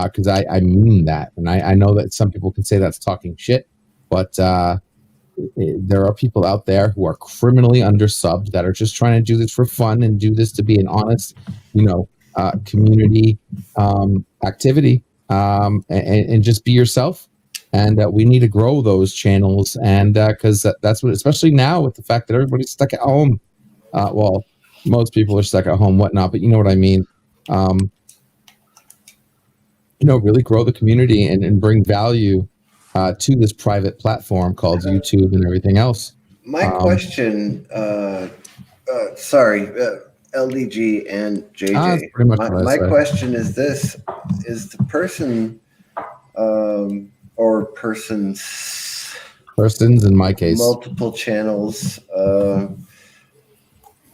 Because I mean that. And I know that some people can say that's talking shit, but there are people out there who are criminally undersubbed that are just trying to do this for fun and do this to be an honest, community activity, and just be yourself. And we need to grow those channels. And because that's what, especially now with the fact that everybody's stuck at home. Well, most people are stuck at home, whatnot, but you know what I mean. Really grow the community and bring value to this private platform called YouTube and everything else. My question, sorry, LDG and JJ. My question is this: is the person or persons in my case, multiple channels,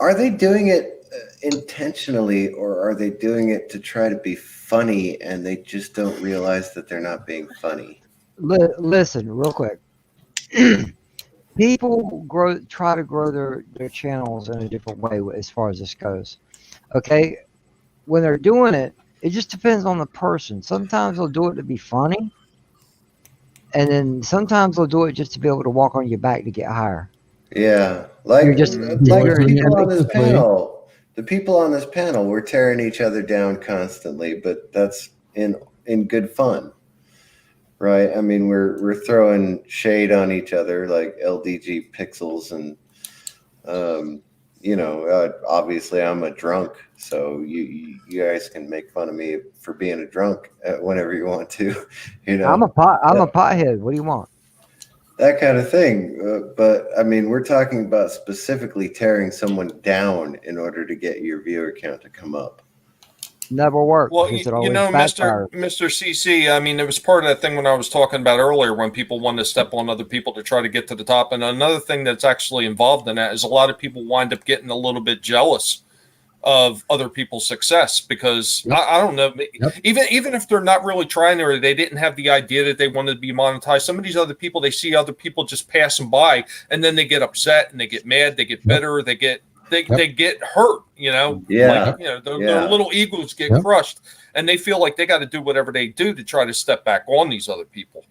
are they doing it intentionally, or are they doing it to try to be funny and they just don't realize that they're not being funny? Listen, real quick. People try to grow their channels in a different way as far as this goes. Okay, when they're doing it, it just depends on the person. Sometimes they'll do it to be funny, and then sometimes they'll do it just to be able to walk on your back to get higher. Yeah, like you're people on this panel. The people on this panel, we're tearing each other down constantly, but that's in good fun, right? I mean, we're throwing shade on each other like LDG pixels, and obviously I'm a drunk, so you guys can make fun of me for being a drunk whenever you want to. I'm a pothead. What do you want? That kind of thing. But I mean, we're talking about specifically tearing someone down in order to get your viewer count to come up. Never worked. Well, Mr. CC, I mean, it was part of that thing when I was talking about earlier when people want to step on other people to try to get to the top. And another thing that's actually involved in that is a lot of people wind up getting a little bit jealous of other people's success because I don't know, even if they're not really trying or they didn't have the idea that they wanted to be monetized, some of these other people, they see other people just passing by and then they get upset and they get mad, they get bitter, they get hurt, their little egos get crushed and they feel like they got to do whatever they do to try to step back on these other people.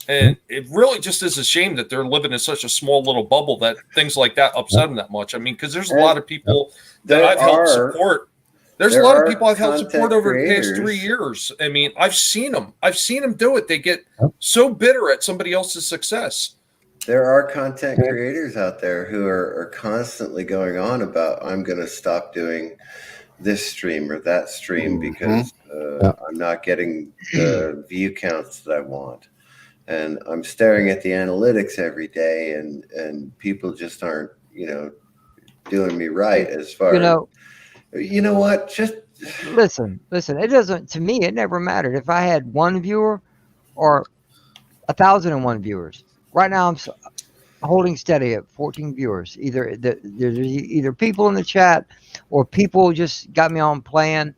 And it really just is a shame that they're living in such a small little bubble that things like that upset them that much. I mean, because there's a lot of people that I've helped support. There's a lot of people I've helped support over the past 3 years. I mean, I've seen them do it. They get so bitter at somebody else's success. There are content creators out there who are constantly going on about, I'm going to stop doing this stream or that stream because I'm not getting the view counts that I want. And I'm staring at the analytics every day and people just aren't, doing me right as far as, you know what, just listen, it doesn't, to me, it never mattered if I had one viewer or 1,001 viewers. Right now I'm holding steady at 14 viewers. There's either people in the chat or people just got me on playing,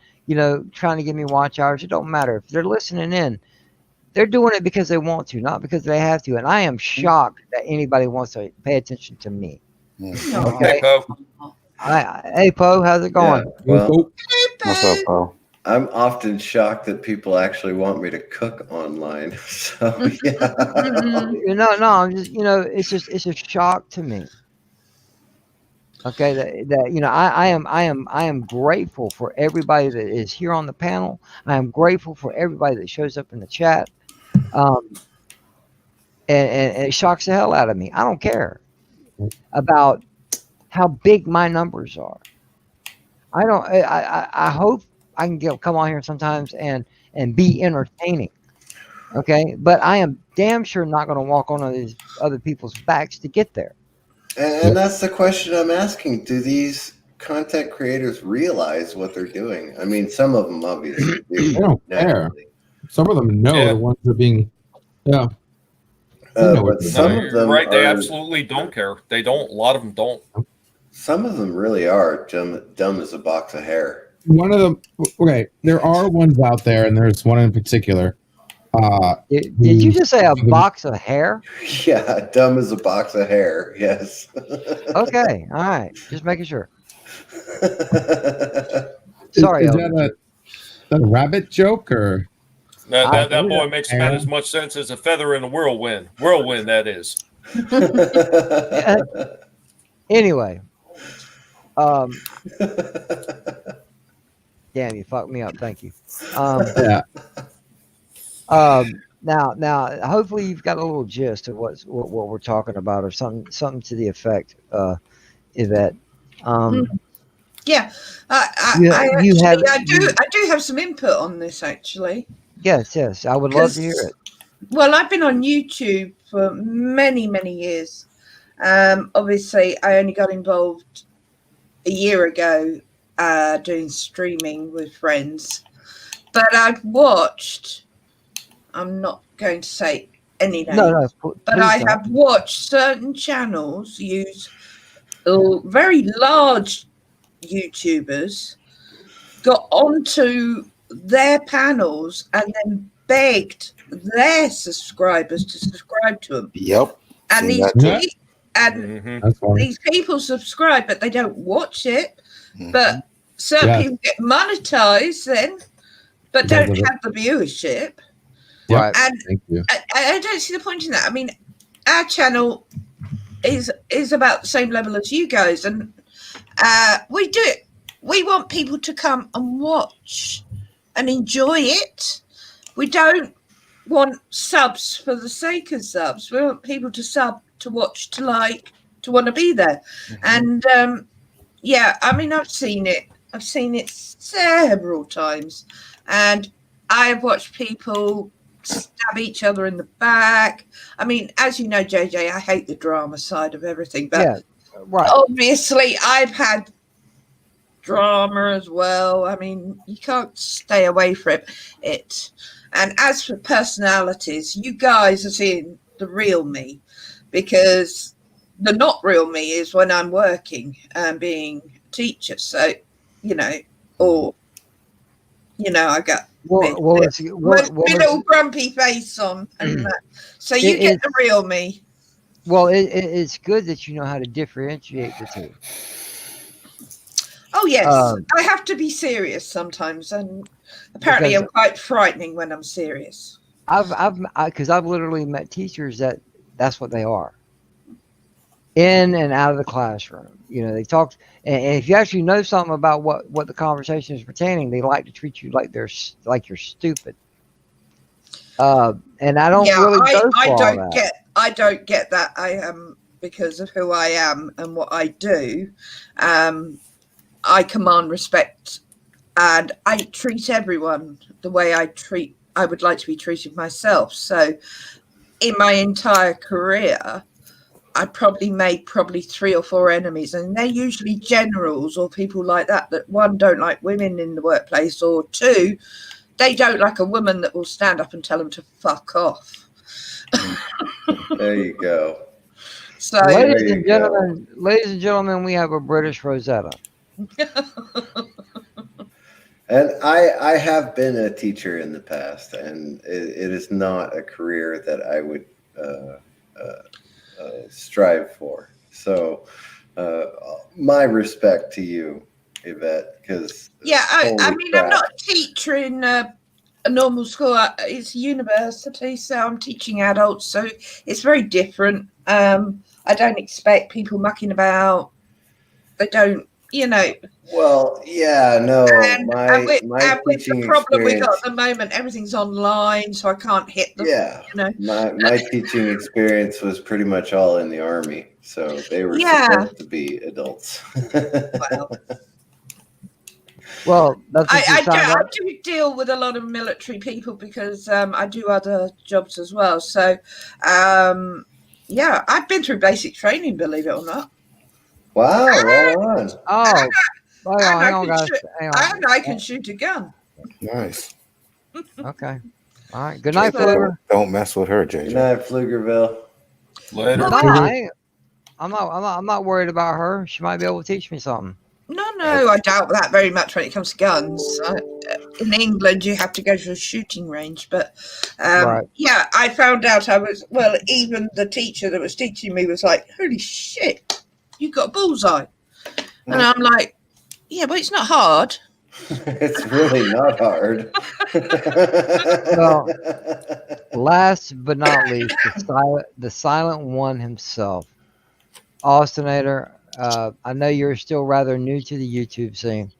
trying to give me watch hours. It don't matter. If they're listening in, they're doing it because they want to, not because they have to. And I am shocked that anybody wants to pay attention to me. Okay. Hey, Poe, how's it going? Yeah, well, what's up, Poe? I'm often shocked that people actually want me to cook online. So yeah. I'm just, it's a shock to me. Okay, that I am grateful for everybody that is here on the panel. I am grateful for everybody that shows up in the chat. And it shocks the hell out of me. I don't care about how big my numbers are. I hope I can come on here sometimes and be entertaining. Okay, but I am damn sure not going to walk on these other people's backs to get there. And that's the question I'm asking. Do these content creators realize what they're doing? I mean, some of them obviously do. They don't care. Some of them know the ones that are being, but some of them they absolutely don't care. They don't. A lot of them don't. Some of them really are dumb as a box of hair. One of them, okay, there are ones out there, and there's one in particular. Did you just say a box of hair? Yeah, dumb as a box of hair. Yes. Okay, all right, just making sure. Sorry, is that a rabbit joke or? That boy makes about as much sense as a feather in a whirlwind. Whirlwind, that is. Anyway, damn, you fucked me up. Thank you. Now, hopefully you've got a little gist of what we're talking about, or something to the effect, Yvette. Yeah, I do have some input on this actually. Yes, I would love to hear it. Well, I've been on YouTube for many, many years. Obviously, I only got involved a year ago doing streaming with friends, but I've watched, I'm not going to say any names, no, but I don't. have watched certain channels use very large YouTubers got onto their panels and then begged their subscribers to subscribe to them. Yep. And these people subscribe, but they don't watch it. But certain people get monetized then, but don't have the viewership. Right. And Thank you. I don't see the point in that. I mean, our channel is about the same level as you guys, and we do it. We want people to come and watch and enjoy it. We don't want subs for the sake of subs. We want people to sub, to watch, to like, to want to be there. And yeah, I mean, I've seen it. I've seen it several times, and I've watched people stab each other in the back. I mean, as you know, JJ, I hate the drama side of everything, but obviously I've had drama as well. I mean, you can't stay away from it. And as for personalities, you guys are seeing the real me, because the not real me is when I'm working and being a teacher. So, you know, or, you know, I got middle grumpy face on. And so you get the real me. Well, it's good that you know how to differentiate the two. Oh, yes. I have to be serious sometimes. And apparently I'm quite frightening when I'm serious. Because I've literally met teachers that's what they are. In and out of the classroom. You know, they talk, and if you actually know something about what the conversation is pertaining, they like to treat you like you're stupid. And I don't really go for all that. I don't get that. I am, because of who I am and what I do. I command respect, and I treat everyone the way I would like to be treated myself. So, in my entire career, I probably made 3 or 4 enemies, and they're usually generals or people like that. That one, don't like women in the workplace, or 2, they don't like a woman that will stand up and tell them to fuck off. There you go. So, ladies and gentlemen, we have a British Rosetta. And I have been a teacher in the past, and it is not a career that I would strive for. So my respect to you, Yvette, because I mean, I'm not a teacher in a normal school. It's a university, so I'm teaching adults, so it's very different. I don't expect people mucking about. They don't, you know. Well, yeah, no. My teaching the problem we got experience. at the moment, everything's online, so I can't hit them. Yeah, you know. my teaching experience was pretty much all in the Army, so they were supposed to be adults. Well, I do deal with a lot of military people because I do other jobs as well. So, yeah, I've been through basic training, believe it or not. Wow, right on. Oh, hang on, guys. And I can shoot a gun. Nice. Okay. All right. Good night, Fluger. Don't mess with her, JJ. Good night, Pflugerville. Later. I'm not worried about her. She might be able to teach me something. No, I doubt that very much when it comes to guns. In England, you have to go to a shooting range. But yeah, I found out even the teacher that was teaching me was like, holy shit, you got a bullseye. And I'm like, yeah, but it's not hard. It's really not hard. Well, last but not least, the silent one himself, Austinator. I know you're still rather new to the YouTube scene.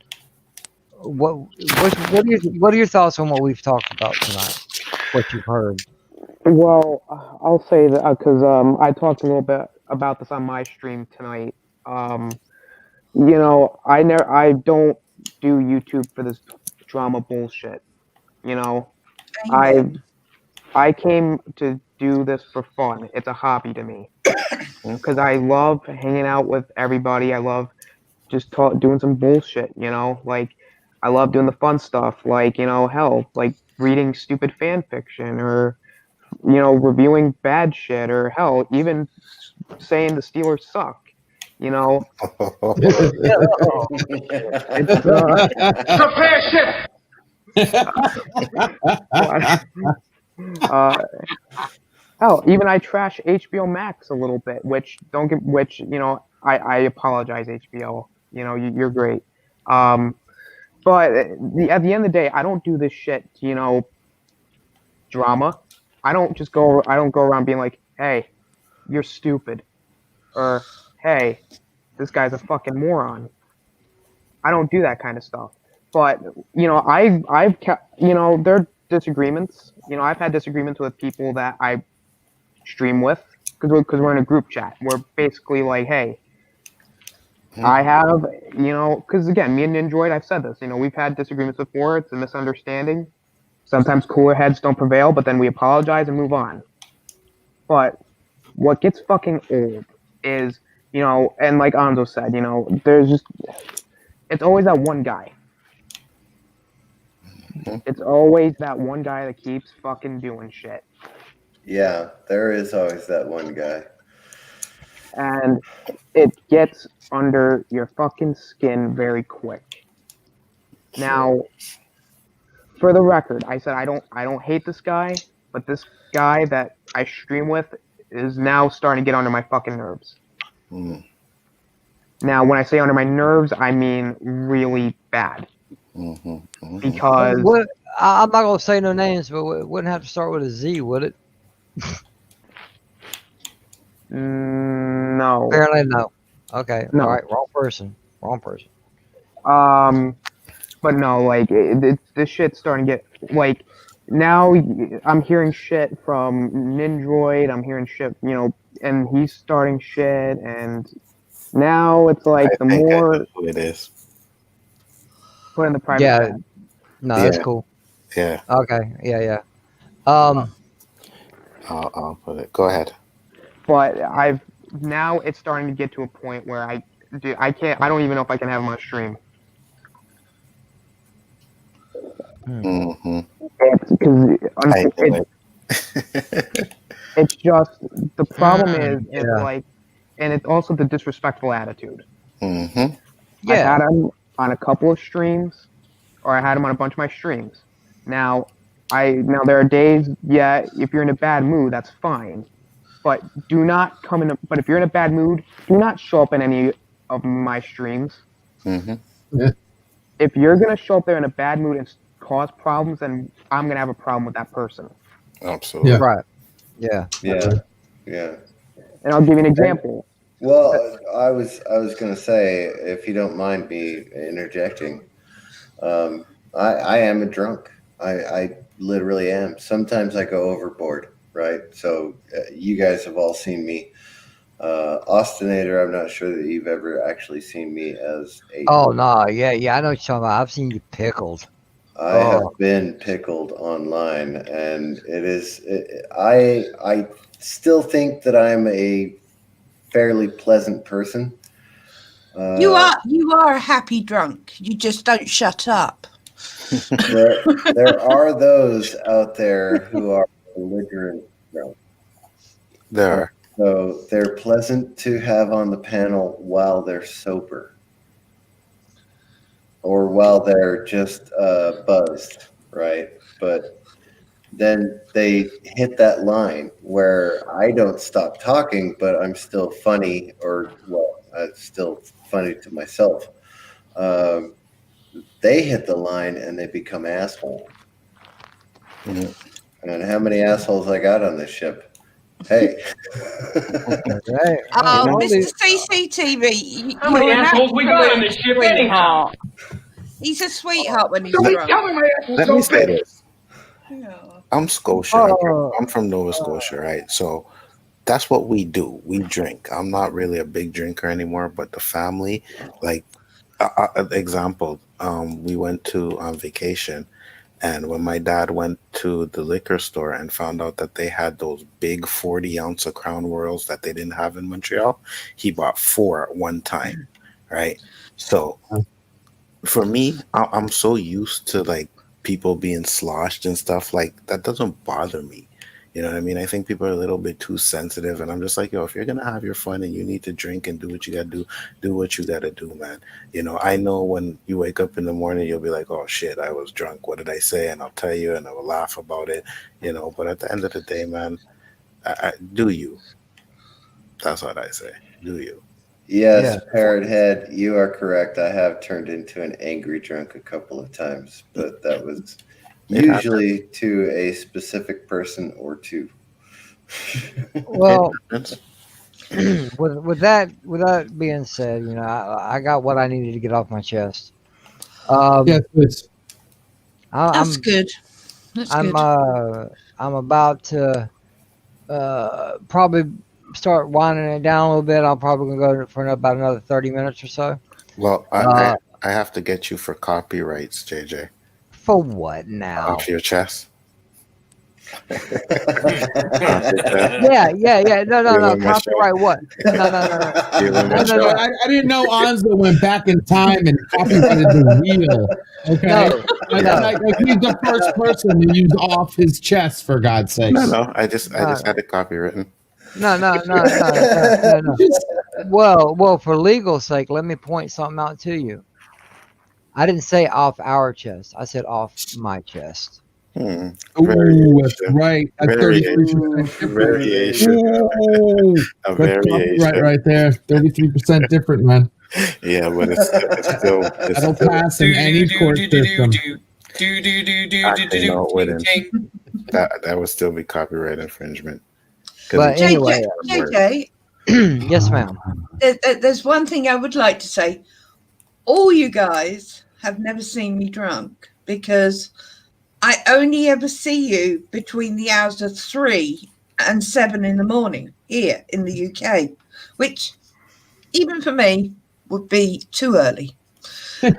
What are your thoughts on what we've talked about tonight? What you've heard? Well, I'll say that because I talked a little bit about this on my stream tonight. You know, I don't do YouTube for this drama bullshit. You know, I came to do this for fun. It's a hobby to me because I love hanging out with everybody. I love just doing some bullshit. You know, like I love doing the fun stuff. Like, you know, hell, like reading stupid fan fiction or reviewing bad shit, or hell, even saying the Steelers suck. Prepare ship. Hell, even I trash HBO Max a little bit, which I apologize, HBO. You're great. But at the end of the day, I don't do this shit to, drama. I don't go around being like, hey, you're stupid, or hey, this guy's a fucking moron. I don't do that kind of stuff. But I've kept, there are disagreements. I've had disagreements with people that I stream with, because we're in a group chat. We're basically like, hey, I have, because again, me and Ninjoid, I've said this. We've had disagreements before. It's a misunderstanding. Sometimes cooler heads don't prevail, but then we apologize and move on. But what gets fucking old is, and like Anzo said, there's just, it's always that one guy. It's always that one guy that keeps fucking doing shit. Yeah, there is always that one guy. And it gets under your fucking skin very quick. Now, for the record, I said I don't hate this guy, but this guy that I stream with is now starting to get under my fucking nerves. Now, when I say under my nerves, I mean really bad. Because I'm not gonna say no names, but it wouldn't have to start with a Z, would it? No. Apparently no. Okay. No. All right. Wrong person. But no, like this shit's starting to get like, now I'm hearing shit from Ninjoid. I'm hearing shit, and he's starting shit, and now it's like I think I know who it is. Put in the private Yeah. chat. No, that's cool. Yeah. Okay. Yeah. I'll put it. Go ahead. But now it's starting to get to a point where I don't even know if I can have him on stream. It's just, the problem is, it's like, and it's also the disrespectful attitude. Yeah. I had him on a couple of streams, or I had him on a bunch of my streams. Now there are days, if you're in a bad mood, that's fine. But do not come in. But if you're in a bad mood, do not show up in any of my streams. If you're gonna show up there in a bad mood and cause problems, then I'm gonna have a problem with that person. Absolutely. Yeah. Right. Yeah. And I'll give you an example. Well, I was gonna say, if you don't mind me interjecting, I am a drunk. I literally am. Sometimes I go overboard. Right, so you guys have all seen me. Austinator, I'm not sure that you've ever actually seen me as a. Oh no, yeah, I know what you're talking about. I've seen you pickled. I have been pickled online, and it is. I still think that I'm a fairly pleasant person. You are a happy drunk. You just don't shut up. There are those out there who are belligerent drunk. There. So they're pleasant to have on the panel while they're sober, or while they're just buzzed, right? But then they hit that line where I don't stop talking, but I'm still funny, still funny to myself. They hit the line and they become assholes. And how many assholes I got on this ship? Hey. Mr. CCTV. How many assholes we got on this ship anyhow? He's a sweetheart when he's Don't drunk. tell me my ass is Let so me say big. this. I'm Scotia. I'm from Nova Scotia, right? So that's what we do. We drink. I'm not really a big drinker anymore, but the family, like, example, we went on vacation, and when my dad went to the liquor store and found out that they had those big 40-ounce of Crown Royals that they didn't have in Montreal, he bought 4 at one time, right? So for me, I'm so used to like people being sloshed and stuff, like that doesn't bother me. You know what I mean? I think people are a little bit too sensitive, and I'm just like, yo, if you're gonna have your fun and you need to drink and do what you gotta do what you gotta do, man. You know, I know when you wake up in the morning, you'll be like, oh shit, I was drunk. What did I say? And I'll tell you, and I will laugh about it. You know, but at the end of the day, man, do you? That's what I say. Do you? Yes, Parrot Head, you are correct. I have turned into an angry drunk a couple of times, but that was usually to a specific person or two. Well, with that being said, you know, I got what I needed to get off my chest. That's good. I'm about to probably start winding it down a little bit. I'm probably gonna go for about another 30 minutes or so. Well, I have to get you for copyrights, JJ. For what now? Off your chest. Yeah. No. Copyright what? No. I didn't know Anza went back in time and copyrighted the wheel. Okay. Like he's the first person to use off his chest, for God's sake. No. I just had it copywritten. No. Well, for legal sake, let me point something out to you. I didn't say off our chest. I said off my chest. Oh, that's right. That's 33% variation. A variation. Right there. 33% different, man. Yeah, but it's still. That'll pass in any court system. That would still be copyright infringement. But anyway, JJ, yes, ma'am. There's one thing I would like to say. All you guys have never seen me drunk because I only ever see you between the hours of 3 and 7 in the morning here in the UK, which even for me would be too early. You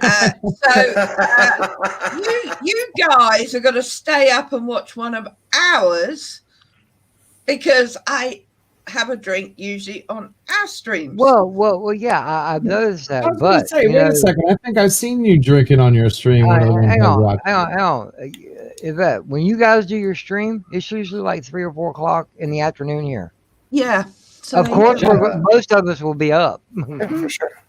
guys are going to stay up and watch one of ours because I have a drink usually on our streams. Well, yeah, I've noticed that. I was going to say, wait a second. I think I've seen you drinking on your stream. Hang on. Yvette, when you guys do your stream, it's usually like 3 or 4 o'clock in the afternoon here. Yeah. So of course, most of us will be up. For sure.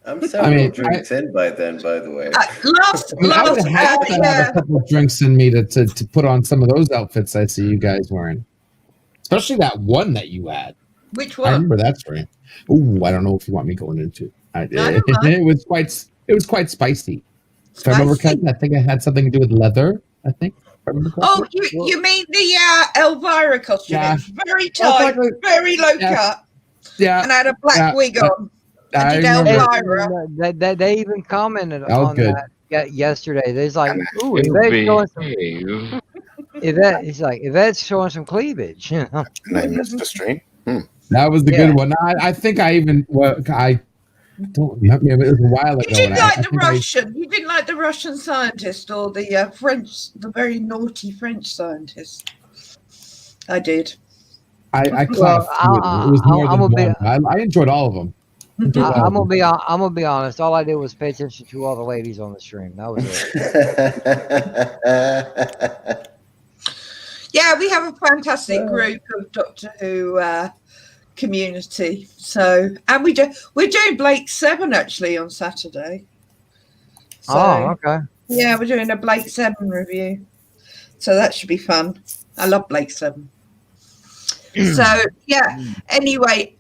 I'm several drinks in by then, by the way. I would have to have a couple of drinks in me to put on some of those outfits I see you guys wearing. Especially that one that you had. Which one? I remember that stream. Ooh, I don't know if you want me going into it. It was quite spicy. If I remember correctly, I think it had something to do with leather. I think. Oh, you mean the Elvira costume? Yeah. It's very tight, very low cut. Yeah. And I had a black wig on. I did Elvira. They even commented on that yesterday. They're like, "Ooh, Yvette's showing some cleavage." And I missed the stream. That was the good one. I think I even don't remember. It was a while ago. You didn't like the Russian. You didn't like the Russian scientist or the French, the very naughty French scientist. I did. I caught it was more than one. I enjoyed all of them. I'm gonna be honest. All I did was pay attention to all the ladies on the stream. That was it. Yeah, we have a fantastic group of Doctor Who community. So, and we're doing Blake 7 actually on Saturday. So, okay. Yeah, we're doing a Blake 7 review. So that should be fun. I love Blake 7. So yeah. Anyway,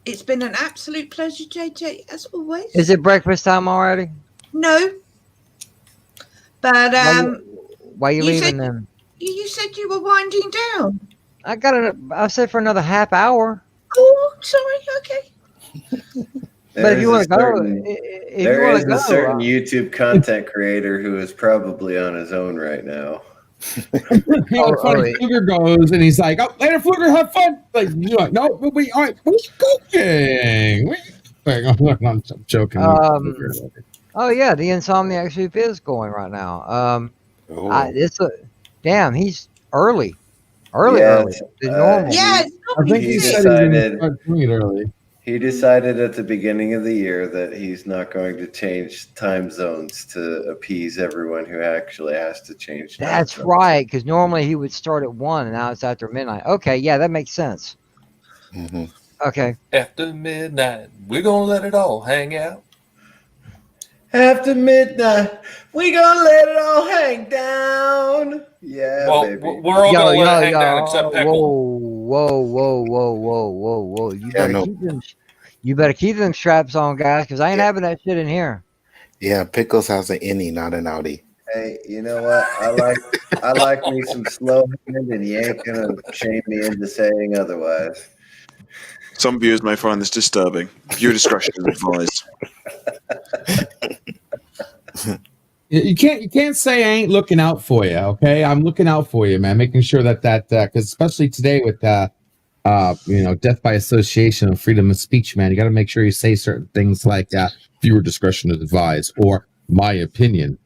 it's been an absolute pleasure, JJ, as always. Is it breakfast time already? No. But why are you leaving then? You said you were winding down. I said for another half hour. Oh, sorry. Okay. But if you want to go, there is a certain YouTube content creator who is probably on his own right now. Fluger goes and he's like, "Oh, later, Fluger, have fun." Like, you're like, "No, but we are cooking." I'm joking. Oh yeah, the Insomniac Soup is going right now. Damn, he's early. Early. Yeah, I think he decided doing it early. He decided at the beginning of the year that he's not going to change time zones to appease everyone who actually has to change time That's zones. right, because normally he would start at 1 and now it's after midnight. Okay, yeah, that makes sense. Mm-hmm. Okay. After midnight, we're going to let it all hang out. After midnight, we gonna let it all hang down. Yeah, well, baby. We're all gonna let it hang down except Pickle. Whoa! You better keep them straps on, guys, because I ain't having that shit in here. Yeah, Pickles has an innie, not an outie. Hey, you know what? I like me some slow hand, and you ain't gonna shame me into saying otherwise. Some viewers may find this disturbing. Viewer discretion is advised. You can't say I ain't looking out for you. Okay, I'm looking out for you, man. Making sure that because especially today with death by association and freedom of speech, man, you got to make sure you say certain things like viewer discretion is advised or my opinion.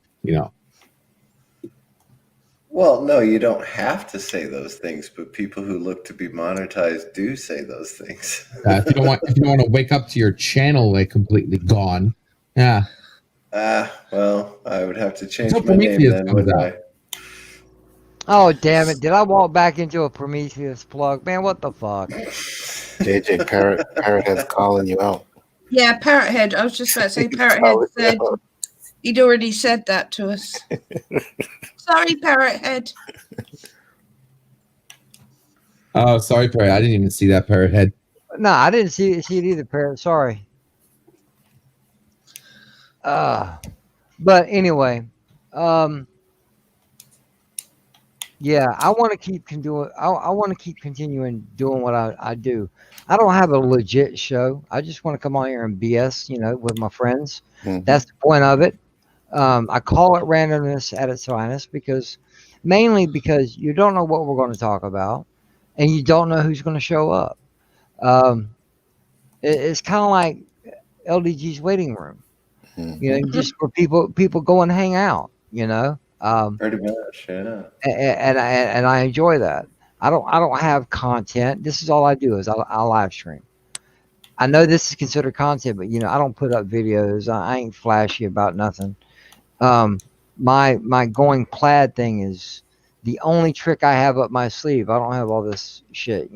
Well, no, you don't have to say those things, but people who look to be monetized do say those things. If you don't want to wake up to your channel like completely gone, yeah. Well, I would have to change my name then, wouldn't I? Oh, damn it. Did I walk back into a Prometheus plug? Man, what the fuck? JJ, Parrothead's calling you out. Yeah, Parrothead. I was just about to say Parrothead said he'd already said that to us. Sorry, Parrothead. Oh, sorry, Parrot. I didn't even see that, Parrothead. No, I didn't see it either, Parrot. Sorry. But anyway, yeah, I want to keep doing. I want to keep continuing doing what I do. I don't have a legit show. I just want to come on here and BS, with my friends. Mm-hmm. That's the point of it. I call it randomness at its finest mainly because you don't know what we're going to talk about, and you don't know who's going to show up. It's kind of like LDG's waiting room. Mm-hmm. Just where people go and hang out. Pretty much, yeah. And I enjoy that. I don't have content. This is all I do is I live stream. I know this is considered content, but I don't put up videos. I ain't flashy about nothing. My going plaid thing is the only trick I have up my sleeve. I don't have all this shit.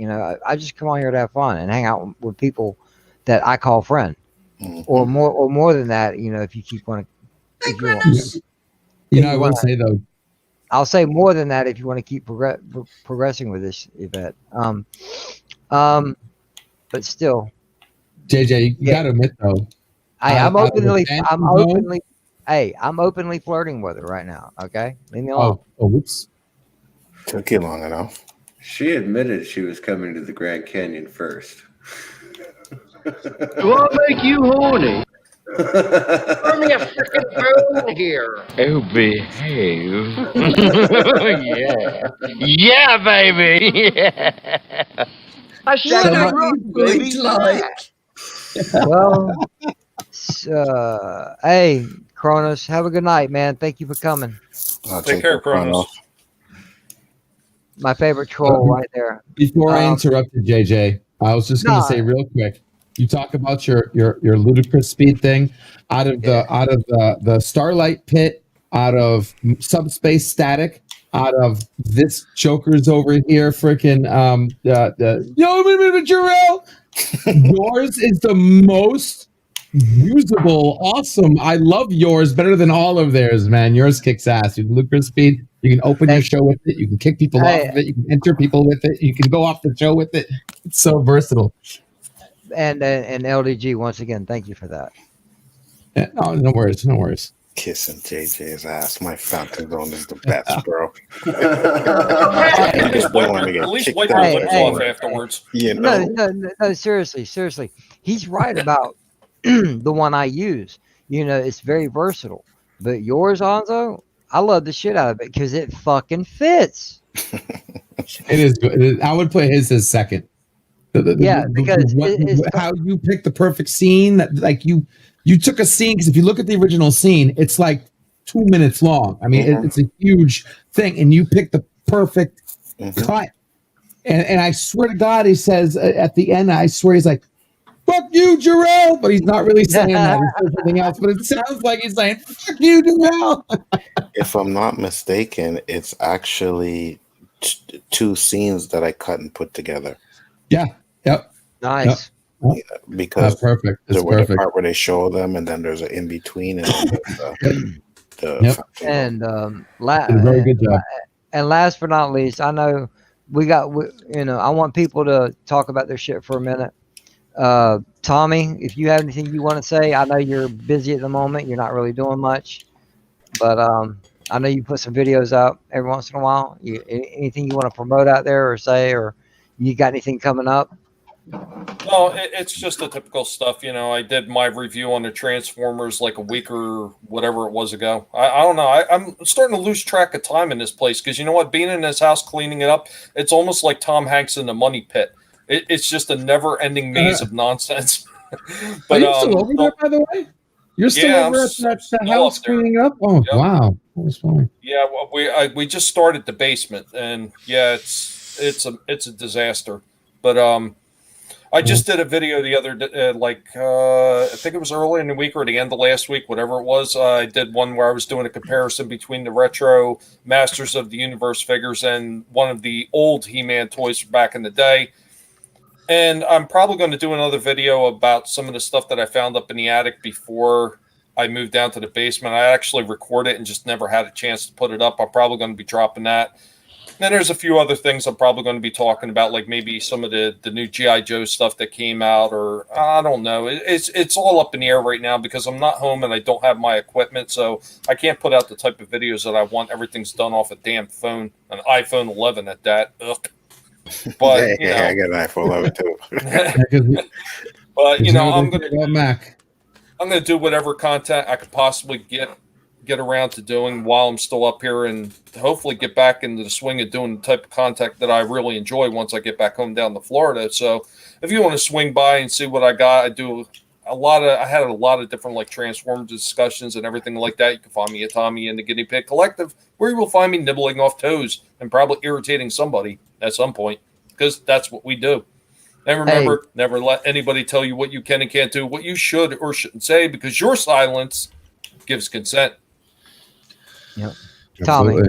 I just come on here to have fun and hang out with people that I call friend, mm-hmm. or more than that. If you keep wanting. I will say though. I'll say more than that if you want to keep progressing with this event. But still, JJ, you gotta admit though. I'm openly flirting with her right now. Okay, leave me alone. Oh, whoops. Took you long enough. She admitted she was coming to the Grand Canyon first. Do I make you horny? Throw me a freaking bone here. Oh, behave. Yeah. Yeah, baby. Yeah. I said Well, hey, Kronos, have a good night, man. Thank you for coming. Take care, Kronos. My favorite troll right there. Before I interrupted JJ, I was just going to say real quick. You talk about your ludicrous speed thing out of the Starlight Pit, out of Subspace Static, out of this Joker's over here, freaking Jarrell. Yours is the most usable, awesome. I love yours better than all of theirs, man. Yours kicks ass. You ludicrous speed. You can open your show with it. You can kick people off of it. You can enter people with it. You can go off the show with it. It's so versatile. And LDG, once again, thank you for that. Yeah, no worries. Kissing JJ's ass. My fountain zone is the best, bro. At least wipe your lips off afterwards. No, seriously. He's right about the one I use. It's very versatile. But yours, Anzo, I love the shit out of it because it fucking fits. It is good. I would put his as second. Because how you pick the perfect scene that like you took a scene, because if you look at the original scene, it's like 2 minutes long. I mean, it's a huge thing, and you pick the perfect cut. And I swear to God, he says at the end, I swear he's like, fuck you, Jarrell. But he's not really saying that. He says something else, but it sounds like he's saying, fuck you, Jarrell. If I'm not mistaken, it's actually two scenes that I cut and put together. Yeah. Yep. Nice. Yep. Because perfect. It's there was a perfect. part where they show them, and then there's an in between, and then Yep. And Did a very good job. And last but not least, I know I want people to talk about their shit for a minute. Tommy, if you have anything you want to say, I know you're busy at the moment. You're not really doing much, but I know you put some videos out every once in a while. Anything you want to promote out there or say, or you got anything coming up? No, it's just the typical stuff. I did my review on the Transformers like a week or whatever it was ago. I don't know. I'm starting to lose track of time in this place because you know what? Being in this house, cleaning it up, it's almost like Tom Hanks in the Money Pit. It's just a never-ending maze of nonsense. But, are you still over there, by the way? You're still over at the house cleaning up? Oh, yep. Wow. That was fun. Yeah, well, we just started the basement, and yeah, it's a disaster. But I just did a video the other day, I think it was early in the week or the end of last week, whatever it was. I did one where I was doing a comparison between the retro Masters of the Universe figures and one of the old He-Man toys from back in the day. And I'm probably going to do another video about some of the stuff that I found up in the attic before I moved down to the basement. I actually recorded it and just never had a chance to put it up. I'm probably going to be dropping that. Then there's a few other things I'm probably going to be talking about, like maybe some of the new G.I. Joe stuff that came out, or I don't know. It's all up in the air right now because I'm not home and I don't have my equipment, so I can't put out the type of videos that I want. Everything's done off a damn phone, an iPhone 11 at that. Ugh. But I got an iPhone 11 too. But I'm gonna do whatever content I could possibly get around to doing while I'm still up here, and hopefully get back into the swing of doing the type of content that I really enjoy once I get back home down to Florida. So if you want to swing by and see what I got, I had a lot of different like Transformers discussions and everything like that. You can find me at Tommy and the Guinea Pig Collective, where you will find me nibbling off toes and probably irritating somebody at some point, because that's what we do. And remember, never let anybody tell you what you can and can't do, what you should or shouldn't say, because your silence gives consent. Yep. Tommy,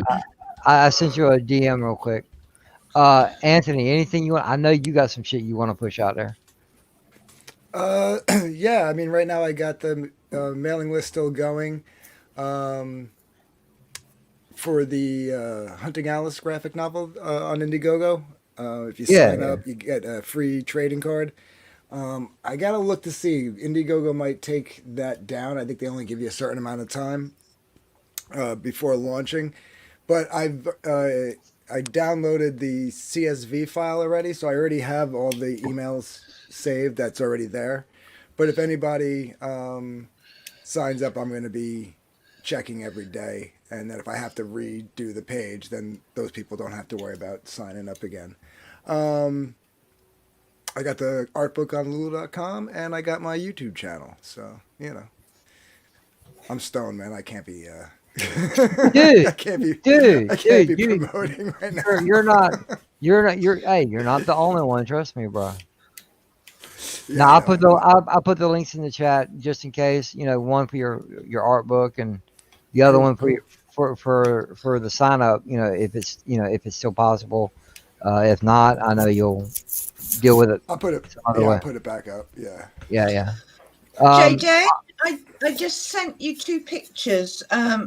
I sent you a DM real quick. Anthony, anything you want? I know you got some shit you want to push out there. Yeah, I mean, right now I got the mailing list still going for the Hunting Alice graphic novel on Indiegogo. If you sign up, you get a free trading card. I gotta look to see. Indiegogo might take that down. I think they only give you a certain amount of time before launching. But I downloaded the CSV file already, so I already have all the emails saved. That's already there. But if anybody signs up, I'm going to be checking every day, and then if I have to redo the page, then those people don't have to worry about signing up again. I got the art book on Lulu.com, and I got my YouTube channel. So, I'm stoned, man. I can't be... Dude, I can't be promoting right now. You're not the only one. Trust me, bro. Yeah, now I'll put the links in the chat just in case. One for your art book and the other one for the sign up. If it's still possible. If not, I know you'll deal with it. I'll put it. I'll put it back up. Yeah. Yeah. JJ, I just sent you 2 pictures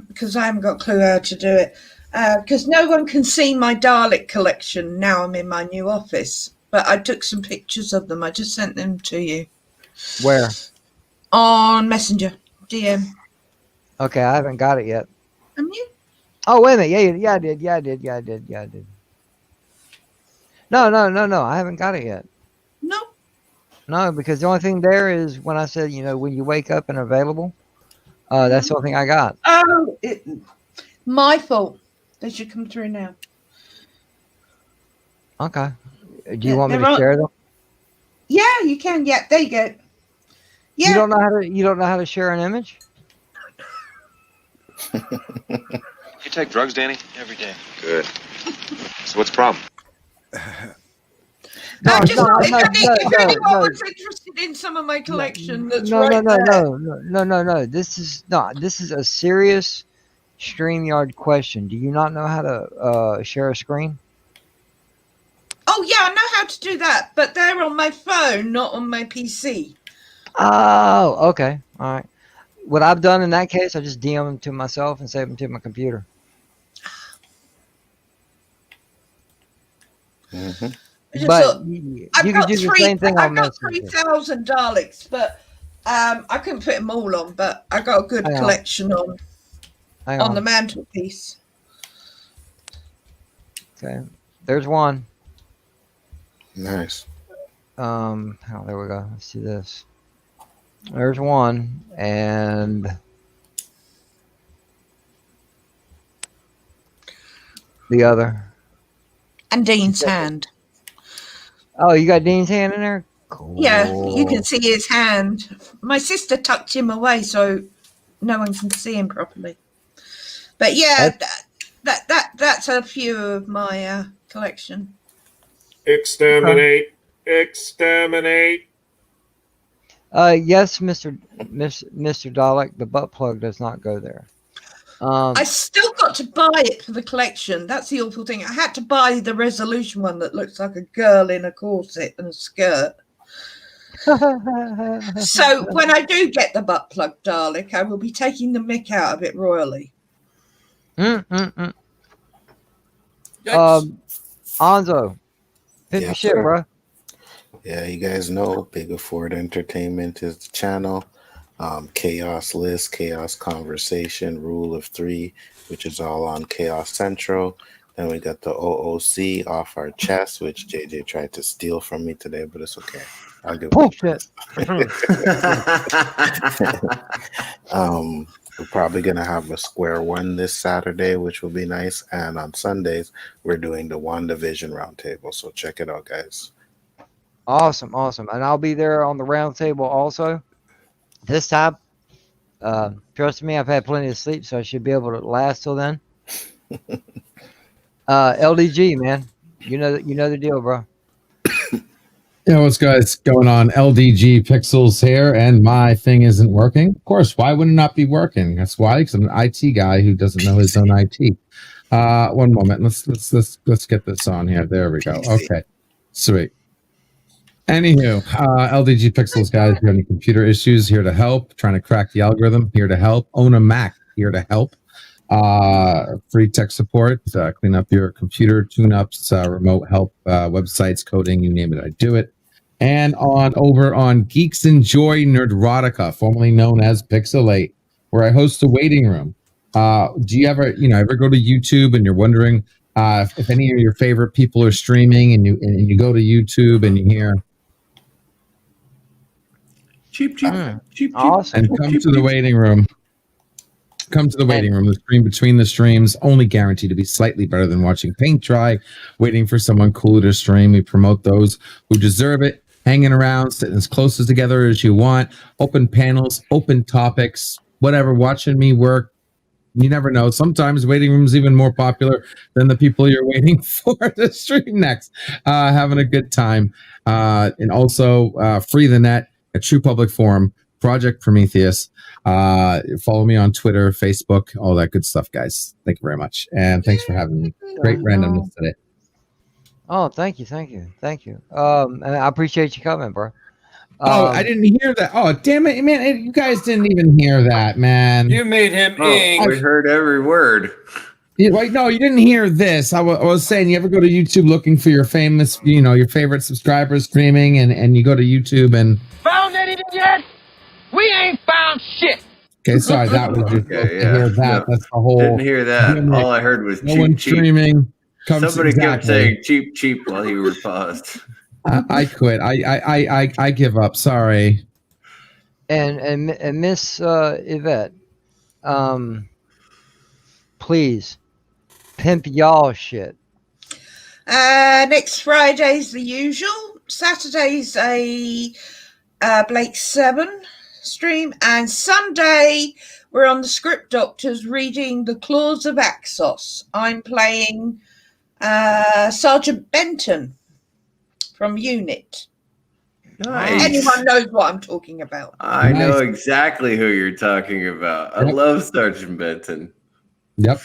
because I haven't got a clue how to do it. Because no one can see my Dalek collection now I'm in my new office. But I took some pictures of them. I just sent them to you. Where? On Messenger, DM. Okay, I haven't got it yet. Haven't you? Oh, wait a minute. Yeah, I did. Yeah, I did. No, I haven't got it yet. No, because the only thing there is when I said, when you wake up and available, that's the only thing I got. Oh, my fault. They should come through now. Okay. Do you want me to share them? Yeah, you can. Yeah, there you go. Yeah. You don't know how to share an image? You take drugs, Danny? Every day. Good. So what's the problem? If anyone was interested in some of my collection, that's right there. No. This is a serious StreamYard question. Do you not know how to share a screen? Oh yeah, I know how to do that, but they're on my phone, not on my PC. Oh, okay. All right. What I've done in that case, I just DM them to myself and save them to my computer. Mm-hmm. But you can do the same thing on Messenger. I've got 3,000 Daleks, but I couldn't put them all on. But I got a good collection on the mantelpiece. Okay, there's one. Nice. Oh, there we go. Let's see this. There's one, and the other. And Dean's hand. Oh, you got Dean's hand in there? Cool. Yeah, you can see his hand. My sister tucked him away so no one can see him properly. But yeah, that's a few of my collection. Exterminate. Exterminate. Yes, Mr. Dalek, the butt plug does not go there. I still got to buy it for the collection. That's the awful thing. I had to buy the resolution one that looks like a girl in a corset and a skirt. So when I do get the butt plug Dalek, I will be taking the mick out of it royally. Anzo, pick your shit, bro. Yeah, you guys know Big Afford Entertainment is the channel. Chaos List, Chaos Conversation, Rule of Three, which is all on Chaos Central. Then we got the OOC Off Our Chest, which JJ tried to steal from me today, but it's okay. I'll give bullshit. We're probably gonna have a Square One this Saturday, which will be nice. And on Sundays, we're doing the WandaVision Roundtable. So check it out, guys. Awesome. And I'll be there on the roundtable also. This time, trust me, I've had plenty of sleep, so I should be able to last till then. LDG, man, you know the deal, bro. Yeah, what's guys going on? LDG Pixels here, and my thing isn't working. Of course, why would it not be working? That's why, because I'm an IT guy who doesn't know his own IT. One moment, let's get this on here. There we go. Okay, sweet. Anywho, LDG Pixels guys, if you have any computer issues, here to help. Trying to crack the algorithm, here to help. Own a Mac, here to help. Free tech support, clean up your computer, tune-ups, remote help, websites, coding, you name it, I do it. And over on Geeks Enjoy Nerdrotica, formerly known as Pixelate, where I host a waiting room. Do you ever go to YouTube and you're wondering if any of your favorite people are streaming, and you go to YouTube and you hear cheap, awesome, and come to the waiting room. Come to the waiting room. The stream between the streams only guaranteed to be slightly better than watching paint dry, waiting for someone cool to stream. We promote those who deserve it, hanging around, sitting as close as together as you want, open panels, open topics, whatever, watching me work. You never know. Sometimes waiting room's even more popular than the people you're waiting for to stream next. Having a good time. And also Free the Net, a true public forum, Project Prometheus. Follow me on Twitter, Facebook, all that good stuff, guys. Thank you very much. And thanks for having me. Great randomness today. Oh, thank you. And I appreciate you coming, bro. I didn't hear that. Oh, damn it, man. You guys didn't even hear that, man. You made him ink. We heard every word. Wait, no, you didn't hear this. I was saying, you ever go to YouTube looking for your famous, your favorite subscribers streaming, and you go to YouTube and... Found anything yet? We ain't found shit. Okay, sorry, that was just hear that. No, that's the whole... Didn't hear that. All I heard was no one streaming. Somebody kept saying cheap while you were paused. I quit. I give up. Sorry. And Miss Yvette, please pimp y'all shit. Next Friday's the usual. Saturday's a Blake 7 stream, and Sunday we're on the Script Doctors reading The Claws of Axos. I'm playing Sergeant Benton from Unit. Nice. Anyone knows what I'm talking about. I know exactly who you're talking about. I love Sergeant Benton. Yep.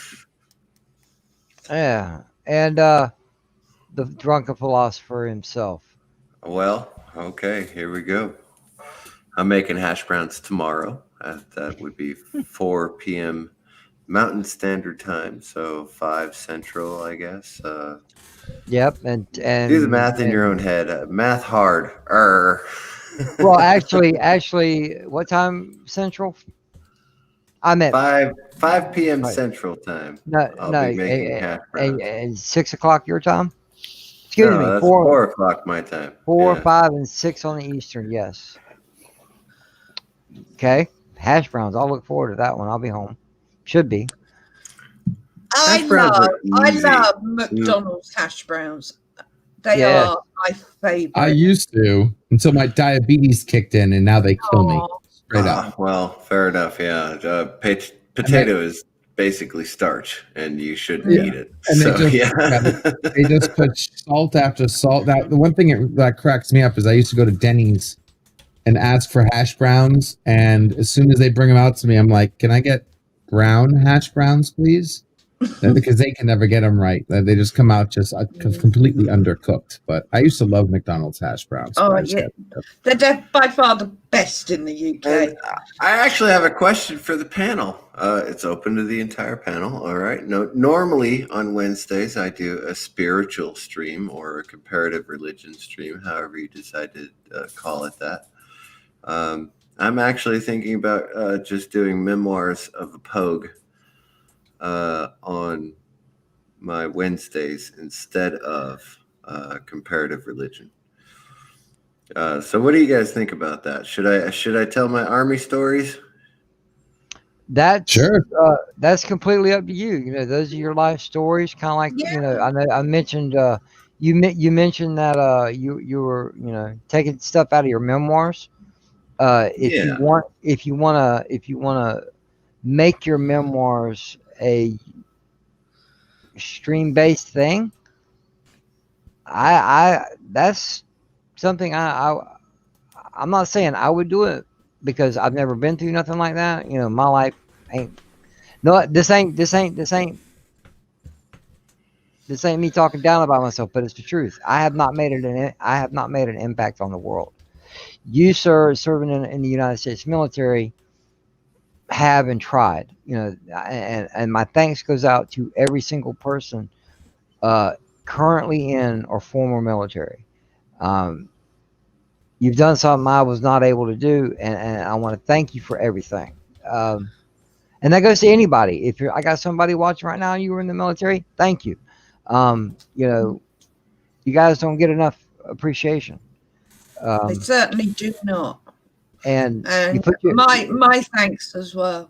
Yeah, and the drunken philosopher himself. Well, okay, here we go. I'm making hash browns tomorrow. That would be 4 p.m. Mountain Standard Time, so 5 Central, I guess. Yep, and do the math in your own head. Math hard. Well, actually, what time Central? I meant 5 p.m. Right. Central Time. No, I'll be making hash browns. and 6 o'clock your time. Excuse No, me, that's 4 o'clock my time. 4, Yeah. 5, and 6 on the Eastern. Yes. Okay, hash browns. I'll look forward to that one. I'll be home. Should be. I Hash browns are easy. love McDonald's hash browns. They are my favorite. I used to until my diabetes kicked in, and now they kill me straight up. Well, fair enough. Yeah, potato is basically starch, and you shouldn't eat it. And so, they just put salt after salt. That the one thing that cracks me up is I used to go to Denny's and ask for hash browns, and as soon as they bring them out to me, I'm like, "Can I get brown hash browns, please?" Because they can never get them right. They just come out just completely undercooked. But I used to love McDonald's hash browns. Oh, yeah. They're by far the best in the UK. And I actually have a question for the panel. It's open to the entire panel. All right. No, normally on Wednesdays, I do a spiritual stream or a comparative religion stream, however you decide to call it that. I'm actually thinking about just doing memoirs of a Pogue on my Wednesdays instead of comparative religion. So what do you guys think about that? Should I tell my army stories? That's that's completely up to you. You know, those are your life stories. Kind of like you know, I know I mentioned you mentioned that you were taking stuff out of your memoirs. If you wanna make your memoirs a stream based thing, I that's something I'm not saying I would do it because I've never been through nothing like that. You know, my life ain't this ain't me talking down about myself, but it's the truth. I have not made an impact on the world. You, sir, serving in the United States military, have and tried. You know, and my thanks goes out to every single person currently in or former military. You've done something I was not able to do, and I want to thank you for everything. And that goes to anybody. If I got somebody watching right now, and you were in the military, thank you. You know, you guys don't get enough appreciation. They certainly do not. And you put my thanks as well.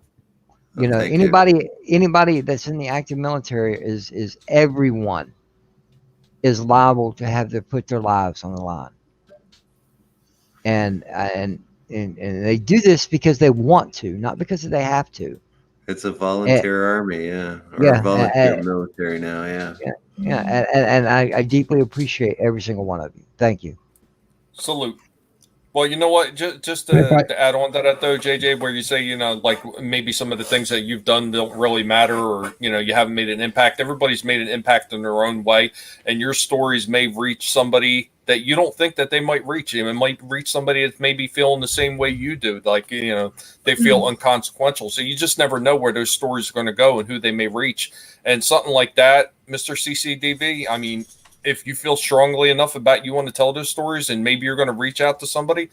You know, anybody that's in the active military is everyone is liable to have to put their lives on the line. And they do this because they want to, not because they have to. It's a volunteer army, or a volunteer military now, and I deeply appreciate every single one of you. Thank you. Salute. Well, you know what? Just to add on to that, though, JJ, where you say, you know, like maybe some of the things that you've done don't really matter, or, you know, you haven't made an impact. Everybody's made an impact in their own way, and your stories may reach somebody that you don't think that they might reach. It might reach somebody that's maybe feeling the same way you do, like, you know, they feel unconsequential. So you just never know where those stories are going to go and who they may reach. And something like that, Mr. CCDV, I mean, if you feel strongly enough about you want to tell those stories and maybe you're going to reach out to somebody,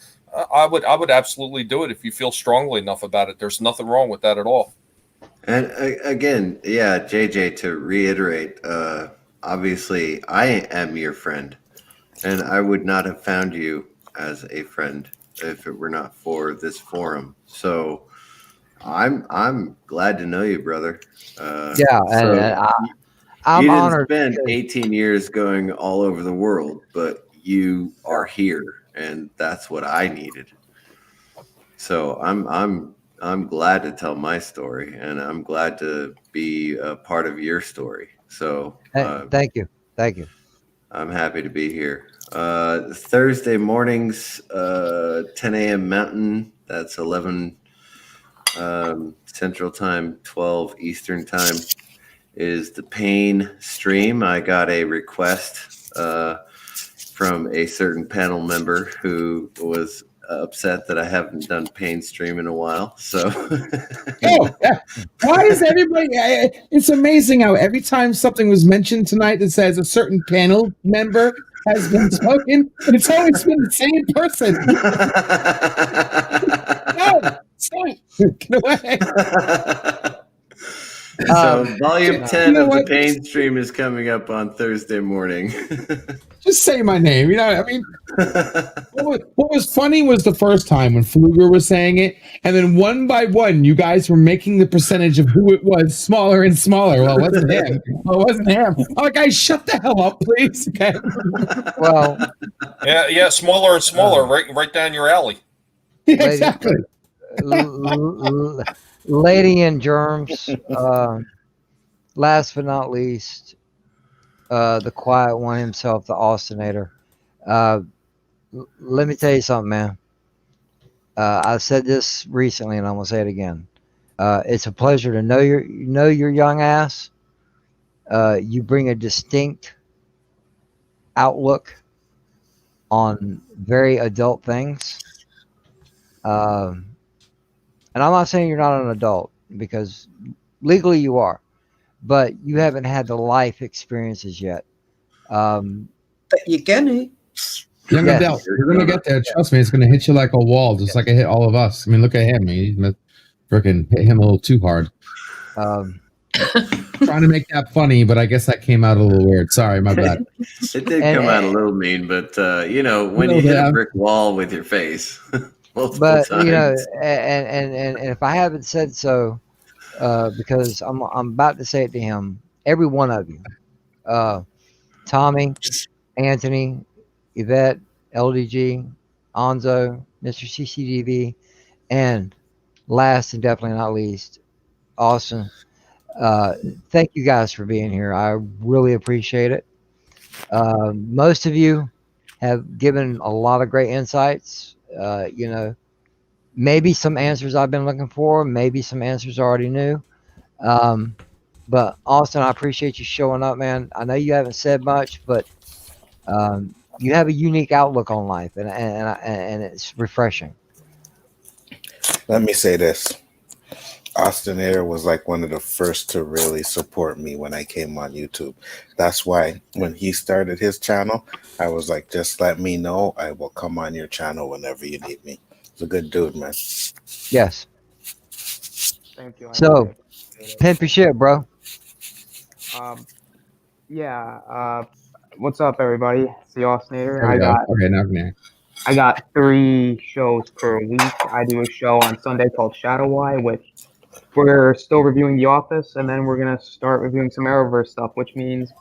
I would absolutely do it if you feel strongly enough about it. There's nothing wrong with that at all. And again, yeah, JJ, to reiterate, obviously I am your friend, and I would not have found you as a friend if it were not for this forum. So I'm glad to know you, brother. I'm honored. You didn't spend 18 years going all over the world, but you are here, and that's what I needed. So I'm glad to tell my story, and I'm glad to be a part of your story. So thank you. I'm happy to be here. Thursday mornings, 10 a.m. Mountain. That's 11 Central Time, 12 Eastern Time. Is the pain stream. I got a request from a certain panel member who was upset that I haven't done pain stream in a while. So, why is everybody? It's amazing how every time something was mentioned tonight that says a certain panel member has been spoken, but it's always been the same person. No, stop. Get away. So volume 10 of the pain stream is coming up on Thursday morning. Just say my name. You know, I mean, what was funny was the first time when Fluger was saying it, and then one by one, you guys were making the percentage of who it was smaller and smaller. Well, it wasn't him. Well, it wasn't him. Oh, guys, shut the hell up, please. Okay. Well, yeah, smaller and smaller, right down your alley. Yeah, exactly. Lady in germs. Last but not least, the quiet one himself, the Austinator. Let me tell you something, man. I said this recently, and I'm gonna say it again. It's a pleasure to know your young ass. You bring a distinct outlook on very adult things. And I'm not saying you're not an adult, because legally you are, but you haven't had the life experiences yet. But you're gonna. Young adult, you're gonna get there. Trust me, it's gonna hit you like a wall, just like it hit all of us. I mean, look at him. He freaking hit him a little too hard. Trying to make that funny, but I guess that came out a little weird. Sorry, my bad. It did come out a little mean, but when you hit a brick wall with your face multiple times. And if I haven't said so, because I'm about to say it to him, every one of you, Tommy, Anthony, Yvette, LDG, Onzo, Mr. CCDV, and last and definitely not least, Austin. Thank you guys for being here. I really appreciate it. Most of you have given a lot of great insights. Maybe some answers I've been looking for, maybe some answers I already knew. But Austin, I appreciate you showing up, man. I know you haven't said much, but you have a unique outlook on life, and it's refreshing. Let me say this. Austin Air was like one of the first to really support me when I came on YouTube. That's why when he started his channel, I was like, just let me know. I will come on your channel whenever you need me. He's a good dude, man. Yes. Thank you. So, pimp your shit, bro. What's up, everybody? It's the Austinator. I got 3 shows per week. I do a show on Sunday called Shadow Eye, which we're still reviewing The Office, and then we're gonna start reviewing some Arrowverse stuff, which means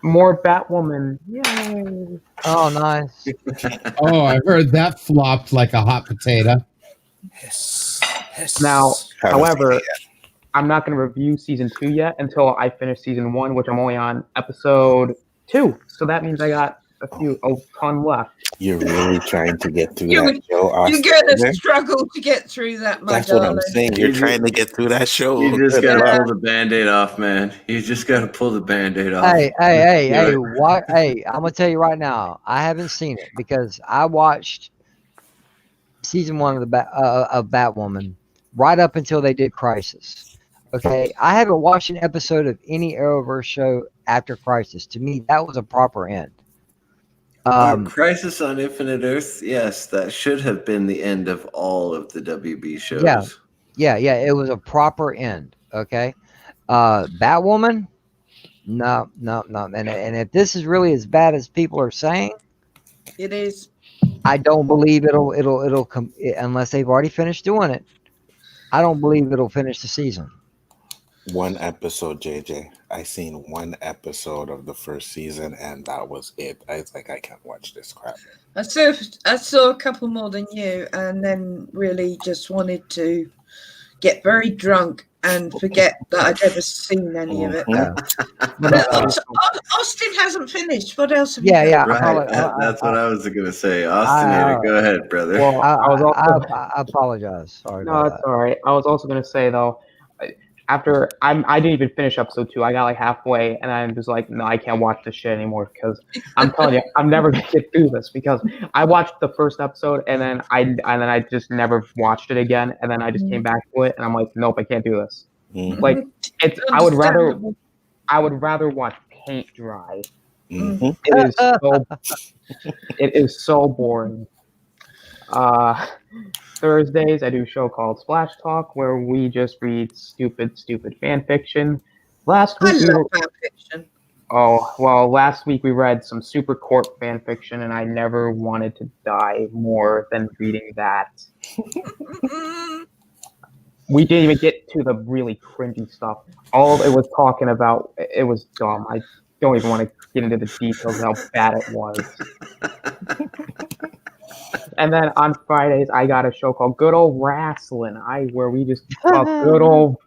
more Batwoman. Yay! Oh, nice. Oh, I heard that flopped like a hot potato. Now, however, I'm not going to review season 2 yet until I finish season 1, which I'm only on episode 2. So that means I got a ton left. You're really trying to get through that show, Austin. You're going to struggle to get through that, my That's darling. what I'm saying. You're trying to get through that show. You just got to pull the Band-Aid off, man. You just got to pull the Band-Aid off. Hey, what? Hey, I'm going to tell you right now, I haven't seen it because I watched season 1 of Batwoman right up until they did Crisis. Okay, I haven't watched an episode of any Arrowverse show after Crisis. To me, that was a proper end. Crisis on Infinite Earth, yes, that should have been the end of all of the WB shows. Yeah, it was a proper end. Okay, Batwoman, no, and if this is really as bad as people are saying, it is. I don't believe it'll come unless they've already finished doing it. I don't believe it'll finish the season. 1 episode, JJ. I seen 1 episode of the first season, and that was it. I was like, I can't watch this crap. I saw a couple more than you, and then really just wanted to get very drunk and forget that I'd ever seen any of it. Yeah. But Austin hasn't finished. What else have you got? Yeah. Right. That's what I was going to say. Austinator, go ahead, brother. Well, I apologize. Sorry No, about that's that. all right. I was also gonna say though, after I didn't even finish episode 2. I got like halfway, and I was like, no, I can't watch this shit anymore because I'm telling you, I'm never gonna get through this because I watched the first episode and then I just never watched it again, and then I just came back to it, and I'm like, nope, I can't do this. Like it's I would rather watch paint dry. It is so boring. Thursdays, I do a show called Splash Talk where we just read stupid fan fiction. Last week, I love fan fiction. Last week we read some Super Court fan fiction, and I never wanted to die more than reading that. We didn't even get to the really cringy stuff. All it was talking about, it was dumb. I don't even want to get into the details of how bad it was. And then on Fridays, I got a show called Good Old Wrestling, where we just talk good old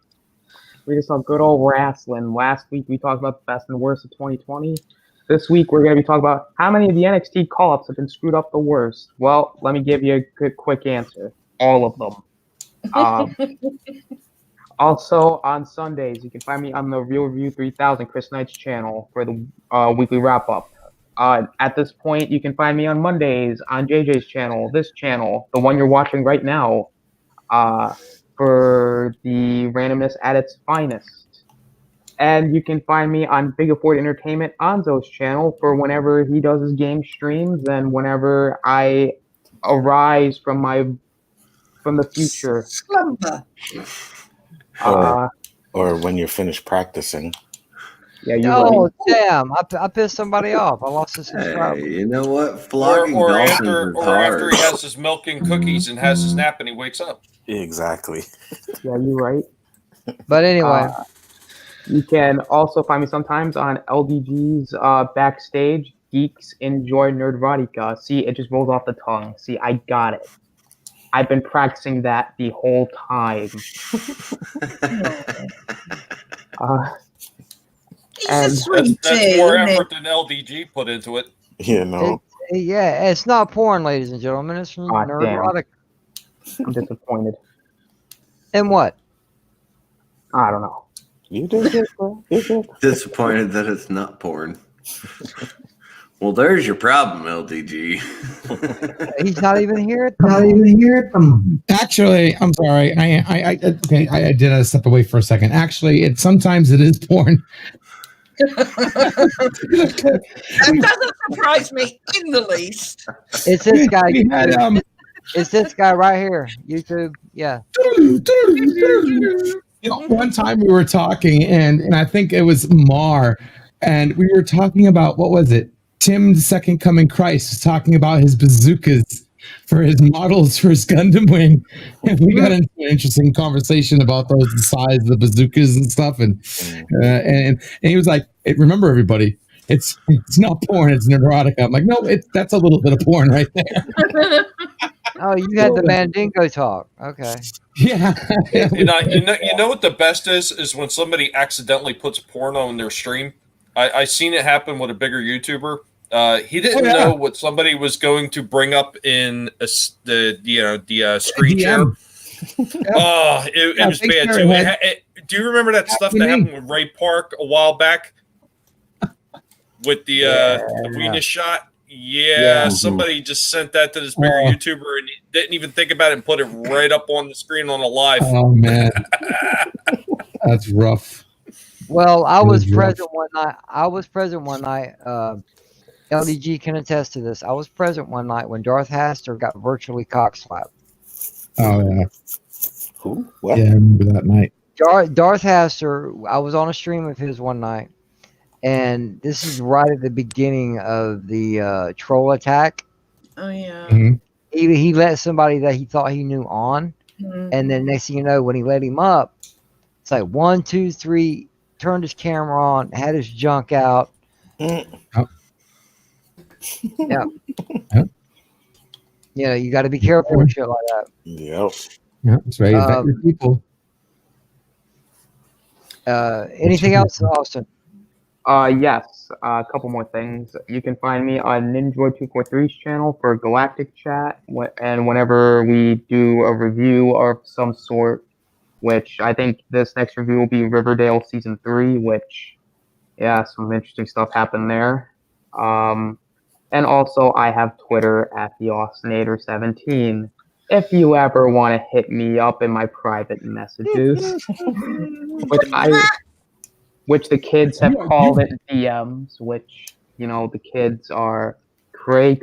wrestling. Last week we talked about the best and worst of 2020. This week we're going to be talking about how many of the NXT call-ups have been screwed up the worst. Well, let me give you a quick answer: all of them. Also on Sundays, you can find me on the Real Review 3000, Chris Knight's channel, for the weekly wrap-up. At this point, you can find me on Mondays on JJ's channel, this channel, the one you're watching right now, for the randomness at its finest. And you can find me on Big Afford Entertainment, Anzo's channel, for whenever he does his game streams and whenever I arise from the future. Slumber. Or when you're finished practicing. Yeah, you're right. Damn! I pissed somebody off. I lost a subscriber. Hey, you know what? Flogging or dolphins after is hard. after he has his milk and cookies and has his nap and he wakes up. Exactly. Yeah, you're right. But anyway, you can also find me sometimes on LDG's Backstage. Geeks Enjoy Nerdrotica. See, it just rolls off the tongue. See, I got it. I've been practicing that the whole time. That's more effort than LDG put into it. You know. It's not porn, ladies and gentlemen. It's from Nerdrotica. I'm disappointed. In what? I don't know. You did it, bro. Disappointed that it's not porn. Well, there's your problem, LDG. He's not even here. Actually, I'm sorry. I did step away for a second. Actually, sometimes it is porn. That doesn't surprise me in the least. It's this guy. It's this guy right here. YouTube. Yeah. One time we were talking, and I think it was Mar, and we were talking about, what was it? Tim, the Second Coming Christ, was talking about his bazookas for his models for his Gundam wing. And we got into an interesting conversation about those, the size of the bazookas and stuff. And he was like, remember, everybody, it's not porn, it's neurotica. I'm like, no, that's a little bit of porn right there. Oh, you had the Mandingo talk. Okay. Yeah. You know what the best is when somebody accidentally puts porno in their stream. I seen it happen with a bigger YouTuber. He didn't know what somebody was going to bring up in the screen share. Oh, it was bad too. Do you remember that stuff that happened with Ray Park a while back with the Venus shot? Yeah, somebody just sent that to this bigger YouTuber and he didn't even think about it and put it right up on the screen on a live. Oh man, that's rough. Well, I was present one night. LDG can attest to this. I was present one night when Darth Haster got virtually cock-slapped. Oh, yeah. Who? What? Yeah, I remember that night. Darth Haster, I was on a stream of his one night, and this is right at the beginning of the troll attack. Oh, yeah. Mm-hmm. He let somebody that he thought he knew on, and then next thing you know, when he let him up, it's like 1, 2, 3, turned his camera on, had his junk out. Yeah. Yeah, you got to be careful with shit like that. Yep. Yeah, that's right. Vet your people. Anything else, Austin? Yes, a couple more things. You can find me on Ninja243's channel for Galactic Chat, and whenever we do a review of some sort, which I think this next review will be Riverdale Season 3, which, yeah, some interesting stuff happened there. And also, I have Twitter at TheAustinator17. If you ever want to hit me up in my private messages, which the kids have called it DMs, which, the kids are cray.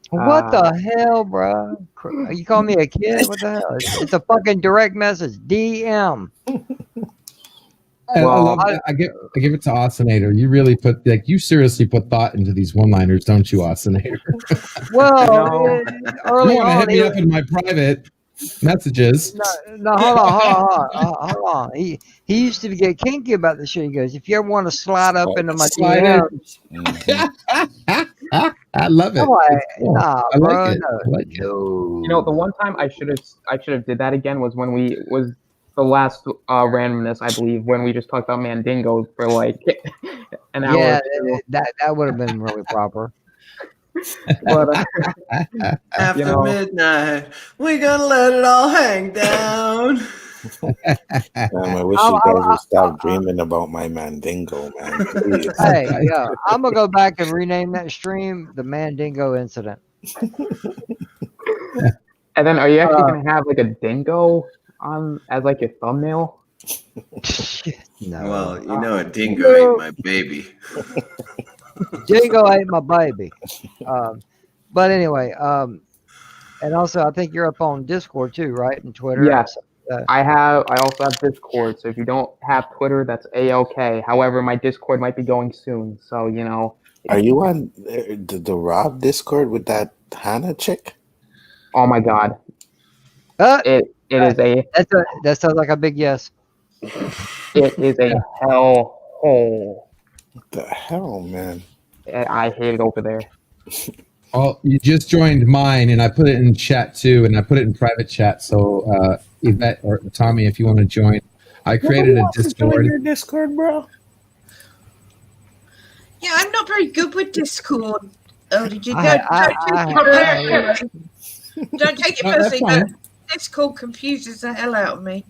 What the hell, bro? You call me a kid? What the hell? It's a fucking direct message. DM. I love that. I give it to Austinator. You really you seriously put thought into these one-liners, don't you, Austinator? Well, early you want to on, hit me up in my private messages. No, hold on. He used to get kinky about the shit. He goes, if you ever want to slide up into my DMs. I love it. Cool. Nah, I bro. like it. No. I like it. The one time I should have did that again was when was the last randomness, I believe, when we just talked about Mandingo for like an hour. Yeah, that would have been really proper. But after midnight, we're gonna let it all hang down. I wish you guys would stop dreaming about my Mandingo, man. Please. Hey, yeah, I'm gonna go back and rename that stream the Mandingo Incident. And then, are you actually gonna have like a dingo on as like your thumbnail? No. Well, a dingo ain't my baby. Dingo ain't my baby. But anyway, and also I think you're up on Discord too, right? And Twitter. Yes. I also have Discord, so if you don't have Twitter, that's A-OK. However, my Discord might be going soon, so Are you on the Rob Discord with that Hannah chick? Oh my God! It is that sounds like a big yes. It is a hell hole. What the hell, man? I hate it over there. Oh, you just joined mine, and I put it in chat too, and I put it in private chat. So, Yvette or Tommy, if you want to join, I created a Discord. Your Discord, bro. Yeah, I'm not very good with Discord. Oh, did you don't take it personally, but Discord confuses the hell out of me.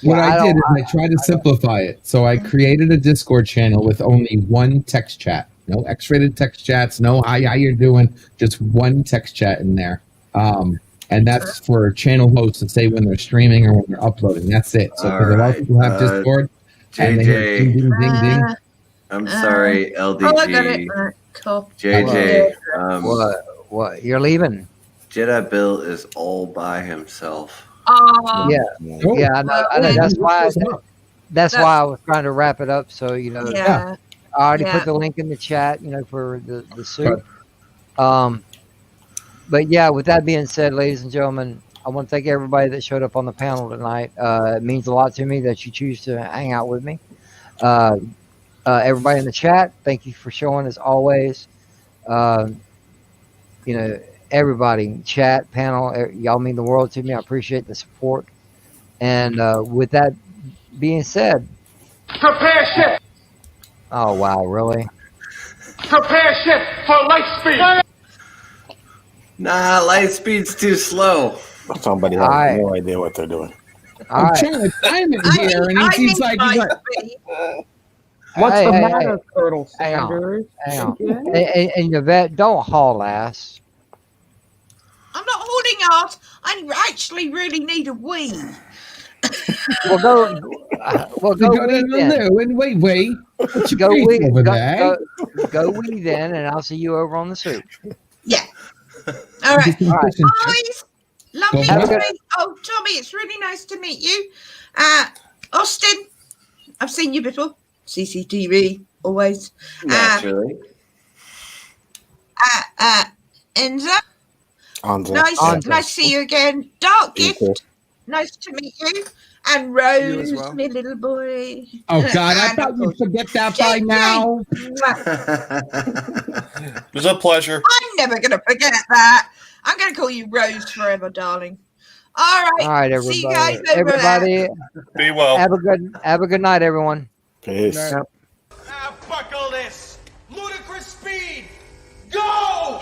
What I did is I tried to simplify it. So I created a Discord channel with only one text chat. No X-rated text chats, no how you're doing, just one text chat in there. And that's for channel hosts to say when they're streaming or when they're uploading. That's it. So because a lot of people have Discord and they hear ding, ding, ding, ding. I'm sorry, LDG. Oh, I got it. Cool. JJ. What? You're leaving? Jedi Bill is all by himself. Yeah, I know. That's why I was trying to wrap it up. So Yeah. I already put the link in the chat, for the soup. But yeah, with that being said, ladies and gentlemen, I want to thank everybody that showed up on the panel tonight. It means a lot to me that you choose to hang out with me. Everybody in the chat, thank you for showing as always. Everybody, chat, panel, y'all mean the world to me. I appreciate the support. And with that being said, prepare ship. Oh wow, really? Prepare ship for light speed. Nah, light speed's too slow. Somebody has no idea what they're doing. I'm trying to time it here, and he seems like he's like. What's the matter, Colonel Sanders? Hang on. And Yvette, don't haul ass. I'm not holding out. I actually really need a wee. Well, go wee then. Wait. Go wee over there. Go wee then, and I'll see you over on the soup. Yeah. All right. Guys, lovely to meet. Oh, Tommy, it's really nice to meet you. Austin, I've seen you before. CCTV, always. Naturally. Enzo. Nice to see you again. Dark Gift, nice to meet you. And Rose, my little boy. Oh, God, I thought you'd forget that by now. It was a pleasure. I'm never going to forget that. I'm going to call you Rose forever, darling. All right. All right, everybody. See you guys over Everybody, be well. Have a good night, everyone. Peace. Now buckle this. Ludicrous speed. Go!